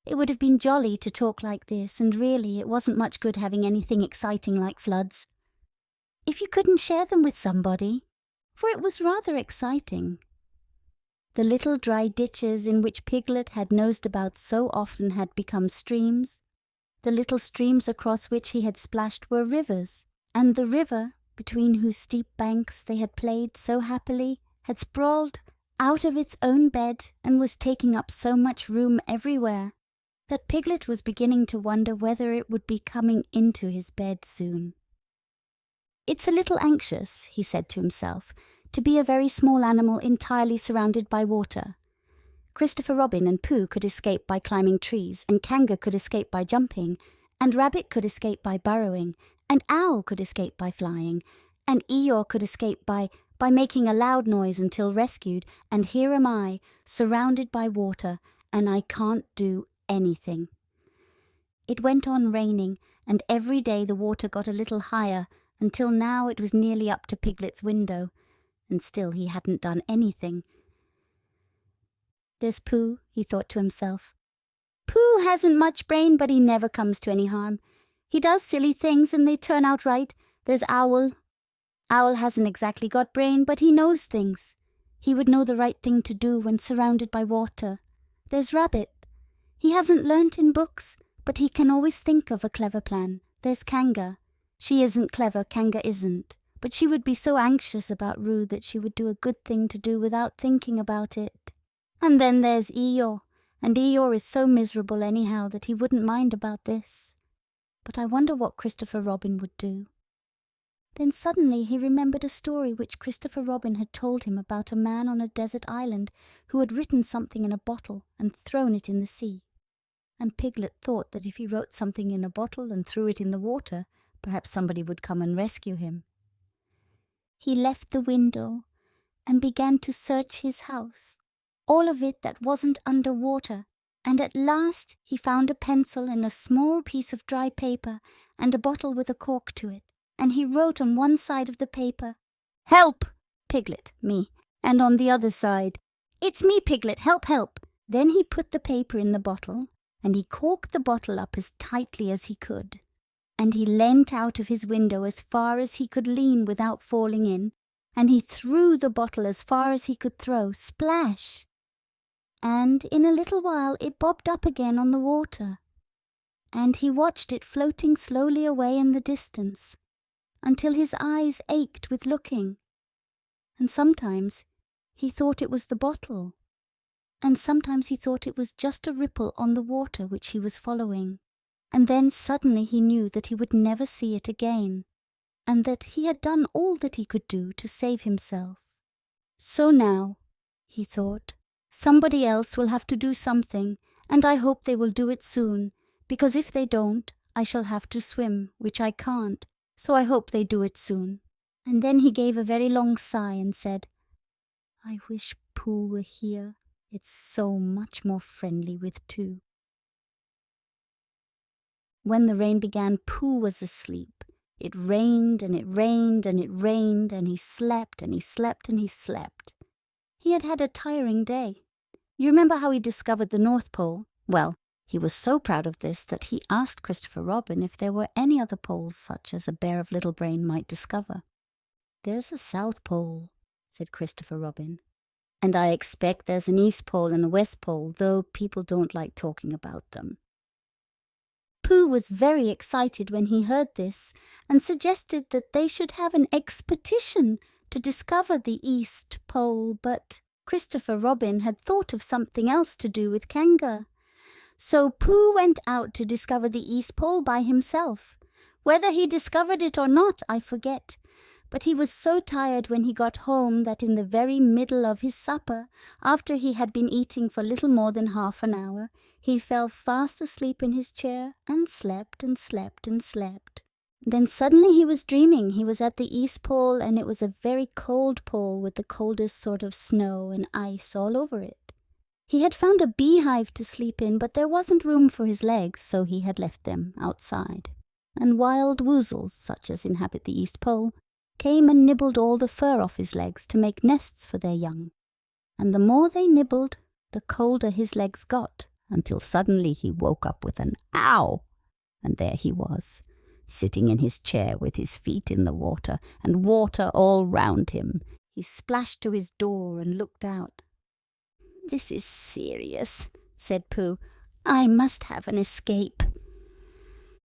It would have been jolly to talk like this, and really it wasn't much good having anything exciting like floods. If you couldn't share them with somebody, for it was rather exciting. The little dry ditches in which Piglet had nosed about so often had become streams. The little streams across which he had splashed were rivers, and the river, between whose steep banks they had played so happily, had sprawled out of its own bed and was taking up so much room everywhere that Piglet was beginning to wonder whether it would be coming into his bed soon. "It's a little anxious," he said to himself, "to be a very small animal entirely surrounded by water. Christopher Robin and Pooh could escape by climbing trees, and Kanga could escape by jumping, and Rabbit could escape by burrowing, and Owl could escape by flying, and Eeyore could escape by making a loud noise until rescued, and here am I, surrounded by water, and I can't do anything." It went on raining, and every day the water got a little higher, until now it was nearly up to Piglet's window, and still he hadn't done anything. "There's Pooh," he thought to himself. "Pooh hasn't much brain, but he never comes to any harm. He does silly things, and they turn out right. There's Owl. Owl hasn't exactly got brain, but he knows things. He would know the right thing to do when surrounded by water. There's Rabbit. He hasn't learnt in books, but he can always think of a clever plan. There's Kanga. She isn't clever, Kanga isn't, but she would be so anxious about Roo that she would do a good thing to do without thinking about it. And then there's Eeyore, and Eeyore is so miserable anyhow that he wouldn't mind about this. But I wonder what Christopher Robin would do." Then suddenly he remembered a story which Christopher Robin had told him about a man on a desert island who had written something in a bottle and thrown it in the sea. And Piglet thought that if he wrote something in a bottle and threw it in the water, perhaps somebody would come and rescue him. He left the window and began to search his house, all of it that wasn't under water, and at last he found a pencil and a small piece of dry paper and a bottle with a cork to it, and he wrote on one side of the paper, "Help! Piglet, me," and on the other side, "It's me, Piglet, help, help." Then he put the paper in the bottle, and he corked the bottle up as tightly as he could, and he leant out of his window as far as he could lean without falling in, and he threw the bottle as far as he could throw, splash! And in a little while it bobbed up again on the water, and he watched it floating slowly away in the distance, until his eyes ached with looking, and sometimes he thought it was the bottle, and sometimes he thought it was just a ripple on the water which he was following, and then suddenly he knew that he would never see it again, and that he had done all that he could do to save himself. "So now," he thought, "somebody else will have to do something, and I hope they will do it soon, because if they don't, I shall have to swim, which I can't, so I hope they do it soon." And then he gave a very long sigh and said, "I wish Pooh were here. It's so much more friendly with two." When the rain began, Pooh was asleep. It rained and it rained and it rained, and he slept and he slept and he slept. He had had a tiring day. You remember how he discovered the North Pole? Well, he was so proud of this that he asked Christopher Robin if there were any other poles such as a bear of little brain might discover. "There's a South Pole," said Christopher Robin, "and I expect there's an East Pole and a West Pole, though people don't like talking about them." Pooh was very excited when he heard this, and suggested that they should have an expedition to discover the East Pole, but Christopher Robin had thought of something else to do with Kanga. So Pooh went out to discover the East Pole by himself. Whether he discovered it or not, I forget, but he was so tired when he got home that in the very middle of his supper, after he had been eating for little more than half an hour, He fell fast asleep in his chair and slept and slept and slept. Then suddenly he was dreaming he was at the East Pole, and it was a very cold pole with the coldest sort of snow and ice all over it. He had found a beehive to sleep in, but there wasn't room for his legs, so he had left them outside. And wild woozles, such as inhabit the East Pole, came and nibbled all the fur off his legs to make nests for their young. And the more they nibbled, the colder his legs got, until suddenly he woke up with an ow! And there he was, sitting in his chair with his feet in the water, and water all round him. He splashed to his door and looked out. "This is serious," said Pooh. "I must have an escape."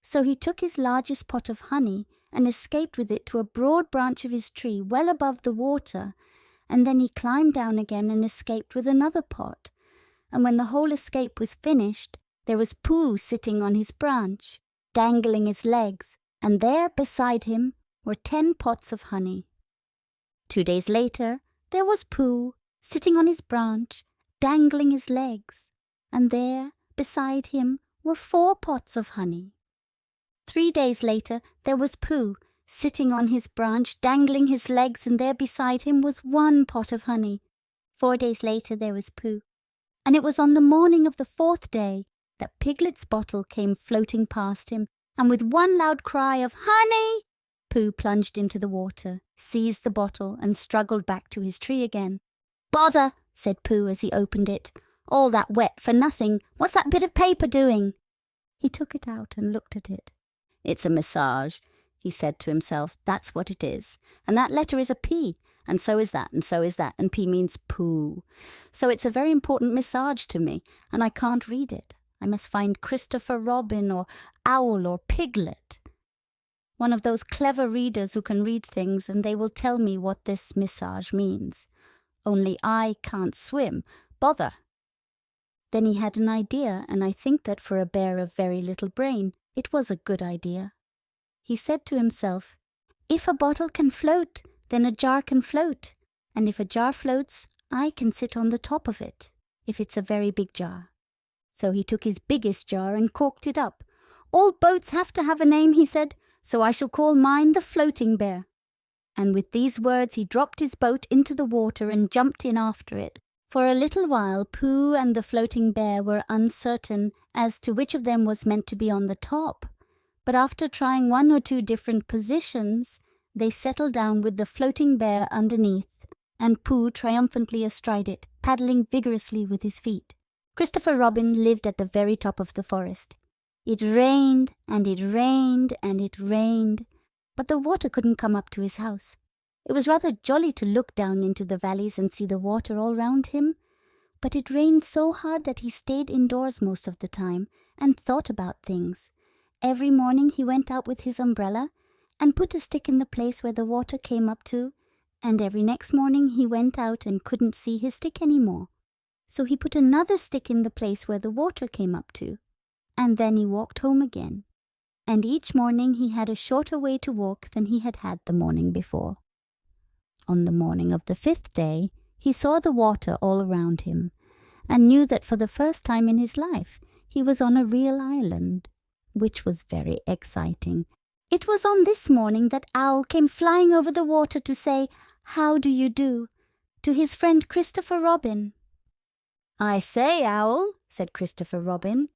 So he took his largest pot of honey and escaped with it to a broad branch of his tree well above the water, and then he climbed down again and escaped with another pot. And when the whole escape was finished, there was Pooh sitting on his branch, dangling his legs, and there beside him were 10 pots of honey. 2 days later, there was Pooh sitting on his branch, dangling his legs, and there beside him were 4 pots of honey. 3 days later, there was Pooh sitting on his branch, dangling his legs, and there beside him was 1 pot of honey. 4 days later, there was Pooh. And it was on the morning of the 4th day that Piglet's bottle came floating past him, and with one loud cry of "Honey!" Pooh plunged into the water, seized the bottle, and struggled back to his tree again. "Bother!" said Pooh as he opened it. "All that wet for nothing. What's that bit of paper doing?" He took it out and looked at it. "It's a massage," he said to himself. "That's what it is. And that letter is a P, and so is that, and so is that, and P means Pooh. So it's a very important massage to me, and I can't read it. I must find Christopher Robin or Owl or Piglet. One of those clever readers who can read things, and they will tell me what this massage means. Only I can't swim. Bother!" Then he had an idea, and I think that for a bear of very little brain, it was a good idea. He said to himself, "If a bottle can float, then a jar can float. And if a jar floats, I can sit on the top of it, if it's a very big jar." So he took his biggest jar and corked it up. "All boats have to have a name," he said, "so I shall call mine the Floating Bear." And with these words he dropped his boat into the water and jumped in after it. For a little while Pooh and the Floating Bear were uncertain as to which of them was meant to be on the top. But after trying 1 or 2 different positions, they settled down with the Floating Bear underneath, and Pooh triumphantly astride it, paddling vigorously with his feet. Christopher Robin lived at the very top of the forest. It rained, and it rained, and it rained, but the water couldn't come up to his house. It was rather jolly to look down into the valleys and see the water all round him, but it rained so hard that he stayed indoors most of the time and thought about things. Every morning he went out with his umbrella and put a stick in the place where the water came up to, and every next morning he went out and couldn't see his stick any more. So he put another stick in the place where the water came up to, and then he walked home again. And each morning he had a shorter way to walk than he had had the morning before. On the morning of the 5th day, he saw the water all around him, and knew that for the first time in his life he was on a real island, which was very exciting. It was on this morning that Owl came flying over the water to say, "How do you do?" to his friend Christopher Robin. "I say, Owl," said Christopher Robin,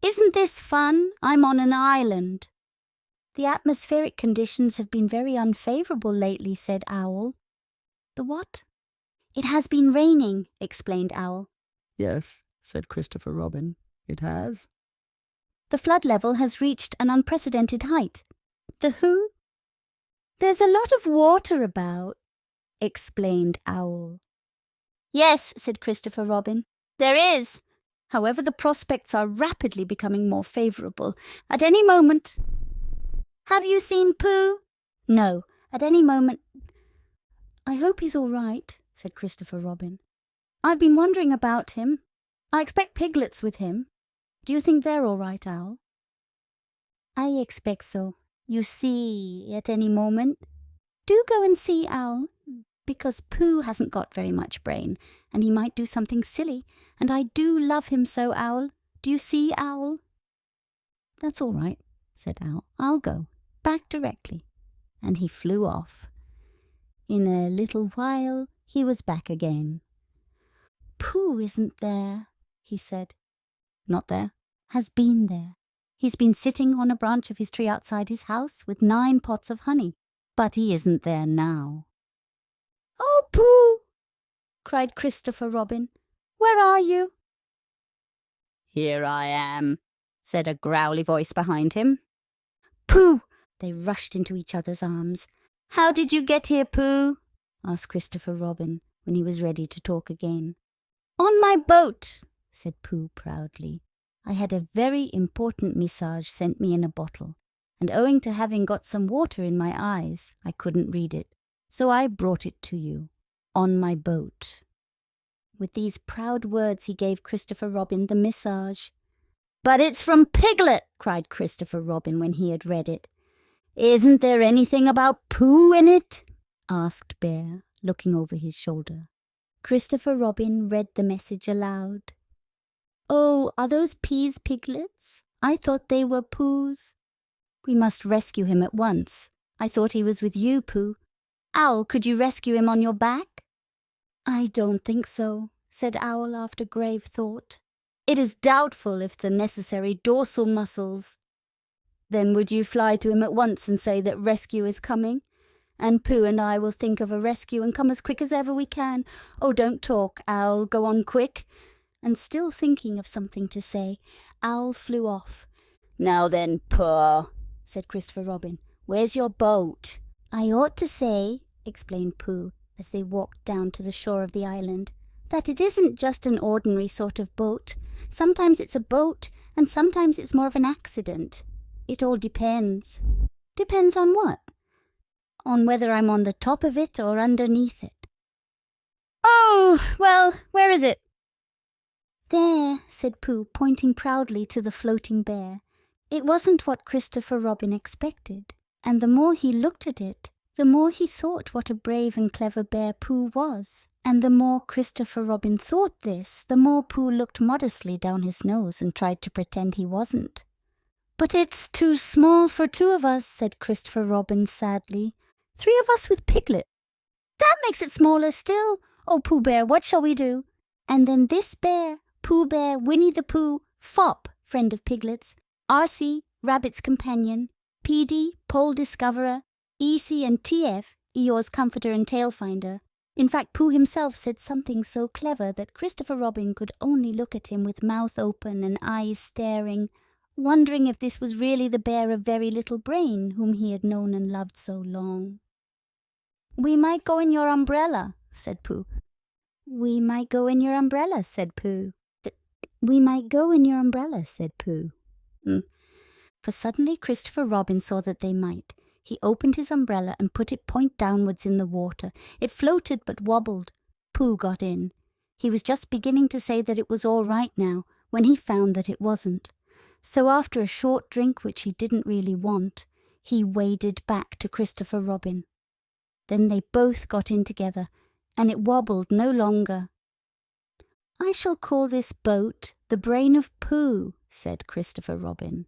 "isn't this fun? I'm on an island." "The atmospheric conditions have been very unfavourable lately," said Owl. "The what?" "It has been raining," explained Owl. "Yes," said Christopher Robin, "it has." "The flood level has reached an unprecedented height." "The who?" "There's a lot of water about," explained Owl. "Yes," said Christopher Robin, "there is. However, the prospects are rapidly becoming more favourable. At any moment—" "Have you seen Pooh?" "No, at any moment—" "I hope he's all right," said Christopher Robin. "I've been wondering about him. I expect Piglet's with him. Do you think they're all right, Owl?" "I expect so. You see, at any moment—" "Do go and see, Owl, because Pooh hasn't got very much brain, and he might do something silly, and I do love him so, Owl. Do you see, Owl?" "That's all right," said Owl. "I'll go. Back directly." And he flew off. In a little while he was back again. "Pooh isn't there," he said. "Not there?" "Has been there. He's been sitting on a branch of his tree outside his house with 9 pots of honey, but he isn't there now." "Oh, Pooh!" cried Christopher Robin. "Where are you?" "Here I am," said a growly voice behind him. "Pooh!" They rushed into each other's arms. "How did you get here, Pooh?" asked Christopher Robin when he was ready to talk again. "On my boat," said Pooh proudly. "I had a very important message sent me in a bottle, and owing to having got some water in my eyes, I couldn't read it. So I brought it to you, on my boat." With these proud words he gave Christopher Robin the message. "But it's from Piglet," cried Christopher Robin when he had read it. "Isn't there anything about Pooh in it?" asked Bear, looking over his shoulder. Christopher Robin read the message aloud. "Oh, are those peas Piglets? I thought they were Pooh's." "We must rescue him at once. I thought he was with you, Pooh." "Owl, could you rescue him on your back?" "I don't think so," said Owl after grave thought. "It is doubtful if the necessary dorsal muscles—" "Then would you fly to him at once and say that rescue is coming? And Pooh and I will think of a rescue and come as quick as ever we can. Oh, don't talk, Owl, go on quick." And still thinking of something to say, Owl flew off. "Now then, Pooh," said Christopher Robin, "where's your boat?" "I ought to say," explained Pooh, as they walked down to the shore of the island, "that it isn't just an ordinary sort of boat. Sometimes it's a boat, and sometimes it's more of an accident. It all depends." "Depends on what?" "On whether I'm on the top of it or underneath it." "Oh, well, where is it?" "There," said Pooh, pointing proudly to the floating bear. It wasn't what Christopher Robin expected, and the more he looked at it, the more he thought what a brave and clever bear Pooh was. And the more Christopher Robin thought this, the more Pooh looked modestly down his nose and tried to pretend he wasn't. "But it's too small for 2 of us," said Christopher Robin sadly. 3 of us with Piglet. That makes it smaller still. Oh, Pooh Bear, what shall we do?" And then this bear, Pooh Bear, Winnie-the-Pooh, Fop, friend of Piglet's, RC, Rabbit's companion, PD, Pole Discoverer, EC and TF, Eeyore's comforter and tail finder. In fact, Pooh himself said something so clever that Christopher Robin could only look at him with mouth open and eyes staring, wondering if this was really the bear of very little brain whom he had known and loved so long. "We might go in your umbrella," said Pooh. "We might go in your umbrella," said Pooh. "We might go in your umbrella," said Pooh. For suddenly Christopher Robin saw that they might. He opened his umbrella and put it point downwards in the water. It floated but wobbled. Pooh got in. He was just beginning to say that it was all right now when he found that it wasn't. So after a short drink which he didn't really want, he waded back to Christopher Robin. Then they both got in together, and it wobbled no longer. "I shall call this boat the Brain of Pooh," said Christopher Robin.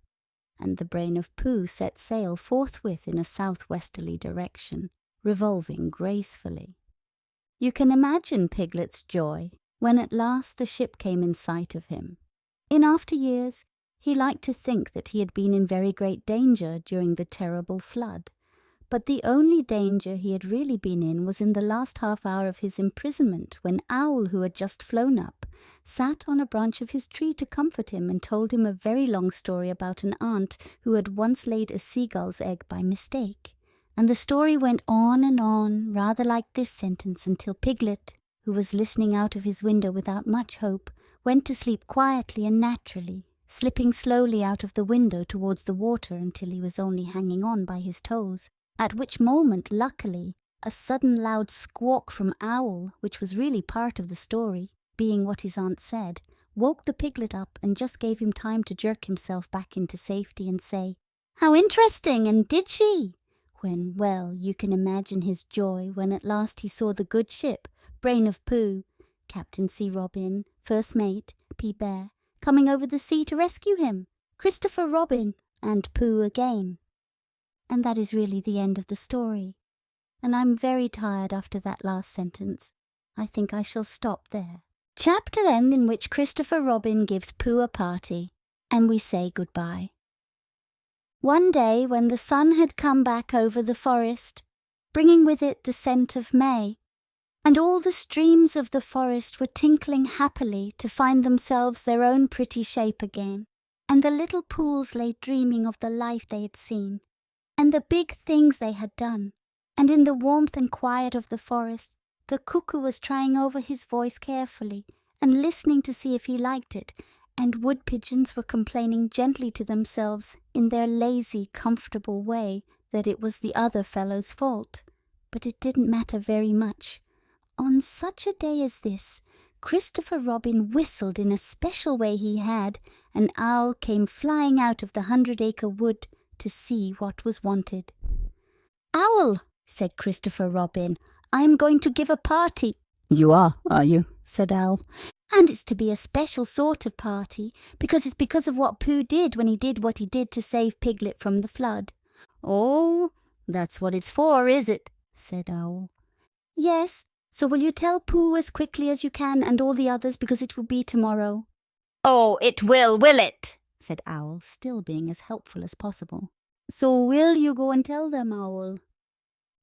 And the Brain of Pooh set sail forthwith in a southwesterly direction, revolving gracefully. You can imagine Piglet's joy when at last the ship came in sight of him. In after years, he liked to think that he had been in very great danger during the terrible flood. But the only danger he had really been in was in the last half hour of his imprisonment, when Owl, who had just flown up, sat on a branch of his tree to comfort him and told him a very long story about an aunt who had once laid a seagull's egg by mistake. And the story went on, rather like this sentence, until Piglet, who was listening out of his window without much hope, went to sleep quietly and naturally, slipping slowly out of the window towards the water until he was only hanging on by his toes. At which moment, luckily, a sudden loud squawk from Owl, which was really part of the story, being what his aunt said, woke the Piglet up and just gave him time to jerk himself back into safety and say, "How interesting, and did she?" When, well, you can imagine his joy when at last he saw the good ship, Brain of Pooh, Captain C. Robin, First Mate, P. Bear, coming over the sea to rescue him. Christopher Robin and Pooh again. And that is really the end of the story. And I'm very tired after that last sentence. I think I shall stop there. Chapter end in which Christopher Robin gives Pooh a party, and we say goodbye. One day when the sun had come back over the forest, bringing with it the scent of May, and all the streams of the forest were tinkling happily to find themselves their own pretty shape again, and the little pools lay dreaming of the life they had seen, and the big things they had done, and in the warmth and quiet of the forest, the cuckoo was trying over his voice carefully, and listening to see if he liked it, and wood pigeons were complaining gently to themselves in their lazy, comfortable way that it was the other fellow's fault. But it didn't matter very much. On such a day as this, Christopher Robin whistled in a special way he had, and Owl came flying out of the 100 Acre Wood to see what was wanted. "Owl," said Christopher Robin, "I am going to give a party." "You are you?" said Owl. "And it's to be a special sort of party, because it's because of what Pooh did when he did what he did to save Piglet from the flood." "Oh, that's what it's for, is it?" said Owl. "Yes, so will you tell Pooh as quickly as you can and all the others, because it will be tomorrow?" "Oh, it will it?" said Owl, still being as helpful as possible. "So will you go and tell them, Owl?"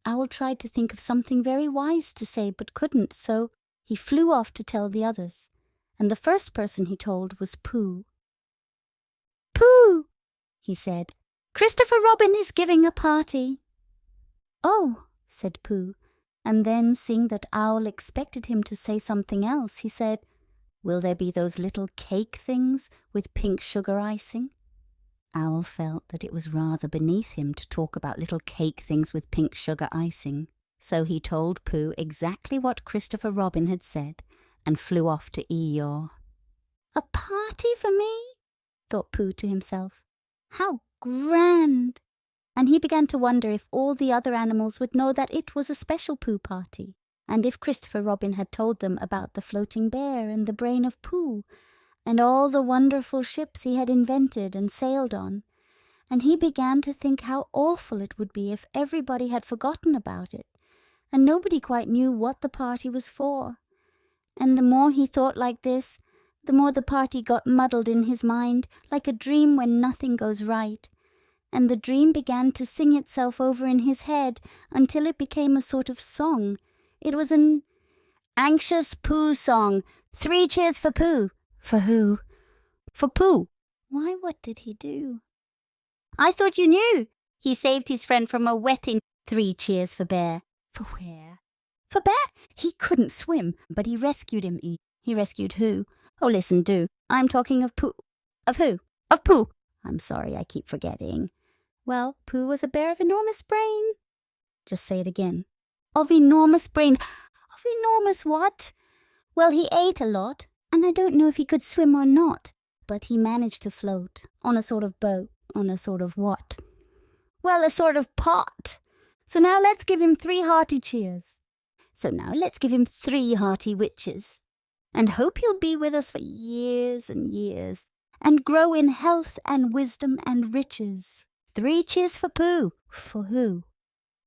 Owl tried to think of something very wise to say, but couldn't, so he flew off to tell the others, and the first person he told was Pooh. "Pooh," he said, "Christopher Robin is giving a party." "Oh," said Pooh, and then, seeing that Owl expected him to say something else, he said, "Will there be those little cake things with pink sugar icing?" Owl felt that it was rather beneath him to talk about little cake things with pink sugar icing, so he told Pooh exactly what Christopher Robin had said, and flew off to Eeyore. "A party for me?" thought Pooh to himself. "How grand!" And he began to wonder if all the other animals would know that it was a special Pooh party, and if Christopher Robin had told them about the floating bear and the brain of Pooh, and all the wonderful ships he had invented and sailed on, and he began to think how awful it would be if everybody had forgotten about it, and nobody quite knew what the party was for. And the more he thought like this, the more the party got muddled in his mind, like a dream when nothing goes right, and the dream began to sing itself over in his head until it became a sort of song. It was an anxious Pooh song. 3 cheers for Pooh. For who? For Pooh. Why, what did he do? I thought you knew. He saved his friend from a wetting. 3 cheers for Bear. For where? For Bear? He couldn't swim, but he rescued him. He rescued who? Oh, listen, do. I'm talking of Pooh. Of who? Of Pooh. I'm sorry, I keep forgetting. Well, Pooh was a bear of enormous brain. Just say it again. Of enormous brain. Of enormous what? Well, he ate a lot, and I don't know if he could swim or not, but he managed to float on a sort of boat. On a sort of what? Well, a sort of pot. So now let's give him 3 hearty cheers. So now let's give him 3 hearty witches, and hope he'll be with us for years and years, and grow in health and wisdom and riches. 3 cheers for Pooh. For who?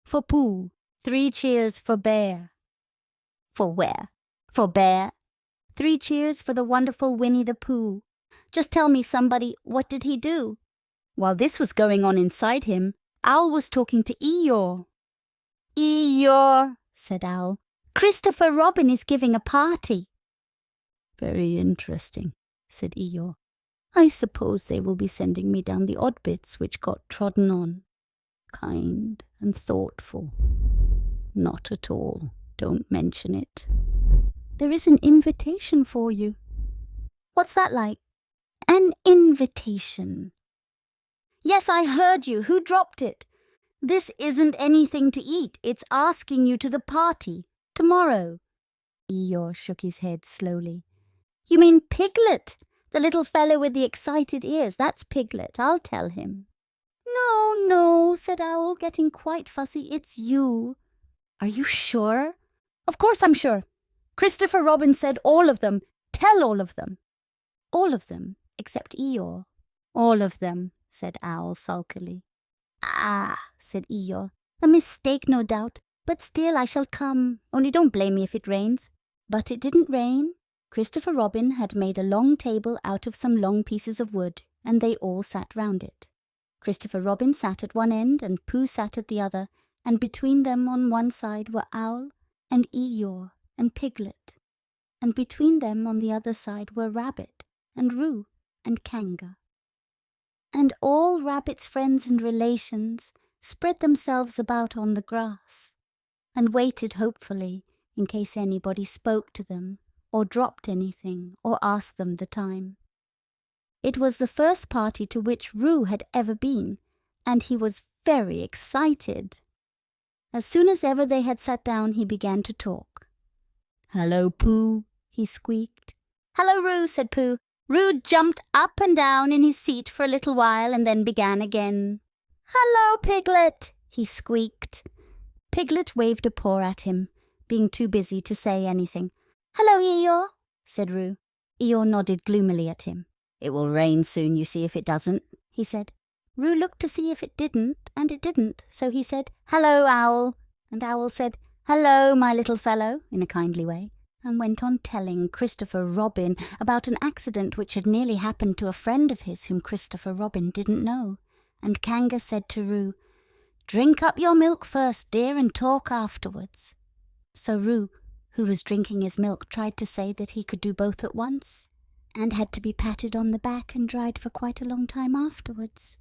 For Pooh. 3 cheers for Bear. For where? For Bear. 3 cheers for the wonderful Winnie-the-Pooh. Just tell me, somebody, what did he do? While this was going on inside him, Owl was talking to Eeyore. Eeyore, said Owl, Christopher Robin is giving a party. Very interesting, said Eeyore. I suppose they will be sending me down the odd bits which got trodden on. Kind and thoughtful. Not at all. Don't mention it. There is an invitation for you. What's that like? An invitation. Yes, I heard you. Who dropped it? This isn't anything to eat. It's asking you to the party. Tomorrow. Eeyore shook his head slowly. You mean Piglet? The little fellow with the excited ears. That's Piglet. I'll tell him. No, said Owl, getting quite fussy. It's you. Are you sure? Of course I'm sure. Christopher Robin said all of them. Tell all of them. All of them, except Eeyore. All of them, said Owl sulkily. Ah, said Eeyore, a mistake no doubt, but still I shall come, only don't blame me if it rains. But it didn't rain. Christopher Robin had made a long table out of some long pieces of wood, and they all sat round it. Christopher Robin sat at one end, and Pooh sat at the other, and between them on one side were Owl and Eeyore and Piglet, and between them on the other side were Rabbit and Roo and Kanga. And all Rabbit's friends and relations spread themselves about on the grass, and waited hopefully in case anybody spoke to them, or dropped anything, or asked them the time. It was the first party to which Roo had ever been, and he was very excited. As soon as ever they had sat down, he began to talk. "Hello, Pooh," he squeaked. "Hello, Roo," said Pooh. Roo jumped up and down in his seat for a little while and then began again. "Hello, Piglet," he squeaked. Piglet waved a paw at him, being too busy to say anything. "Hello, Eeyore," said Roo. Eeyore nodded gloomily at him. "It will rain soon, you see if it doesn't," he said. Roo looked to see if it didn't, and it didn't, so he said, "Hello, Owl," and Owl said, "Hello, my little fellow," in a kindly way, and went on telling Christopher Robin about an accident which had nearly happened to a friend of his whom Christopher Robin didn't know. And Kanga said to Roo, "Drink up your milk first, dear, and talk afterwards." So Roo, who was drinking his milk, tried to say that he could do both at once, and had to be patted on the back and dried for quite a long time afterwards.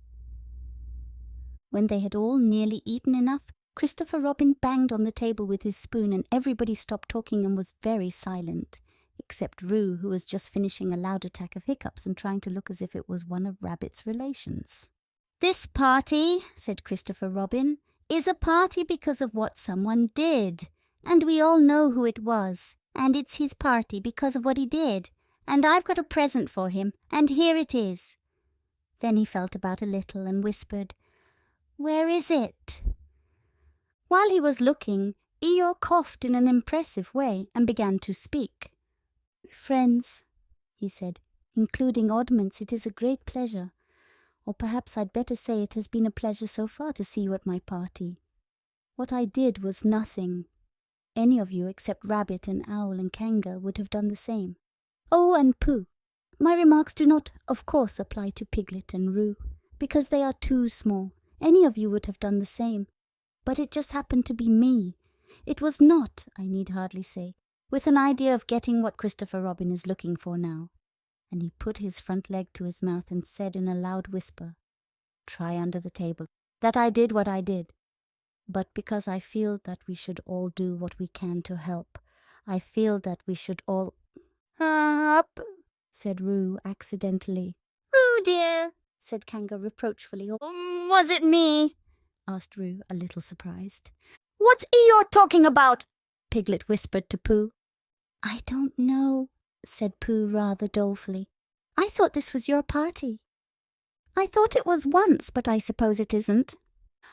When they had all nearly eaten enough, Christopher Robin banged on the table with his spoon, and everybody stopped talking and was very silent, except Roo, who was just finishing a loud attack of hiccups and trying to look as if it was one of Rabbit's relations. "This party," said Christopher Robin, "is a party because of what someone did, and we all know who it was, and it's his party because of what he did, and I've got a present for him, and here it is." Then he felt about a little and whispered, "Where is it?" While he was looking, Eeyore coughed in an impressive way and began to speak. "Friends," he said, "including oddments, it is a great pleasure. Or perhaps I'd better say it has been a pleasure so far to see you at my party. What I did was nothing. Any of you except Rabbit and Owl and Kanga would have done the same. Oh, and Pooh. My remarks do not, of course, apply to Piglet and Roo, because they are too small. Any of you would have done the same. But it just happened to be me. It was not, I need hardly say, with an idea of getting what Christopher Robin is looking for now." And he put his front leg to his mouth and said in a loud whisper, "Try under the table, that I did what I did. But because I feel that we should all do what we can to help, I feel that we should all—" "Up," said Roo accidentally. "Roo, dear," said Kanga reproachfully. "Was it me?" asked Roo, a little surprised. "What's Eeyore talking about?" Piglet whispered to Pooh. "I don't know," said Pooh rather dolefully. "I thought this was your party." "I thought it was once, but I suppose it isn't."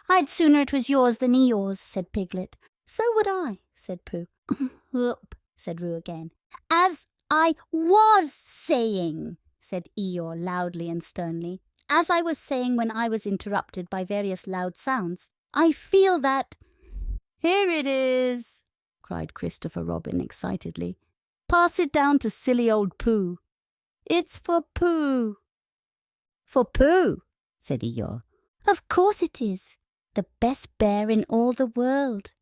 "I'd sooner it was yours than Eeyore's," said Piglet. "So would I," said Pooh. "Whoop," said Roo again. "As I was saying," said Eeyore loudly and sternly, "as I was saying when I was interrupted by various loud sounds, I feel that—" "Here it is," cried Christopher Robin excitedly. "Pass it down to silly old Pooh. It's for Pooh." "For Pooh," said Eeyore. "Of course it is. The best bear in all the world."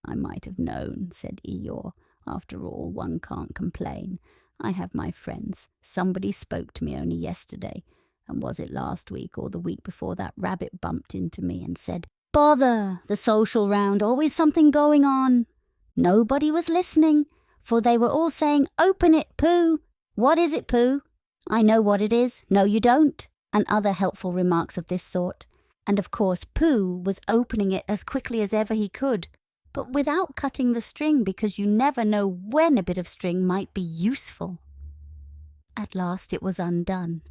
"I might have known," said Eeyore. "After all, one can't complain. I have my friends. Somebody spoke to me only yesterday, and was it last week or the week before that Rabbit bumped into me and said, 'Bother, the social round, always something going on.' Nobody was listening, for they were all saying, 'Open it, Pooh. What is it, Pooh? I know what it is. No, you don't,' and other helpful remarks of this sort. And of course Pooh was opening it as quickly as ever he could, but without cutting the string, because you never know when a bit of string might be useful. At last it was undone.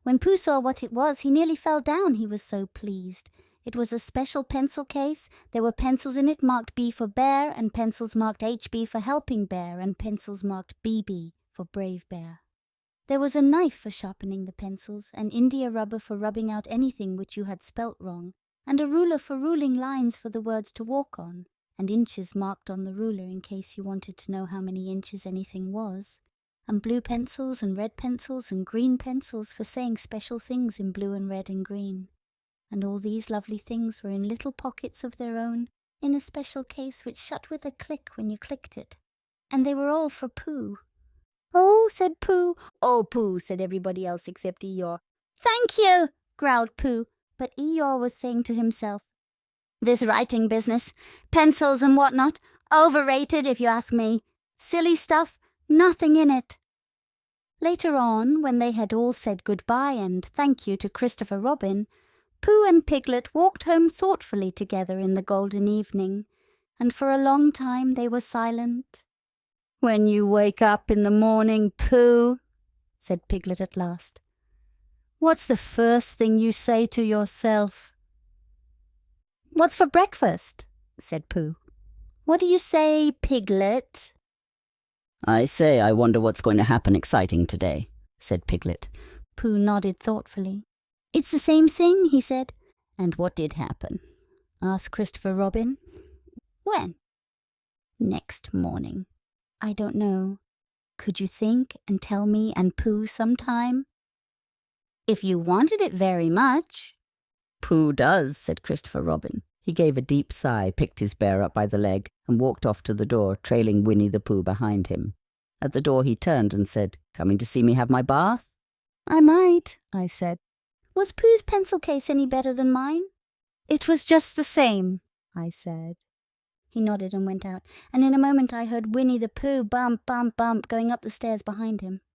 When Pooh saw what it was, he nearly fell down, he was so pleased. It was a special pencil case. There were pencils in it marked B for bear, and pencils marked HB for helping bear, and pencils marked BB for brave bear. There was a knife for sharpening the pencils, an India rubber for rubbing out anything which you had spelt wrong, and a ruler for ruling lines for the words to walk on, and inches marked on the ruler in case you wanted to know how many inches anything was, and blue pencils and red pencils and green pencils for saying special things in blue and red and green. And all these lovely things were in little pockets of their own, in a special case which shut with a click when you clicked it. And they were all for Pooh. "Oh," said Pooh. "Oh, Pooh," said everybody else except Eeyore. "Thank you," growled Pooh, but Eeyore was saying to himself, "This writing business, pencils and what-not, overrated if you ask me. Silly stuff, nothing in it." Later on, when they had all said goodbye and thank you to Christopher Robin, Pooh and Piglet walked home thoughtfully together in the golden evening, and for a long time they were silent. "When you wake up in the morning, Pooh," said Piglet at last, "what's the first thing you say to yourself?" "What's for breakfast?" said Pooh. "What do you say, Piglet?" "I say I wonder what's going to happen exciting today," said Piglet. Pooh nodded thoughtfully. "It's the same thing," he said. "And what did happen?" asked Christopher Robin. "When?" "Next morning." "I don't know. Could you think and tell me and Pooh sometime?" "If you wanted it very much." "Pooh does," said Christopher Robin. He gave a deep sigh, picked his bear up by the leg, and walked off to the door, trailing Winnie-the-Pooh behind him. At the door he turned and said, "Coming to see me have my bath?" "I might," I said. "Was Pooh's pencil case any better than mine?" "It was just the same," I said. He nodded and went out, and in a moment I heard Winnie-the-Pooh bump, bump, bump going up the stairs behind him.